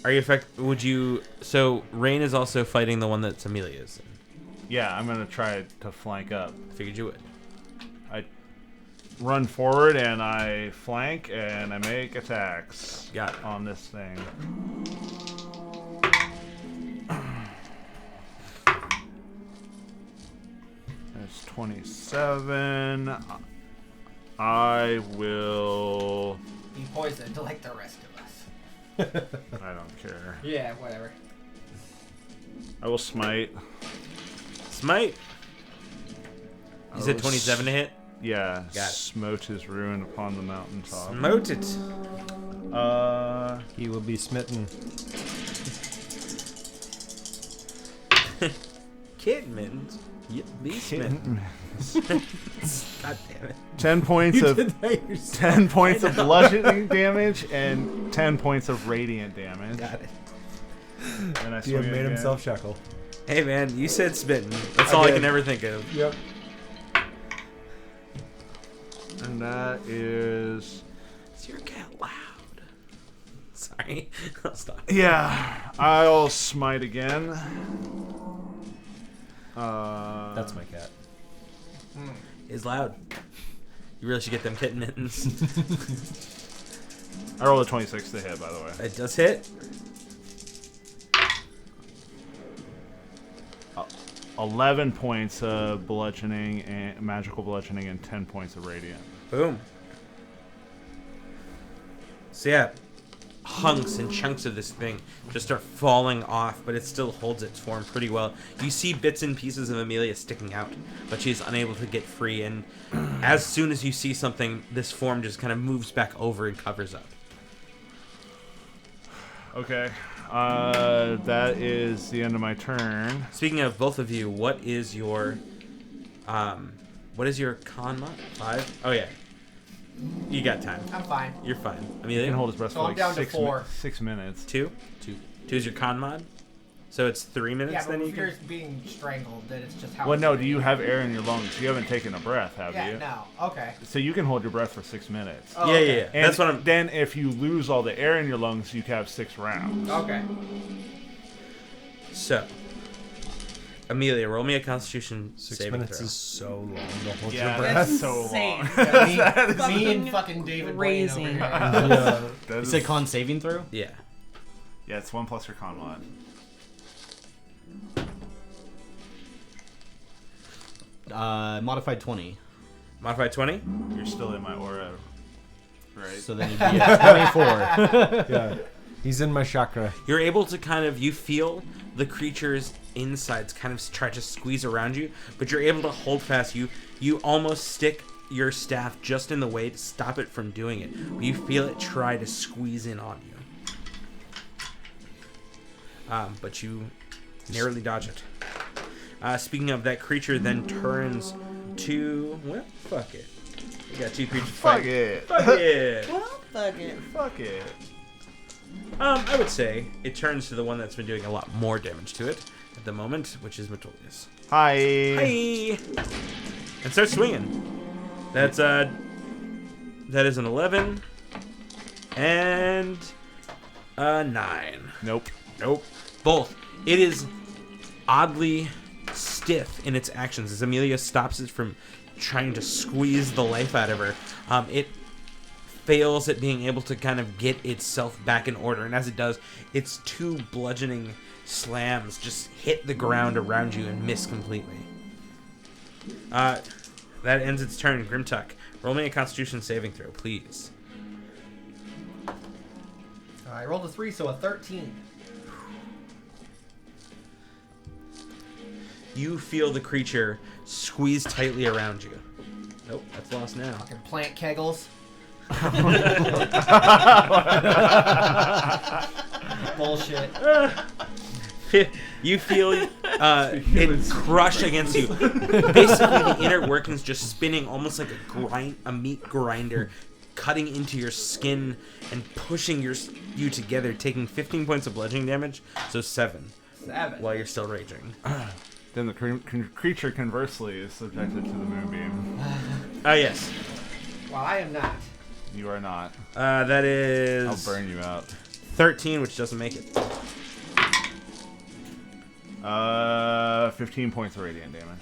Speaker 3: you would you... So, Rain is also fighting the one that's Amelia's.
Speaker 5: Yeah, I'm going to try to flank up.
Speaker 3: Figured you would.
Speaker 5: I run forward and I flank and I make attacks.
Speaker 3: Got it.
Speaker 5: On this thing. That's 27. I will...
Speaker 6: Be poisoned like the rest of us.
Speaker 5: I don't care.
Speaker 6: Yeah, whatever.
Speaker 5: I will smite.
Speaker 3: Smite? You said
Speaker 5: Oh,
Speaker 3: 27 to hit?
Speaker 5: Yeah.
Speaker 3: Got it.
Speaker 5: Smote his ruin upon the mountaintop.
Speaker 3: Smote it.
Speaker 4: He will be smitten.
Speaker 3: Kidmans. Yep, Beastman. God damn it.
Speaker 5: 10 points of 10 points of bludgeoning damage and 10 points of radiant damage.
Speaker 3: Got it.
Speaker 5: And I
Speaker 8: He had
Speaker 5: swing
Speaker 8: made
Speaker 5: again.
Speaker 8: himself chuckle.
Speaker 3: Hey man, you said smitten. That's all I can ever think of.
Speaker 8: Yep.
Speaker 5: And that is...
Speaker 3: Is your cat loud? Sorry. I'll stop.
Speaker 5: Yeah, I'll smite again.
Speaker 8: That's my cat.
Speaker 3: Is loud. You really should get them kitten mittens.
Speaker 5: I rolled a 26 to hit, by the way.
Speaker 3: It does hit.
Speaker 5: 11 points of bludgeoning and magical bludgeoning and 10 points of radiant.
Speaker 3: Boom. So yeah, hunks and chunks of this thing just start falling off, but it still holds its form pretty well. You see bits and pieces of Amelia sticking out, but she's unable to get free, and as soon as you see something, this form just kind of moves back over and covers up.
Speaker 5: Okay. That is the end of my turn.
Speaker 3: Speaking of both of you, what is your con mod? 5? Oh yeah. You got time.
Speaker 6: I'm fine.
Speaker 3: You're fine.
Speaker 5: He
Speaker 3: Amelia?
Speaker 5: can hold his breath
Speaker 6: So
Speaker 5: for
Speaker 6: I'm
Speaker 5: like
Speaker 6: down to 4.
Speaker 5: 6 minutes.
Speaker 3: 2? 2 is your con mod? So it's 3 minutes
Speaker 6: Yeah, but
Speaker 3: then you
Speaker 6: if
Speaker 3: can...
Speaker 6: you're being strangled, then it's just how.
Speaker 5: Well,
Speaker 6: it's
Speaker 5: no,
Speaker 6: gonna
Speaker 5: do you
Speaker 6: be.
Speaker 5: have air in your lungs? You haven't taken a breath, have
Speaker 6: Yeah,
Speaker 5: you?
Speaker 6: no. Okay.
Speaker 5: So you can hold your breath for 6 minutes.
Speaker 6: Oh,
Speaker 3: Yeah,
Speaker 6: okay.
Speaker 3: yeah.
Speaker 5: And
Speaker 3: That's what I'm...
Speaker 5: Then if you lose all the air in your lungs, you can have 6 rounds.
Speaker 6: Okay.
Speaker 3: So, Amelia, roll me a Constitution
Speaker 8: 6
Speaker 3: saving
Speaker 8: minutes
Speaker 3: throw.
Speaker 8: is so long to hold
Speaker 5: Yeah,
Speaker 8: your breath.
Speaker 5: that's
Speaker 2: That's
Speaker 5: so
Speaker 2: insane.
Speaker 5: long.
Speaker 6: Me and fucking David Blaine over
Speaker 2: crazy.
Speaker 6: here.
Speaker 8: Yeah.
Speaker 7: You said con saving throw?
Speaker 3: Yeah.
Speaker 5: Yeah, it's 1 plus your con mod.
Speaker 7: Modified 20.
Speaker 3: Modified 20?
Speaker 5: You're still in my aura, right?
Speaker 7: So then you'd be at 24.
Speaker 8: Yeah. He's in my chakra.
Speaker 3: You're able to you feel the creature's insides kind of try to squeeze around you, but you're able to hold fast. You almost stick your staff just in the way to stop it from doing it, but you feel it try to squeeze in on you. But you narrowly dodge it. Speaking of, that creature then turns to... Well, fuck it. We got 2 creatures
Speaker 5: Fuck
Speaker 3: fighting.
Speaker 5: it.
Speaker 3: Fuck it.
Speaker 5: Fuck it.
Speaker 3: I would say it turns to the one that's been doing a lot more damage to it at the moment, which is Metolius.
Speaker 5: Hi.
Speaker 3: Hi! And starts swinging. That is an 11 and a 9.
Speaker 5: Nope.
Speaker 3: Both. It is oddly stiff in its actions as Amelia stops it from trying to squeeze the life out of her. It fails at being able to kind of get itself back in order, and as it does, its 2 bludgeoning slams just hit the ground around you and miss completely. That ends its turn. Grimtuck, roll me a Constitution saving throw, please.
Speaker 6: I rolled a 3, so a 13.
Speaker 3: You feel the creature squeeze tightly around you. Nope, that's lost now.
Speaker 6: Fucking plant kegels. Bullshit.
Speaker 3: You feel it crush against you. Basically, the inner workings just spinning almost like a meat grinder, cutting into your skin and pushing you together, taking 15 points of bludgeoning damage, so 7 while you're still raging.
Speaker 5: Then the creature conversely is subjected to the moonbeam.
Speaker 3: Ah, yes.
Speaker 6: Well, I am not.
Speaker 5: You are not.
Speaker 3: That is
Speaker 5: I'll burn you out.
Speaker 3: 13, which doesn't make it.
Speaker 5: 15 points of radiant damage.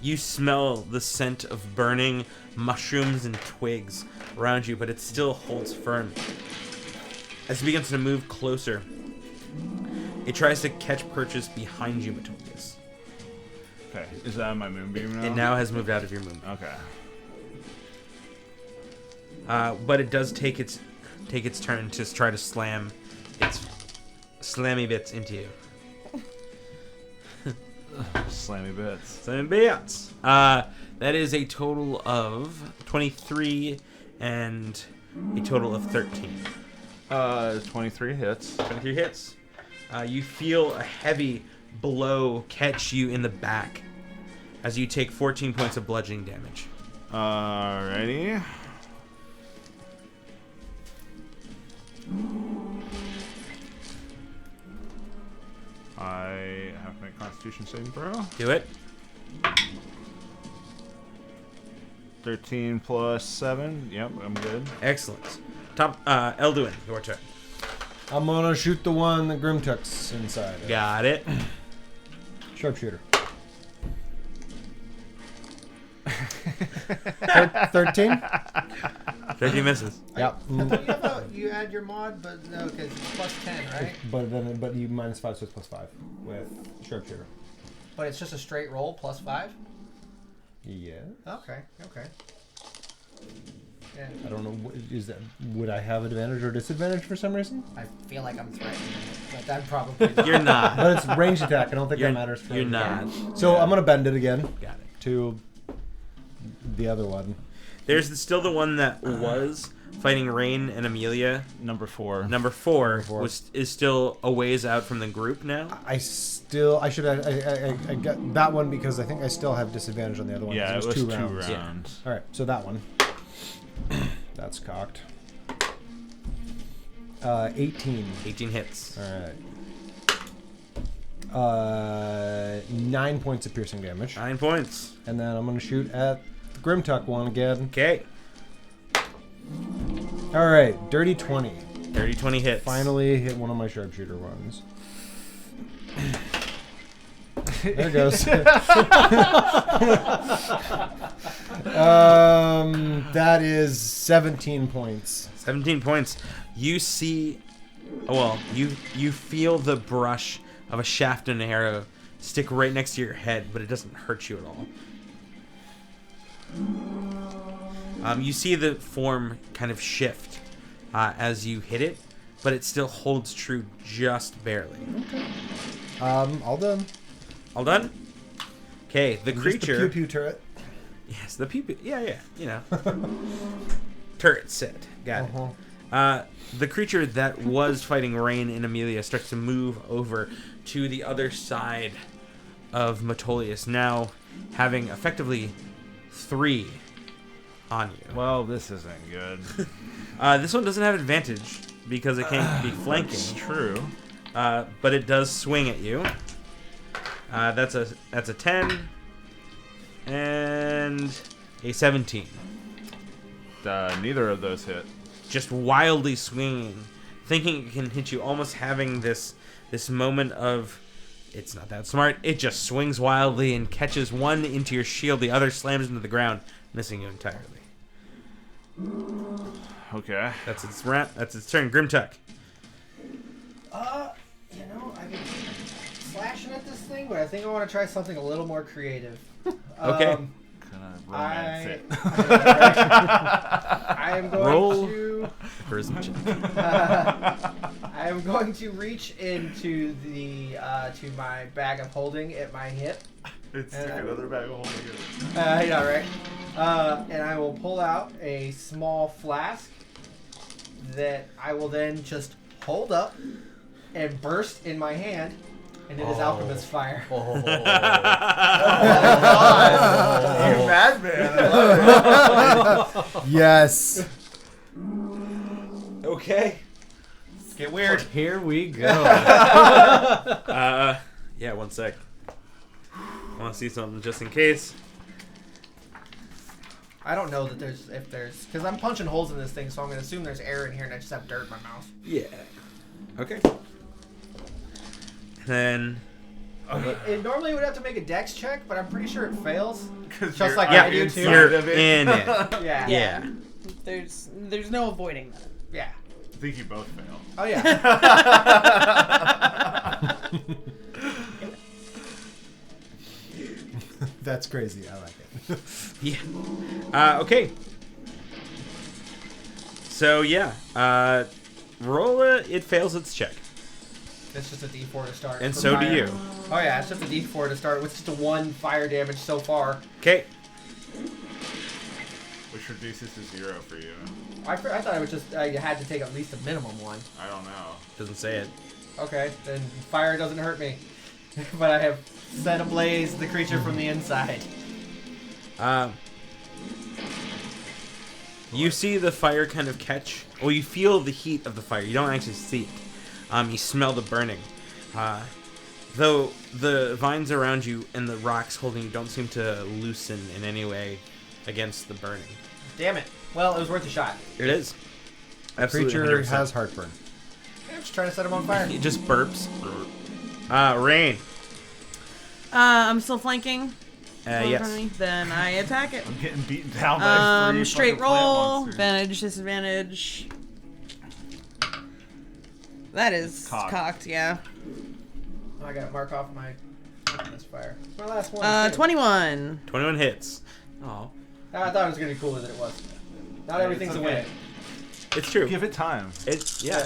Speaker 3: You smell the scent of burning mushrooms and twigs around you, but it still holds firm. As it begins to move closer, it tries to catch purchase behind you, Metolius.
Speaker 5: Okay, is that my moonbeam now?
Speaker 3: It now has moved out of your moonbeam.
Speaker 5: Okay.
Speaker 3: But it does take its turn to try to slam its slammy bits into you.
Speaker 5: Slammy bits.
Speaker 3: Slammy bits. That is a total of 23 and a total of 13.
Speaker 5: 23 hits.
Speaker 3: 23 hits. You feel a heavy blow catch you in the back as you take 14 points of bludgeoning damage.
Speaker 5: Alrighty. I have to make Constitution saving throw.
Speaker 3: Do it.
Speaker 5: 13 plus 7. Yep, I'm good.
Speaker 3: Excellent. Elduin, your turn.
Speaker 4: I'm gonna shoot the one that Grimtuck's inside.
Speaker 3: Got it.
Speaker 4: Sharpshooter. 13?
Speaker 3: 13 misses.
Speaker 4: Yep.
Speaker 6: You add your mod, but no, because it's plus 10, right?
Speaker 4: But you minus 5, so it's plus 5 with Sharpshooter.
Speaker 6: But it's just a straight roll plus 5?
Speaker 4: Yeah.
Speaker 6: Okay. Yeah.
Speaker 4: I don't know. Would I have advantage or disadvantage for some reason?
Speaker 6: I feel like I'm threatening it, but that probably.
Speaker 3: You're not.
Speaker 4: But it's ranged attack. I don't think that matters. For
Speaker 3: You're
Speaker 4: me.
Speaker 3: not.
Speaker 4: So I'm gonna bend it again.
Speaker 3: Got it.
Speaker 4: To the other one.
Speaker 3: There's still the one that was fighting Rain and Amelia.
Speaker 5: Number 4.
Speaker 3: Number four.
Speaker 4: Four.
Speaker 3: is still a ways out from the group now.
Speaker 4: I got that one because I think I still have disadvantage on the other one.
Speaker 5: Yeah, it was
Speaker 4: 2
Speaker 5: 2
Speaker 4: rounds.
Speaker 5: rounds.
Speaker 4: All right, so that one. That's cocked. 18.
Speaker 3: 18 hits.
Speaker 4: All right. 9 points of piercing damage.
Speaker 3: 9 points.
Speaker 4: And then I'm going to shoot at the Grimtuck one again.
Speaker 3: Okay.
Speaker 4: All right. Dirty 20.
Speaker 3: 30-20 hits.
Speaker 4: Finally hit one of my sharpshooter ones. There it goes. That is 17 points.
Speaker 3: 17 points. You see, well, you feel the brush of a shaft and an arrow stick right next to your head, but it doesn't hurt you at all. You see the form kind of shift as you hit it, but it still holds true just barely.
Speaker 4: All done.
Speaker 3: All done? Okay, the creature...
Speaker 4: Just the pew-pew turret.
Speaker 3: Yes, the pew-pew. Yeah, you know. Turret set. Got it. The creature that was fighting Rain and Amelia starts to move over to the other side of Metolius, now having effectively 3 on you.
Speaker 5: Well, this isn't good.
Speaker 3: This one doesn't have advantage because it can't be flanking.
Speaker 5: That's true.
Speaker 3: But it does swing at you. That's a 10 and a 17.
Speaker 5: Neither of those hit.
Speaker 3: Just wildly swinging, thinking it can hit you, almost having this moment of, it's not that smart. It just swings wildly and catches one into your shield, the other slams into the ground, missing you entirely.
Speaker 5: Okay.
Speaker 3: That's its turn. Grimtuck.
Speaker 6: You know, I can keep slashing at this thing, but I think I want to try something a little more creative.
Speaker 3: Okay.
Speaker 5: Gonna romance it.
Speaker 6: I am going
Speaker 3: Roll.
Speaker 6: to.
Speaker 3: Charisma check.
Speaker 6: I am going to reach into the to my bag of holding at my hip.
Speaker 5: It's another bag of holding it.
Speaker 6: Yeah, right. And I will pull out a small flask that I will then just hold up and burst in my hand, and it is alchemist fire.
Speaker 5: You madman! I love it.
Speaker 4: Yes.
Speaker 3: Okay.
Speaker 5: Let's get weird.
Speaker 7: Here we go.
Speaker 3: Yeah, 1 sec. I want to see something just in case.
Speaker 6: I don't know that if there's because I'm punching holes in this thing, so I'm gonna assume there's air in here, and I just have dirt in my mouth.
Speaker 3: Yeah. Okay. And then
Speaker 6: It normally would have to make a dex check, but I'm pretty sure it fails.
Speaker 5: Because
Speaker 6: Just like
Speaker 3: yeah,
Speaker 6: I do too.
Speaker 3: you're in it.
Speaker 6: Yeah.
Speaker 3: Yeah.
Speaker 2: There's no avoiding that.
Speaker 6: Yeah.
Speaker 5: I think you both fail.
Speaker 6: Oh yeah.
Speaker 8: That's crazy. I like it.
Speaker 3: Yeah. Okay. So yeah, roll it fails its check,
Speaker 6: It's just a D4 to start.
Speaker 3: and
Speaker 6: for
Speaker 3: so
Speaker 6: fire.
Speaker 3: do you.
Speaker 6: Oh yeah, it's just a D4 to start with just a 1 fire damage so far.
Speaker 3: Okay.
Speaker 5: Which reduces to 0 for you.
Speaker 6: I thought it was just you had to take at least a minimum 1.
Speaker 5: I don't know.
Speaker 3: Doesn't say it.
Speaker 6: Okay, then fire doesn't hurt me. But I have set ablaze the creature from the inside.
Speaker 3: You see the fire kind of catch. Well, you feel the heat of the fire. You don't actually see it. You smell the burning. Though the vines around you and the rocks holding you don't seem to loosen in any way against the burning.
Speaker 6: Damn it. Well, it was worth a shot.
Speaker 3: It is.
Speaker 8: The
Speaker 3: Absolutely.
Speaker 8: creature
Speaker 3: 100%.
Speaker 8: has heartburn.
Speaker 6: I'm just trying to set him on fire.
Speaker 3: It just burps. Rain.
Speaker 2: I'm still flanking.
Speaker 3: Yes.
Speaker 2: In front of me. Then I attack it.
Speaker 5: I'm getting beaten down by 3
Speaker 2: Straight
Speaker 5: fucking plant
Speaker 2: roll.
Speaker 5: monsters.
Speaker 2: Advantage, disadvantage. That is
Speaker 5: Cocked.
Speaker 2: cocked, yeah.
Speaker 6: I gotta mark off my this fire. It's my last one. too.
Speaker 2: 21.
Speaker 3: 21 hits. Oh.
Speaker 6: I thought it was gonna be cooler than it was. Not everything's a win.
Speaker 3: It's true.
Speaker 5: Give it time.
Speaker 3: It's yeah.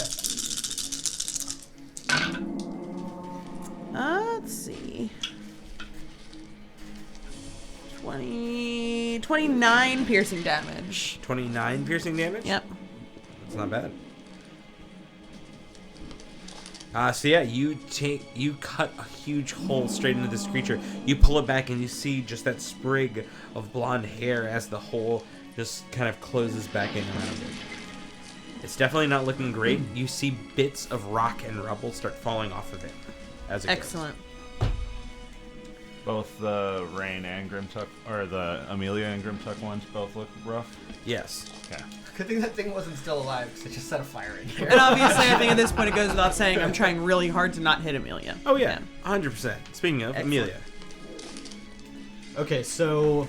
Speaker 2: Let's see. 29 piercing damage.
Speaker 3: 29 piercing damage.
Speaker 2: Yep.
Speaker 3: That's not bad. So yeah, you cut a huge hole straight into this creature. You pull it back and you see just that sprig of blonde hair as the hole just kind of closes back in around it. It's definitely not looking great. You see bits of rock and rubble start falling off of it as it goes.
Speaker 2: Excellent.
Speaker 5: Both the Rain and Grimtuck, or the Amelia and Grimtuck ones both look rough.
Speaker 3: Yes.
Speaker 5: Okay.
Speaker 6: Good thing that thing wasn't still alive because it just set a fire in here.
Speaker 2: And obviously, I think at this point it goes without saying I'm trying really hard to not hit Amelia.
Speaker 3: Oh yeah, 100%. Speaking of
Speaker 2: Excellent.
Speaker 3: Amelia,
Speaker 7: Okay, so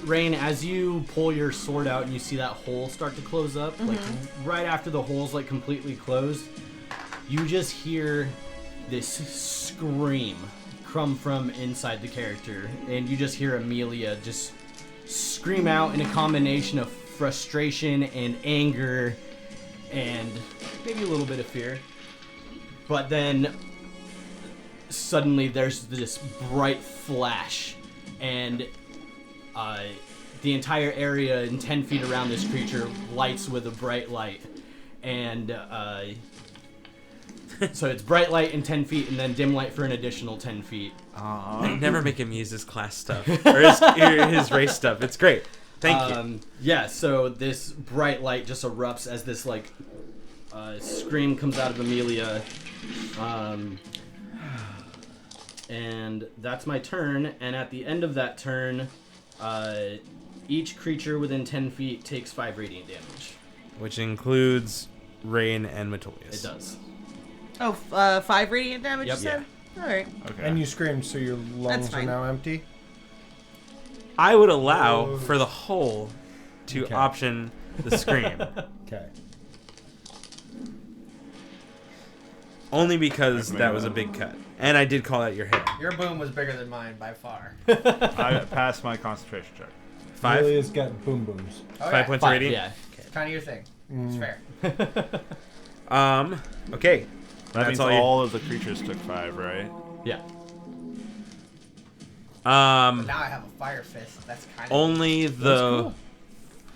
Speaker 7: Rain, as you pull your sword out and you see that hole start to close up, like right after the hole's like completely closed, you just hear this scream come from inside the character, and you just hear Amelia just scream out in a combination of frustration and anger and maybe a little bit of fear. But then suddenly there's this bright flash, and the entire area in 10 feet around this creature lights with a bright light. And so it's bright light in 10 feet and then dim light for an additional 10 feet.
Speaker 3: never make him use his class stuff or his race stuff. It's great. Thank you.
Speaker 7: Yeah, so this bright light just erupts as this like scream comes out of Amelia. And that's my turn, and at the end of that turn, each creature within 10 feet takes 5 radiant damage.
Speaker 3: Which includes Rain and Metolius.
Speaker 7: It does.
Speaker 2: Oh, 5 radiant damage,
Speaker 7: Yep.
Speaker 2: you said? Alright.
Speaker 5: Okay.
Speaker 8: And you screamed, so your lungs are
Speaker 2: fine.
Speaker 8: now empty?
Speaker 3: I would allow for the hole to
Speaker 8: Okay.
Speaker 3: option the scream.
Speaker 8: Okay.
Speaker 3: Only because that was a big cut. And I did call out your hair.
Speaker 6: Your boom was bigger than mine by far.
Speaker 5: I passed my concentration check.
Speaker 3: 5?
Speaker 8: Amelia's got boom booms.
Speaker 6: Oh,
Speaker 3: 5 points
Speaker 7: 5,
Speaker 3: radiant?
Speaker 7: yeah.
Speaker 6: It's kind of your thing. It's fair.
Speaker 3: Okay.
Speaker 5: That means
Speaker 3: you-
Speaker 5: all of the creatures took 5, right?
Speaker 7: Yeah.
Speaker 6: Now I have a fire fist. That's kind of
Speaker 3: Only the...
Speaker 2: cool.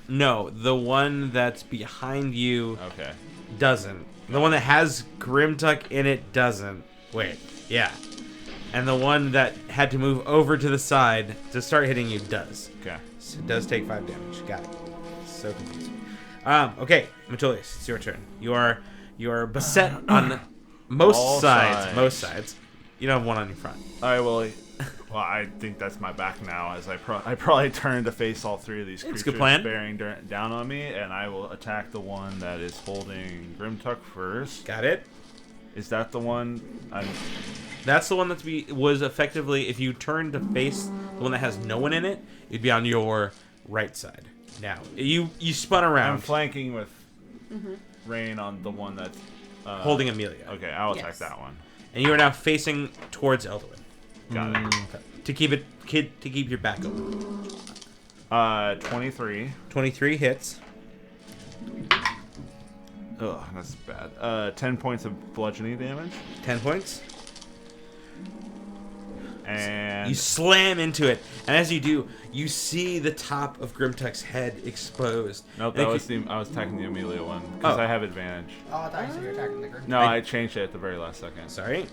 Speaker 3: No, the one that's behind you
Speaker 5: Okay.
Speaker 3: doesn't. The one that has Grimtuck in it doesn't. Wait, yeah. And the one that had to move over to the side to start hitting you does.
Speaker 5: Okay.
Speaker 3: So it does take 5 damage. Got it. So confusing. Okay, Metolius, it's your turn. You are beset on most
Speaker 5: All
Speaker 3: sides.
Speaker 5: sides.
Speaker 3: Most sides. You don't have one on your front.
Speaker 5: All right. Well, Well, I think that's my back now, as I probably turn to face all three of these
Speaker 3: It's
Speaker 5: creatures
Speaker 3: a good plan.
Speaker 5: bearing down on me, and I will attack the one that is holding Grimtuck first.
Speaker 3: Got it.
Speaker 5: Is that the one?
Speaker 3: That's the one was effectively, if you turn to face the one that has no one in it, it'd be on your right side. Now, you spun around.
Speaker 5: I'm flanking with Rain on the one that's
Speaker 3: holding Amelia.
Speaker 5: Okay, I'll attack
Speaker 2: Yes.
Speaker 5: that one.
Speaker 3: And you are now facing towards Elduin.
Speaker 5: Got it.
Speaker 3: To keep your back open.
Speaker 5: 23.
Speaker 3: 23 hits.
Speaker 5: Ugh, that's bad. 10 points of bludgeoning damage.
Speaker 3: 10 points.
Speaker 5: And
Speaker 3: You slam into it, and as you do, you see the top of Grimtuck's head exposed.
Speaker 5: nope,
Speaker 3: And
Speaker 5: that
Speaker 3: it
Speaker 5: was I was attacking the Amelia one because
Speaker 3: Oh.
Speaker 5: I have advantage.
Speaker 6: Oh, I thought you said you were attacking the group.
Speaker 5: No, I changed it at the very last second.
Speaker 3: Sorry.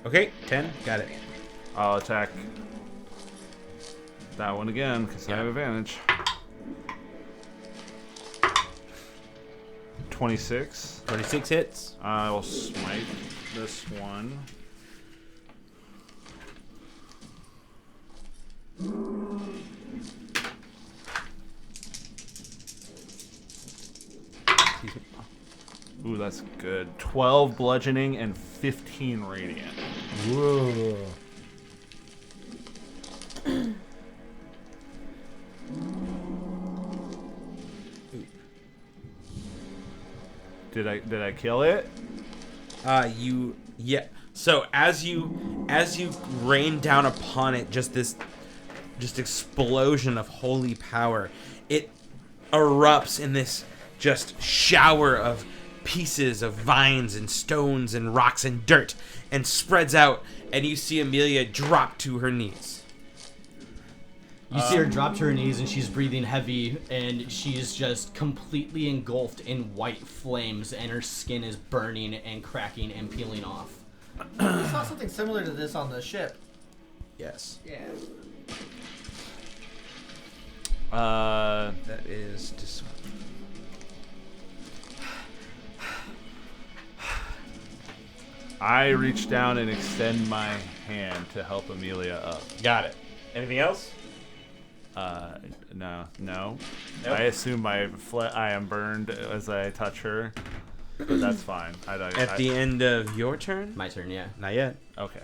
Speaker 3: Okay, 10. Got it.
Speaker 5: I'll attack that one again because I
Speaker 3: Yeah.
Speaker 5: have advantage. 26.
Speaker 3: 26 hits.
Speaker 5: I will smite this one. Ooh, that's good. 12 bludgeoning and 15 radiant.
Speaker 8: Whoa.
Speaker 5: Did I kill it?
Speaker 3: So as you rain down upon it, just explosion of holy power, it erupts in this just shower of pieces of vines and stones and rocks and dirt, and spreads out, and you see Amelia drop to her knees.
Speaker 7: You see her drop to her knees, and she's breathing heavy, and she's just completely engulfed in white flames, and her skin is burning and cracking and peeling off.
Speaker 6: I saw something similar to this on the ship.
Speaker 3: Yes.
Speaker 6: Yeah.
Speaker 3: That is just.
Speaker 5: I reach down and extend my hand to help Amelia up.
Speaker 3: Got it. Anything else?
Speaker 5: No.
Speaker 3: Nope.
Speaker 5: I assume I am burned as I touch her, but that's fine.
Speaker 3: At the end of your turn?
Speaker 7: My turn, yeah.
Speaker 3: Not yet.
Speaker 5: Okay.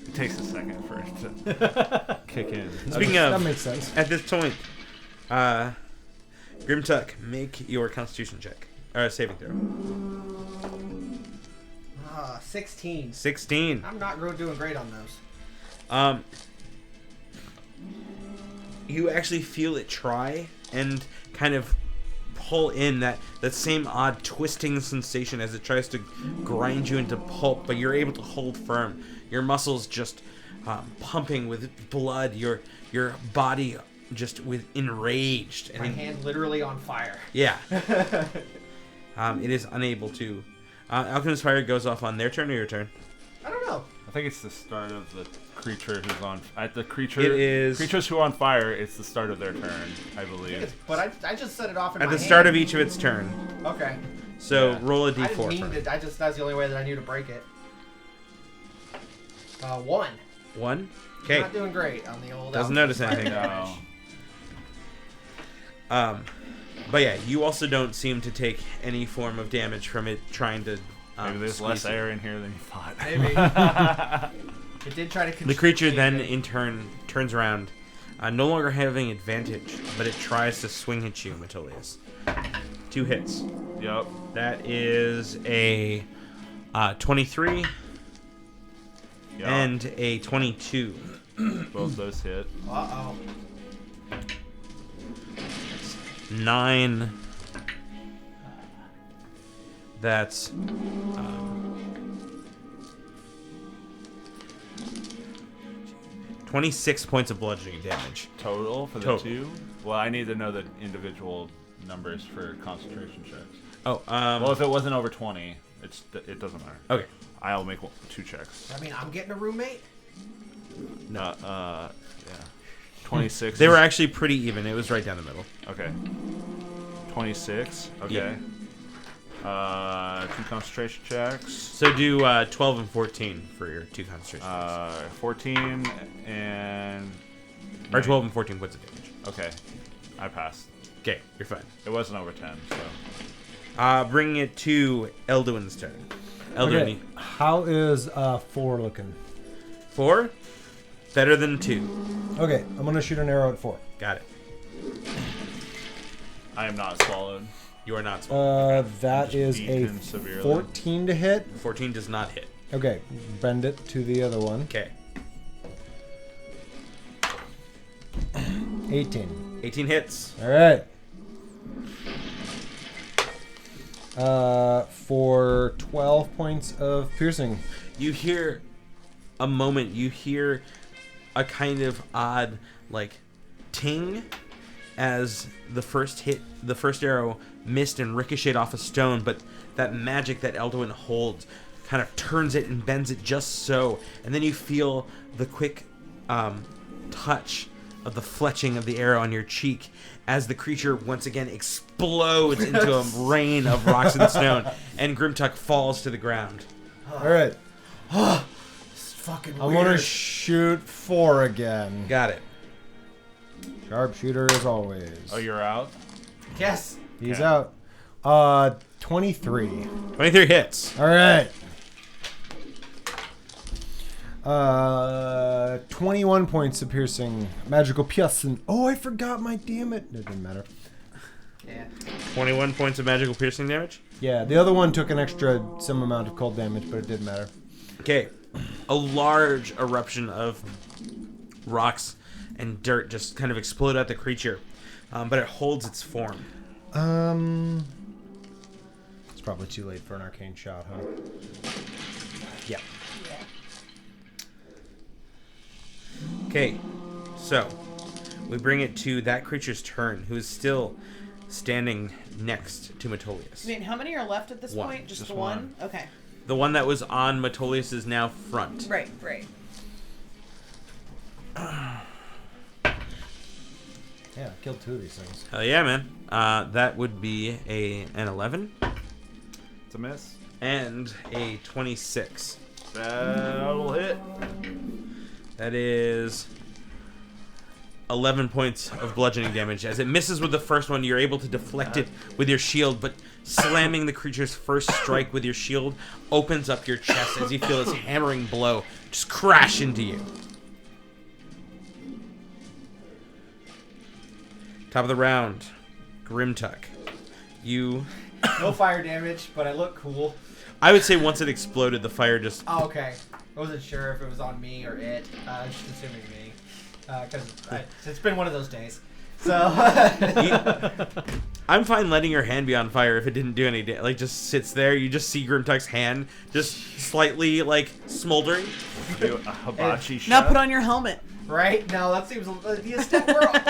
Speaker 5: It takes a second for it to kick in.
Speaker 3: Speaking
Speaker 8: That
Speaker 3: of,
Speaker 8: makes sense.
Speaker 3: at this point, Grimtuck, make your Constitution check. Or saving throw.
Speaker 6: 16.
Speaker 3: 16.
Speaker 6: I'm not doing great on those.
Speaker 3: You actually feel it try and kind of pull in that same odd twisting sensation as it tries to grind you into pulp, but you're able to hold firm. Your muscles just pumping with blood. Your body just with enraged.
Speaker 6: My hand literally on fire.
Speaker 3: Yeah. It is unable to. Alchemist Fire goes off on their turn or your turn?
Speaker 6: I don't know.
Speaker 5: I think it's the start of the creature who's on. At the creature.
Speaker 3: It is-
Speaker 5: creatures who are on fire. It's the start of their turn, I believe.
Speaker 6: But I just set it off in
Speaker 3: At
Speaker 6: my
Speaker 3: the start
Speaker 6: hand.
Speaker 3: of each of its turn.
Speaker 6: Okay.
Speaker 3: So
Speaker 5: Yeah.
Speaker 3: roll a
Speaker 6: I didn't
Speaker 3: d4
Speaker 6: mean
Speaker 3: for it.
Speaker 6: to. That's the only way that I knew to break it. 1.
Speaker 3: 1? Okay.
Speaker 6: Not doing great on the old.
Speaker 3: Doesn't
Speaker 6: alchemist
Speaker 3: notice anything.
Speaker 6: fire
Speaker 5: No.
Speaker 6: damage.
Speaker 3: But yeah, you also don't seem to take any form of damage from it trying to.
Speaker 5: Maybe there's less
Speaker 3: squeeze you.
Speaker 5: air in here than you thought.
Speaker 6: Maybe. It did try to.
Speaker 3: The creature
Speaker 6: constrict
Speaker 3: then,
Speaker 6: me,
Speaker 3: in turn, turns around, no longer having advantage, but it tries to swing at you, Metolius. 2 hits.
Speaker 5: Yep.
Speaker 3: That is a 23
Speaker 5: Yep.
Speaker 3: and a 22.
Speaker 5: Both those hit.
Speaker 6: but- Uh-oh.
Speaker 3: 9. That's 26 points of bludgeoning damage.
Speaker 5: Total for the
Speaker 3: Total.
Speaker 5: 2? Well, I need to know the individual numbers for concentration checks.
Speaker 3: Oh,
Speaker 5: Well, if it wasn't over 20, it doesn't matter.
Speaker 3: okay.
Speaker 5: I'll make 2 checks.
Speaker 6: I mean, I'm getting a roommate.
Speaker 5: No. Yeah. 26.
Speaker 3: They were
Speaker 5: is-
Speaker 3: actually pretty even. It was right down the middle.
Speaker 5: Okay. 26. Okay.
Speaker 3: Yeah.
Speaker 5: 2 concentration checks.
Speaker 3: So do 12 and 14 for your 2 concentration checks.
Speaker 5: 14 and...
Speaker 3: Or 12 and 14 points of damage.
Speaker 5: Okay. I passed.
Speaker 3: Okay, you're fine.
Speaker 5: It wasn't over 10, so...
Speaker 3: Bringing it to Elduin's turn. Elduin,
Speaker 8: Okay. How is 4 looking?
Speaker 3: 4? Better than 2.
Speaker 8: Okay, I'm gonna shoot an arrow at 4.
Speaker 3: Got it.
Speaker 5: I am not swallowed.
Speaker 3: You are not small.
Speaker 8: That is
Speaker 5: beat
Speaker 8: a
Speaker 5: him severely.
Speaker 8: 14 to hit.
Speaker 3: 14 does not hit.
Speaker 8: Okay, bend it to the other one.
Speaker 3: Okay.
Speaker 8: 18.
Speaker 3: 18 hits.
Speaker 8: All right. For 12 points of piercing.
Speaker 3: You hear a moment, you hear a kind of odd, like, ting as the first arrow missed and ricocheted off a stone, but that magic that Elduin holds kind of turns it and bends it just so, and then you feel the quick touch of the fletching of the arrow on your cheek as the creature once again explodes into a rain of rocks and stone, and Grimtuck falls to the ground.
Speaker 8: All right.
Speaker 6: It's fucking
Speaker 8: I'm
Speaker 6: weird.
Speaker 8: gonna shoot 4 again.
Speaker 3: Got it.
Speaker 8: Sharpshooter as always.
Speaker 5: Oh, you're out?
Speaker 6: Yes.
Speaker 8: He's
Speaker 5: Okay.
Speaker 8: out. 23.
Speaker 3: 23 hits.
Speaker 8: All right. 21 points of piercing. Magical piercing. Oh, I forgot my damn it. It didn't matter.
Speaker 6: Yeah.
Speaker 3: 21 points of magical piercing damage.
Speaker 8: Yeah, the other one took an extra some amount of cold damage, but it didn't matter.
Speaker 3: Okay. A large eruption of rocks and dirt just kind of explode at the creature, but it holds its form.
Speaker 8: It's probably too late for an arcane shot, huh? Yeah.
Speaker 3: Okay, so we bring it to that creature's turn, who is still standing next to Metolius.
Speaker 2: Wait, how many are left at this
Speaker 3: One.
Speaker 2: point? Just
Speaker 5: Just
Speaker 2: the one? Okay.
Speaker 3: The one that was on Metolius is now front.
Speaker 2: Right, right.
Speaker 8: Yeah, killed 2 of these things.
Speaker 3: Hell yeah, man. That would be an 11
Speaker 5: It's a miss.
Speaker 3: and a 26.
Speaker 5: That'll hit.
Speaker 3: That is 11 points of bludgeoning damage. As it misses with the first one, you're able to deflect it with your shield, but slamming the creature's first strike with your shield opens up your chest as you feel its hammering blow just crash into you. Top of the round, Grimtuck. You...
Speaker 6: No fire damage, but I look cool.
Speaker 3: I would say once it exploded, the fire just...
Speaker 6: Oh, okay. I wasn't sure if it was on me or it. Just assuming me. Because it's been one of those days. So...
Speaker 3: I'm fine letting your hand be on fire if it didn't do any damage. Like, just sits there. You just see Grimtuck's hand just slightly, like, smoldering.
Speaker 5: Do a hibachi
Speaker 2: Now
Speaker 5: shot.
Speaker 2: put on your helmet.
Speaker 6: Right? No, that seems... we're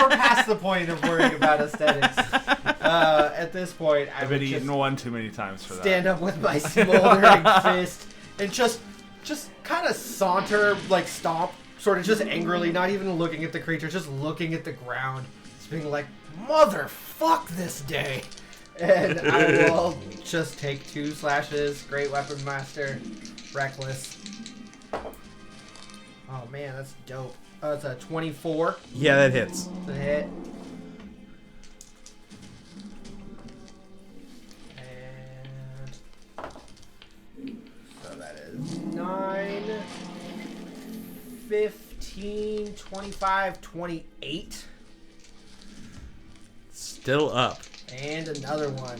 Speaker 6: past the point of worrying about aesthetics. At this point, I
Speaker 5: I've
Speaker 6: would
Speaker 5: been
Speaker 6: just
Speaker 5: eaten one too many times for that.
Speaker 6: stand up with my smoldering fist and just kind of saunter, like stomp, sort of just angrily, not even looking at the creature, just looking at the ground, just being like, motherfuck this day. And I will just take 2 slashes. Great Weapon Master. Reckless. Oh man, that's dope. It's a 24
Speaker 3: Yeah, that hits.
Speaker 6: to hit. And so that is 9, 15, 25, 28.
Speaker 3: Still up.
Speaker 6: And another one.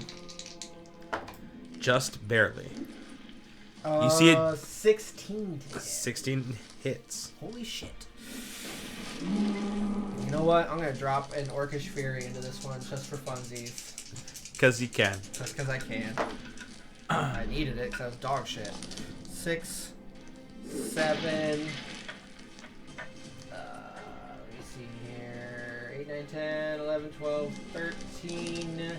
Speaker 3: Just barely. You see it-
Speaker 6: 16 to hit.
Speaker 3: 16 hits.
Speaker 6: Holy shit. You know what? I'm going to drop an Orcish Fury into this one just for funsies.
Speaker 3: Because you can.
Speaker 6: Just because I can. I needed it because I was dog shit. 6, 7. Let me see here. 8, 9, 10, 11, 12, 13,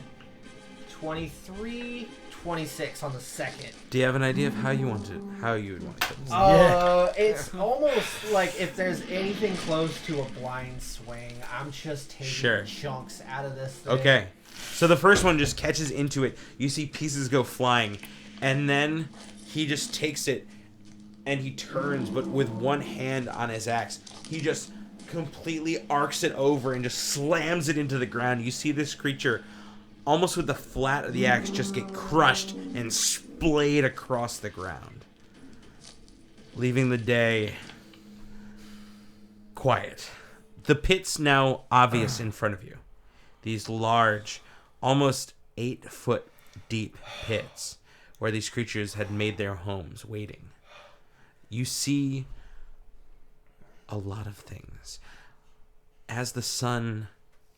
Speaker 6: 23, 26 on the second.
Speaker 3: Do you have an idea of how you would want to kill this?
Speaker 6: It's almost like if there's anything close to a blind swing, I'm just taking chunks out of this thing.
Speaker 3: Okay. So the first one just catches into it. You see pieces go flying. And then he just takes it and he turns, but with one hand on his axe. He just completely arcs it over and just slams it into the ground. You see this creature, almost with the flat of the axe, just get crushed and splayed across the ground, leaving the day quiet. The pit's now obvious in front of you. These large, almost 8-foot deep pits where these creatures had made their homes waiting. You see a lot of things. As the sun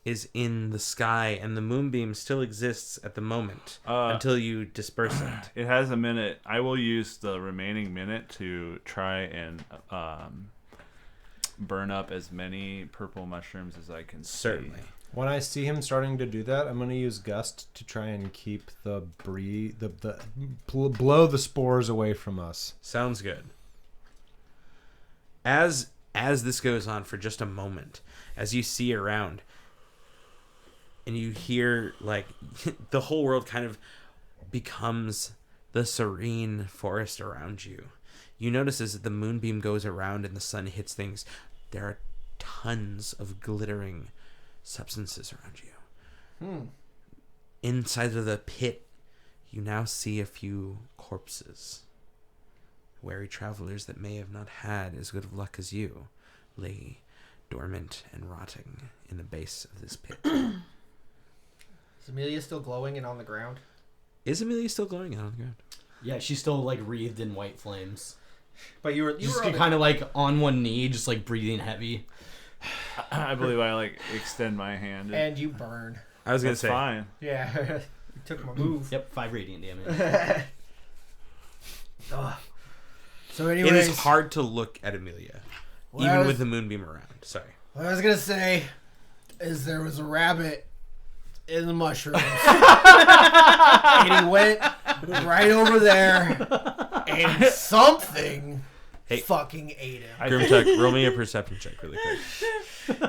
Speaker 3: is in the sky and the moonbeam still exists at the moment until you disperse it.
Speaker 5: It has a minute. I will use the remaining minute to try and burn up as many purple mushrooms as I can see.
Speaker 3: Certainly.
Speaker 8: When I see him starting to do that, I'm going to use Gust to try and keep blow the spores away from us.
Speaker 3: Sounds good. As this goes on for just a moment, as you see around, and you hear, like, the whole world kind of becomes the serene forest around you. You notice as the moonbeam goes around and the sun hits things, there are tons of glittering substances around you. Inside of the pit, you now see a few corpses. Weary travelers that may have not had as good of luck as you lay dormant and rotting in the base of this pit.
Speaker 6: Is Amelia still glowing and on the ground?
Speaker 3: Is Amelia still glowing out on the ground?
Speaker 7: Yeah, she's still like wreathed in white flames.
Speaker 6: But you were
Speaker 7: kind of like on one knee, just like breathing heavy.
Speaker 5: I believe I like extend my hand.
Speaker 6: And you burn.
Speaker 3: I was going to
Speaker 5: That's
Speaker 3: say.
Speaker 5: fine.
Speaker 6: Yeah. You took my move.
Speaker 7: Yep, 5 radiant damage.
Speaker 6: So anyways,
Speaker 3: It is hard to look at Amelia, even with the moonbeam around. Sorry.
Speaker 6: What I was going to say is there was a rabbit in the mushrooms. And he went right over there and something fucking ate him.
Speaker 3: Grimtuck, roll me a perception check really quick.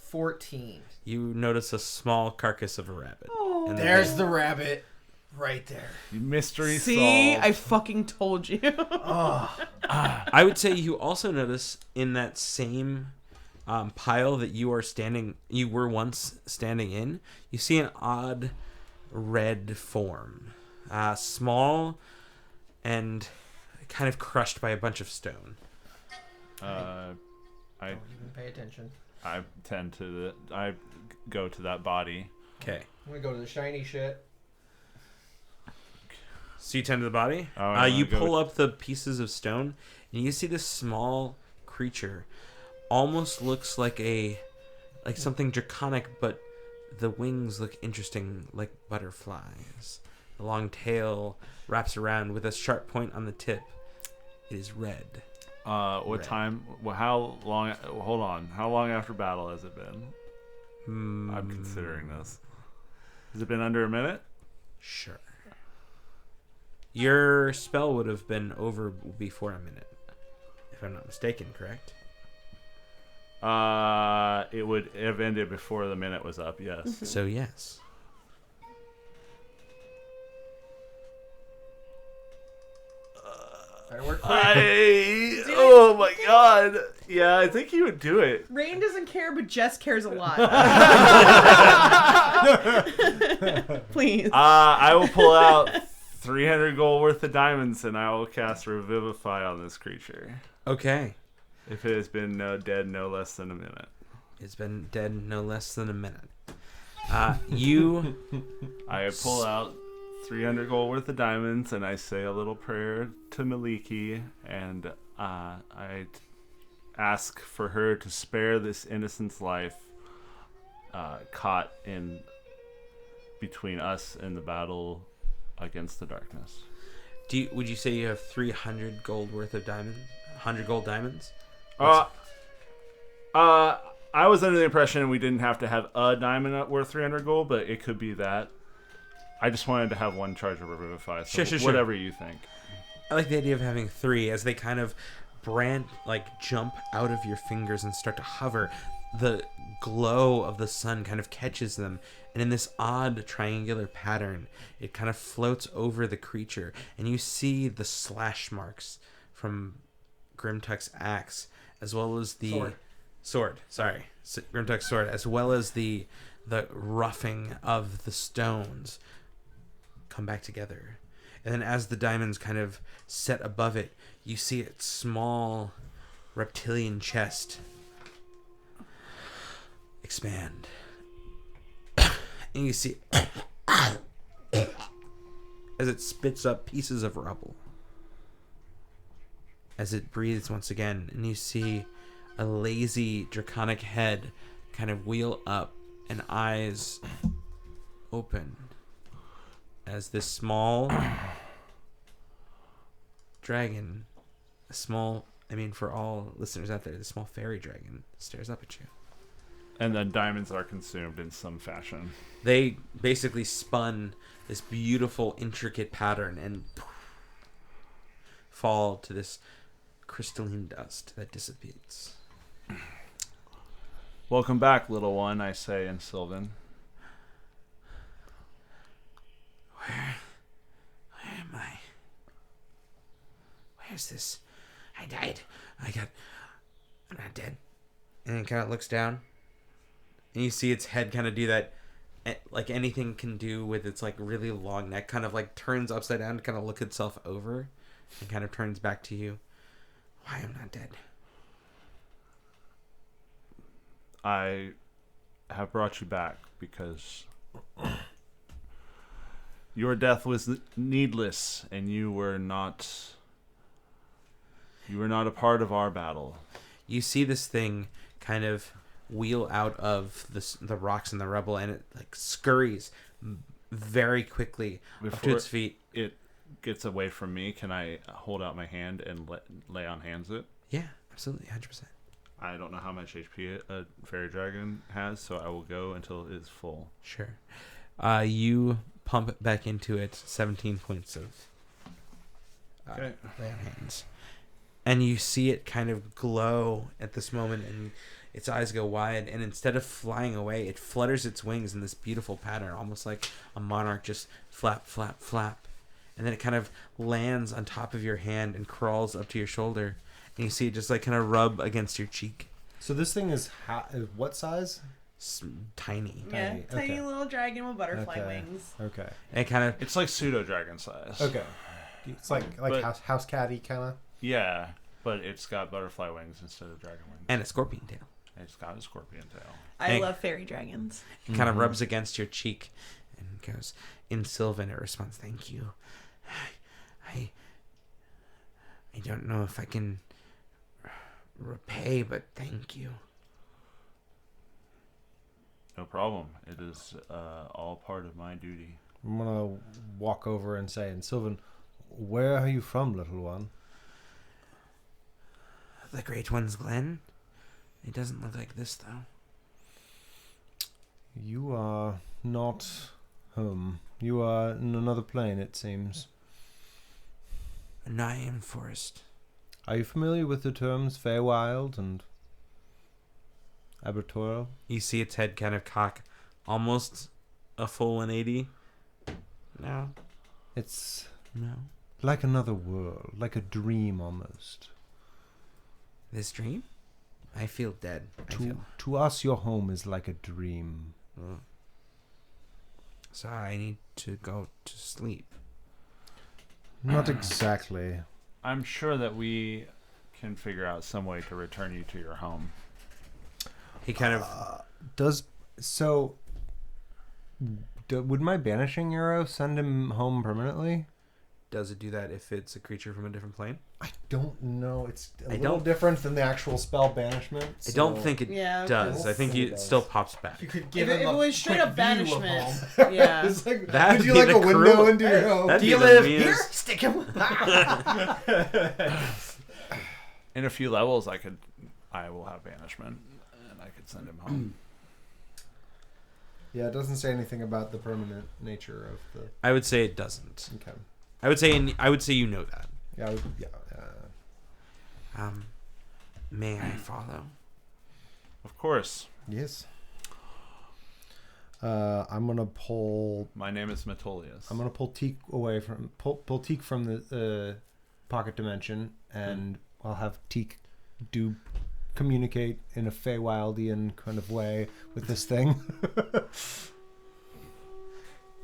Speaker 6: 14.
Speaker 3: You notice a small carcass of a rabbit. in the
Speaker 6: There's
Speaker 3: pit.
Speaker 6: the rabbit right there.
Speaker 5: Mystery
Speaker 2: See,
Speaker 5: solved.
Speaker 2: I fucking told you.
Speaker 3: I would say you also notice in that same pile that you were once standing in, you see an odd red form, small and kind of crushed by a bunch of stone.
Speaker 5: I
Speaker 6: Don't even pay attention.
Speaker 5: I go to that body.
Speaker 3: Okay.
Speaker 6: I'm gonna go to the shiny shit.
Speaker 3: So you tend to the body.
Speaker 5: Oh,
Speaker 3: You
Speaker 5: go
Speaker 3: pull up the pieces of stone, and you see this small creature. Almost looks like something draconic, but the wings look interesting, like butterflies. The long tail wraps around with a sharp point on the tip. It is red.
Speaker 5: What
Speaker 3: Red.
Speaker 5: time? How long? Hold on. How long after battle has it been? I'm considering this. Has it been under a minute?
Speaker 3: Sure. Your spell would have been over before a minute, if I'm not mistaken, correct?
Speaker 5: It would have ended before the minute was up. Yes.
Speaker 3: So yes.
Speaker 6: Better work quick.
Speaker 5: Oh my god. Yeah, I think he would do it.
Speaker 2: Rain doesn't care, but Jess cares a lot. Please.
Speaker 5: I will pull out 300 gold worth of diamonds and I will cast Revivify on this creature.
Speaker 3: Okay.
Speaker 5: If it has been dead no less than a minute.
Speaker 3: It's been dead no less than a minute. You
Speaker 5: I pull out 300 gold worth of diamonds and I say a little prayer to Maliki and I ask for her to spare this innocent's life caught in between us and the battle against the darkness.
Speaker 3: would you say you have 300 gold worth of diamonds? 100 gold diamonds?
Speaker 5: I I was under the impression we didn't have to have a diamond worth 300 gold, but it could be that. I just wanted to have one charge of Revivify, so
Speaker 3: Sure.
Speaker 5: whatever you think.
Speaker 3: I like the idea of having 3 as they kind of jump out of your fingers and start to hover. The glow of the sun kind of catches them, and in this odd triangular pattern, it kind of floats over the creature, and you see the slash marks from Grimtuck's axe, as well as the sword. Grimtuck's sword, as well as the roughing of the stones come back together. And then as the diamonds kind of set above it, you see its small reptilian chest expand. And you see as it spits up pieces of rubble. As it breathes once again, and you see a lazy draconic head kind of wheel up and eyes open as this small dragon, for all listeners out there, the small fairy dragon stares up at you.
Speaker 5: And then diamonds are consumed in some fashion.
Speaker 3: They basically spun this beautiful, intricate pattern and fall to this crystalline dust that dissipates.
Speaker 5: Welcome back, little one, I say in Sylvan.
Speaker 3: Where am I? Where's this? I died. I'm not dead. And it kind of looks down. And you see its head kind of do that, like anything can do with its like really long neck, kind of like turns upside down to kind of look itself over and kind of turns back to you. Why am I not dead?
Speaker 5: I have brought you back because your death was needless and you were not a part of our battle.
Speaker 3: You see this thing kind of wheel out of the rocks and the rubble, and it like scurries very quickly up to its feet.
Speaker 5: It gets away from me. Can I hold out my hand and lay on hands it?
Speaker 3: Yeah, absolutely, 100%.
Speaker 5: I don't know how much HP a fairy dragon has, so I will go until it is full.
Speaker 3: Sure. You pump back into it 17 points of
Speaker 5: Okay.
Speaker 3: lay on hands. And you see it kind of glow at this moment, and its eyes go wide, and instead of flying away, it flutters its wings in this beautiful pattern, almost like a monarch, just flap, flap, flap. And then it kind of lands on top of your hand and crawls up to your shoulder, and you see it just like kind of rub against your cheek.
Speaker 8: So this thing is what size?
Speaker 3: Tiny.
Speaker 2: Yeah, tiny
Speaker 8: okay.
Speaker 2: little dragon with butterfly
Speaker 8: Okay.
Speaker 2: wings.
Speaker 8: Okay.
Speaker 3: And it kind of
Speaker 5: It's like pseudo dragon size.
Speaker 8: Okay. It's like
Speaker 5: But-
Speaker 8: house catty kind of.
Speaker 5: Yeah, but it's got butterfly wings instead of dragon wings.
Speaker 3: and a scorpion tail.
Speaker 5: And it's got a scorpion tail.
Speaker 2: I
Speaker 3: Hey.
Speaker 2: love fairy dragons.
Speaker 3: It kind of rubs against your cheek and goes, in Sylvan, it responds, "Thank you. I don't know if I can repay, but thank you."
Speaker 5: No problem. It is all part of my duty.
Speaker 8: I'm gonna walk over and say, "And Sylvan, where are you from, little one?"
Speaker 3: The Great One's Glen? It doesn't look like this, though.
Speaker 8: You are not home. You are in another plane, it seems.
Speaker 3: A Nyan forest.
Speaker 8: Are you familiar with the terms Feywild and Abertoro?
Speaker 3: You see its head kind of cock almost a full 180. No.
Speaker 8: It's
Speaker 3: No.
Speaker 8: like another world, like a dream almost.
Speaker 3: This dream? I feel dead.
Speaker 8: To us, your home is like a dream.
Speaker 3: So I need to go to sleep.
Speaker 8: Not exactly.
Speaker 5: I'm sure that we can figure out some way to return you to your home.
Speaker 3: He kind of...
Speaker 8: Would my banishing arrow send him home permanently?
Speaker 3: Does it do that if it's a creature from a different plane?
Speaker 8: I don't know. It's a
Speaker 3: I
Speaker 8: little
Speaker 3: don't-
Speaker 8: different than the actual spell banishment.
Speaker 3: I don't think it
Speaker 2: Yeah,
Speaker 3: does. I think it still pops back.
Speaker 6: You could
Speaker 2: If
Speaker 6: give
Speaker 2: it,
Speaker 6: him
Speaker 2: if it
Speaker 6: a
Speaker 2: was straight
Speaker 6: quick
Speaker 2: up
Speaker 6: view of
Speaker 2: banishment,
Speaker 6: home.
Speaker 2: yeah.
Speaker 8: It's like,
Speaker 3: That'd
Speaker 8: would you
Speaker 3: be
Speaker 8: like
Speaker 3: the
Speaker 8: a window
Speaker 3: cruel-
Speaker 8: into your home?
Speaker 3: That'd
Speaker 6: Do
Speaker 3: be
Speaker 6: you
Speaker 3: the
Speaker 6: live
Speaker 3: meanest-
Speaker 6: here? Stick him.
Speaker 5: In a few levels, I I will have banishment, and I could send him home.
Speaker 8: Yeah, it doesn't say anything about the permanent nature of the.
Speaker 3: I would say it doesn't.
Speaker 8: Okay.
Speaker 3: I would say you know that.
Speaker 8: Yeah.
Speaker 3: May I follow?
Speaker 5: Of course.
Speaker 8: Yes. I'm gonna pull.
Speaker 5: My name is Metolius.
Speaker 8: I'm gonna pull Teak away from pull Teak from the pocket dimension, and I'll have Teak communicate in a Feywildian kind of way with this thing.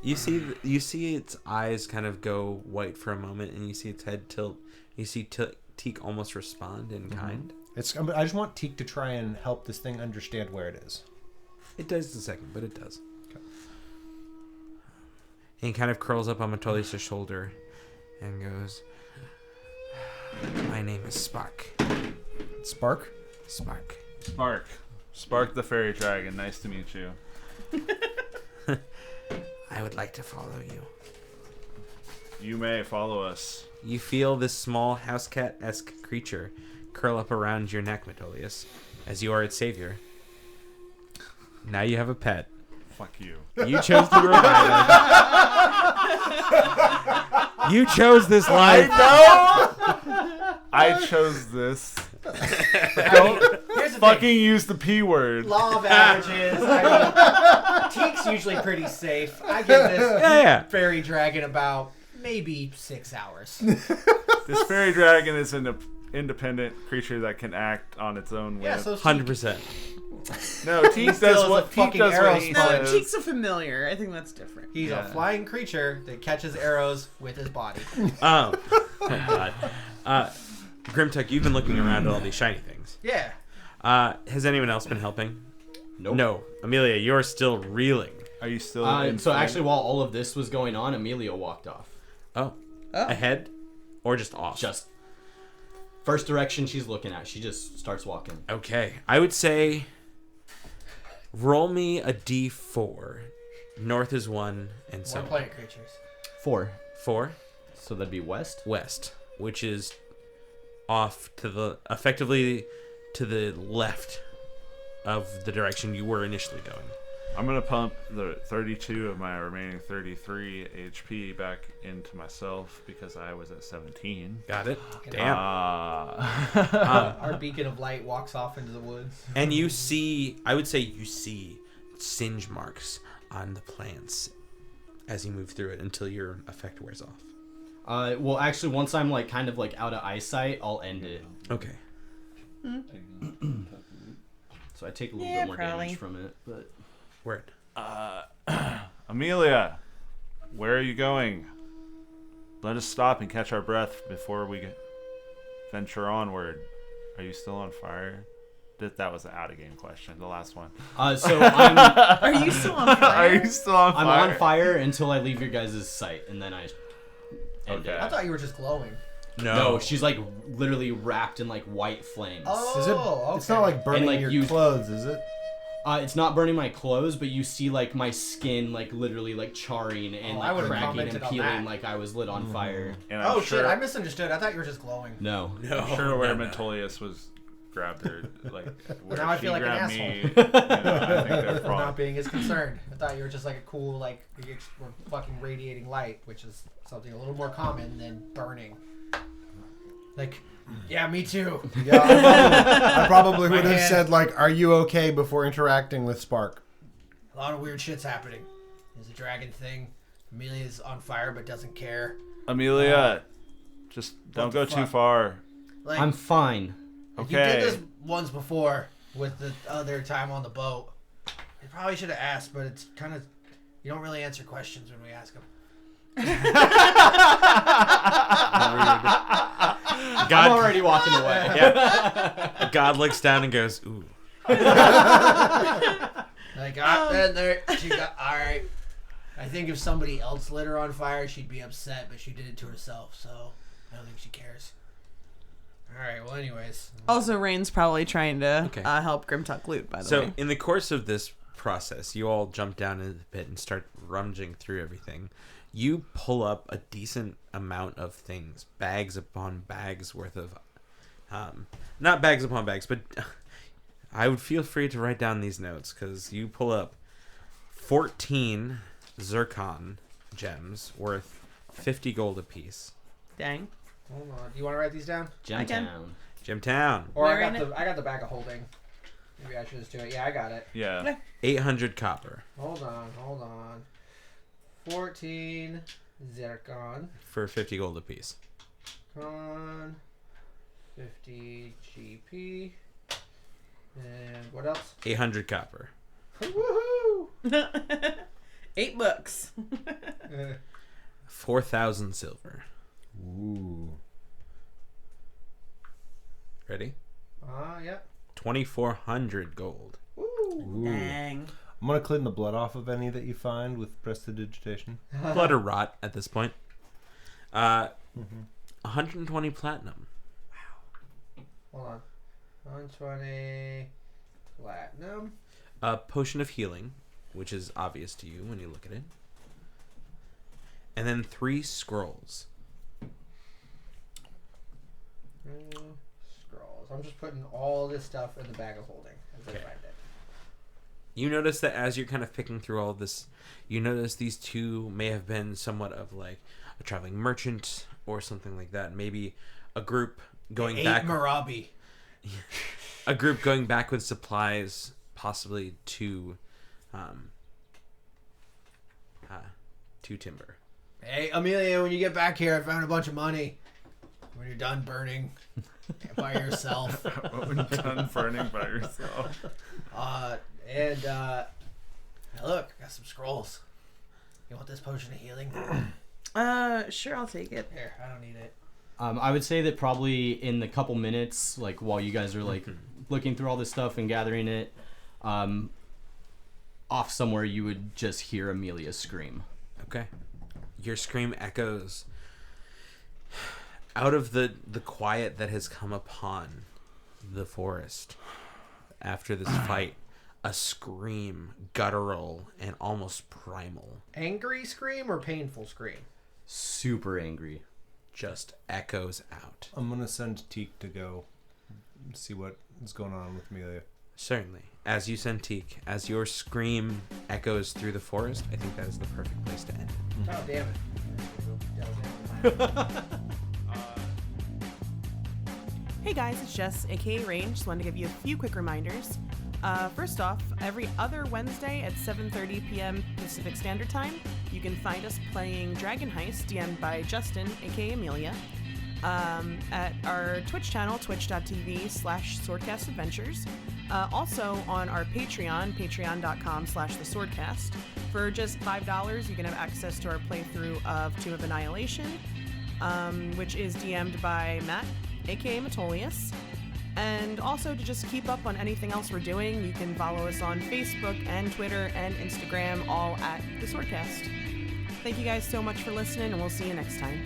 Speaker 3: You see its eyes kind of go white for a moment, and you see its head tilt. You see Teak almost respond in kind.
Speaker 8: I just want Teak to try and help this thing understand where it is.
Speaker 3: It does the second, but it does.
Speaker 8: Okay.
Speaker 3: And he kind of curls up on Metolius' shoulder and goes, "My name is Spark.
Speaker 8: Spark?
Speaker 3: Spark.
Speaker 5: Spark the fairy dragon. Nice to meet you.
Speaker 3: I would like to follow you."
Speaker 5: You may follow us.
Speaker 3: You feel this small house cat-esque creature curl up around your neck, Metolius, as you are its savior. Now you have a pet.
Speaker 5: Fuck you.
Speaker 3: You chose to revive it. You chose this life.
Speaker 5: I chose this.
Speaker 6: Here's the
Speaker 5: Fucking use the P word.
Speaker 6: law of averages. I mean, Teak's usually pretty safe. I give this
Speaker 3: Yeah.
Speaker 6: fairy dragon about maybe 6 hours.
Speaker 5: This fairy dragon is an independent creature that can act on its own whim.
Speaker 6: Yeah, so
Speaker 3: 100%.
Speaker 5: No, Teak
Speaker 6: still
Speaker 5: does
Speaker 6: is
Speaker 5: what
Speaker 6: a
Speaker 5: Teak
Speaker 6: fucking
Speaker 5: does
Speaker 6: arrow
Speaker 5: what he
Speaker 6: spawner.
Speaker 2: No,
Speaker 5: says.
Speaker 2: Teak's a familiar. I think that's different.
Speaker 6: he's a flying creature that catches arrows with his body.
Speaker 3: Oh God. Grimtuck, you've been looking around at all these shiny things.
Speaker 6: Yeah.
Speaker 3: Has anyone else been helping?
Speaker 7: Nope.
Speaker 3: No. Amelia, you're still reeling.
Speaker 5: Are you still in
Speaker 7: So
Speaker 5: flight?
Speaker 7: actually, while all of this was going on, Amelia walked off.
Speaker 3: Oh. Ahead? Or just off?
Speaker 7: Just first direction she's looking at. She just starts walking.
Speaker 3: Okay. I would say roll me a d4. North is 1, and so
Speaker 6: More plant creatures.
Speaker 7: 4.
Speaker 3: 4.
Speaker 7: So that'd be west.
Speaker 3: West, which is off to the effectively to the left of the direction you were initially going.
Speaker 5: I'm gonna pump the 32 of my remaining 33 HP back into myself because I was at 17.
Speaker 3: Got it? Damn.
Speaker 6: Our beacon of light walks off into the woods.
Speaker 3: And you see, I would say you see singe marks on the plants as you move through it until your effect wears off.
Speaker 7: Well, actually, once I'm like kind of like out of eyesight, I'll end it.
Speaker 3: Okay.
Speaker 7: So I take a little
Speaker 2: Yeah,
Speaker 7: bit more
Speaker 2: probably.
Speaker 7: damage from it, but
Speaker 3: Word.
Speaker 5: Amelia, where are you going? Let us stop and catch our breath before we venture onward. Are you still on fire? That was an out-of-game question, the last one.
Speaker 7: so I'm
Speaker 2: Are you still on
Speaker 5: Are
Speaker 2: fire?
Speaker 5: you still on
Speaker 7: I'm
Speaker 5: fire?
Speaker 7: on fire until I leave your guys' sight, and then I end
Speaker 5: Okay.
Speaker 7: it.
Speaker 6: I thought you were just glowing.
Speaker 7: No, she's like literally wrapped in like white flames.
Speaker 6: Oh,
Speaker 8: Is it?
Speaker 6: okay.
Speaker 8: It's not like burning
Speaker 7: like,
Speaker 8: your
Speaker 7: you-
Speaker 8: clothes, is it?
Speaker 7: It's not burning my clothes, but you see like my skin like literally like charring and
Speaker 6: I
Speaker 7: like
Speaker 6: would've
Speaker 7: cracking
Speaker 6: commented
Speaker 7: and
Speaker 6: on
Speaker 7: peeling
Speaker 6: that.
Speaker 7: like I was lit on fire.
Speaker 5: And I'm
Speaker 6: Oh
Speaker 5: sure,
Speaker 6: shit! I misunderstood. I thought you were just glowing.
Speaker 7: No.
Speaker 5: I'm sure where Mentolius was grabbed her, like where
Speaker 6: Now I
Speaker 5: she
Speaker 6: feel like an
Speaker 5: grabbed
Speaker 6: asshole.
Speaker 5: me. You know, I think they're
Speaker 6: For not
Speaker 5: wrong.
Speaker 6: being as concerned. I thought you were just like a cool, like, we're fucking radiating light, which is something a little more common than burning. Like, yeah, me too.
Speaker 8: Yeah, I probably
Speaker 6: My
Speaker 8: would have
Speaker 6: hand.
Speaker 8: said, like, are you okay before interacting with Spark?
Speaker 6: A lot of weird shit's happening. There's a dragon thing. Amelia's on fire but doesn't care.
Speaker 5: Amelia, just don't
Speaker 6: the
Speaker 5: go too
Speaker 6: fuck?
Speaker 5: far.
Speaker 6: Like,
Speaker 7: I'm fine.
Speaker 6: you did this
Speaker 5: Okay.
Speaker 6: once before with the other time on the boat. You probably should have asked, but it's kind of, you don't really answer questions when we ask them.
Speaker 7: I'm
Speaker 3: God,
Speaker 7: already walking away.
Speaker 3: yeah. God looks down and goes, "Ooh."
Speaker 6: Like, then there, she got, all right. I think if somebody else lit her on fire, she'd be upset, but she did it to herself, so I don't think she cares. All right, well, anyways.
Speaker 2: Also, Rain's probably trying to
Speaker 3: Okay.
Speaker 2: help Grimtuck loot, by the
Speaker 3: So,
Speaker 2: way.
Speaker 3: in the course of this process, you all jump down into the pit and start rummaging through everything. You pull up a decent amount of things, bags upon bags worth of, not bags upon bags, but I would feel free to write down these notes because you pull up 14 zircon gems worth 50 gold apiece.
Speaker 2: Dang.
Speaker 6: Hold on. Do you want to write these down?
Speaker 2: I can.
Speaker 7: Gemtown.
Speaker 3: Gemtown.
Speaker 6: Or
Speaker 2: Where
Speaker 6: I
Speaker 2: in
Speaker 6: got the bag of holding. Maybe I should just do it. Yeah, I got it.
Speaker 5: Yeah.
Speaker 3: 800 copper
Speaker 6: Hold on. 14 zircon.
Speaker 3: for 50 gold apiece.
Speaker 6: Con. 50 GP. And what else?
Speaker 3: 800 copper.
Speaker 6: Woohoo!
Speaker 2: $8.
Speaker 3: 4,000 silver.
Speaker 8: Ooh.
Speaker 3: Ready?
Speaker 6: Yep.
Speaker 3: 2,400 gold.
Speaker 6: Ooh.
Speaker 2: Dang.
Speaker 8: I'm gonna clean the blood off of any that you find with prestidigitation.
Speaker 3: Blood or rot at this point. 120 platinum.
Speaker 6: Hold on. 120 platinum.
Speaker 3: A potion of healing, which is obvious to you when you look at it. And then 3 scrolls.
Speaker 6: Scrolls. I'm just putting all this stuff in the bag of holding as I
Speaker 3: Okay.
Speaker 6: find it.
Speaker 3: You notice that as you're kind of picking through all of this, you notice these two may have been somewhat of like a traveling merchant or something like that. Maybe a group going back.
Speaker 6: Marabi.
Speaker 3: A group going back with supplies, possibly to timber.
Speaker 6: Hey, Amelia, when you get back here, I found a bunch of money. When you're done burning by yourself.
Speaker 5: When you're done burning by yourself.
Speaker 6: Hey, look, I got some scrolls. You want this potion of healing?
Speaker 2: Sure, I'll take it.
Speaker 6: Here, I don't need it.
Speaker 7: I would say that probably in the couple minutes, like while you guys are like looking through all this stuff and gathering it, off somewhere you would just hear Amelia scream.
Speaker 3: Okay. Your scream echoes out of the quiet that has come upon the forest after this fight. A scream, guttural and almost primal,
Speaker 6: Angry scream or painful scream?
Speaker 7: Super angry.
Speaker 3: just echoes out.
Speaker 8: I'm gonna send Teak to go see what is going on with Amelia.
Speaker 3: Certainly. As you send Teak, as your scream echoes through the forest, I think that is the perfect place to end it.
Speaker 6: Oh, damn it.
Speaker 2: Hey guys, it's Jess, aka Range. Just wanted to give you a few quick reminders. First off, every other Wednesday at 7:30 p.m. Pacific Standard Time, you can find us playing Dragon Heist, DM'd by Justin, aka Amelia, at our Twitch channel, twitch.tv/swordcastadventures. Also on our Patreon, patreon.com/theswordcast. For just $5, you can have access to our playthrough of Tomb of Annihilation, which is DM'd by Matt, aka Metolius. And also, to just keep up on anything else we're doing, you can follow us on Facebook and Twitter and Instagram, all at The Swordcast. Thank you guys so much for listening, and we'll see you next time.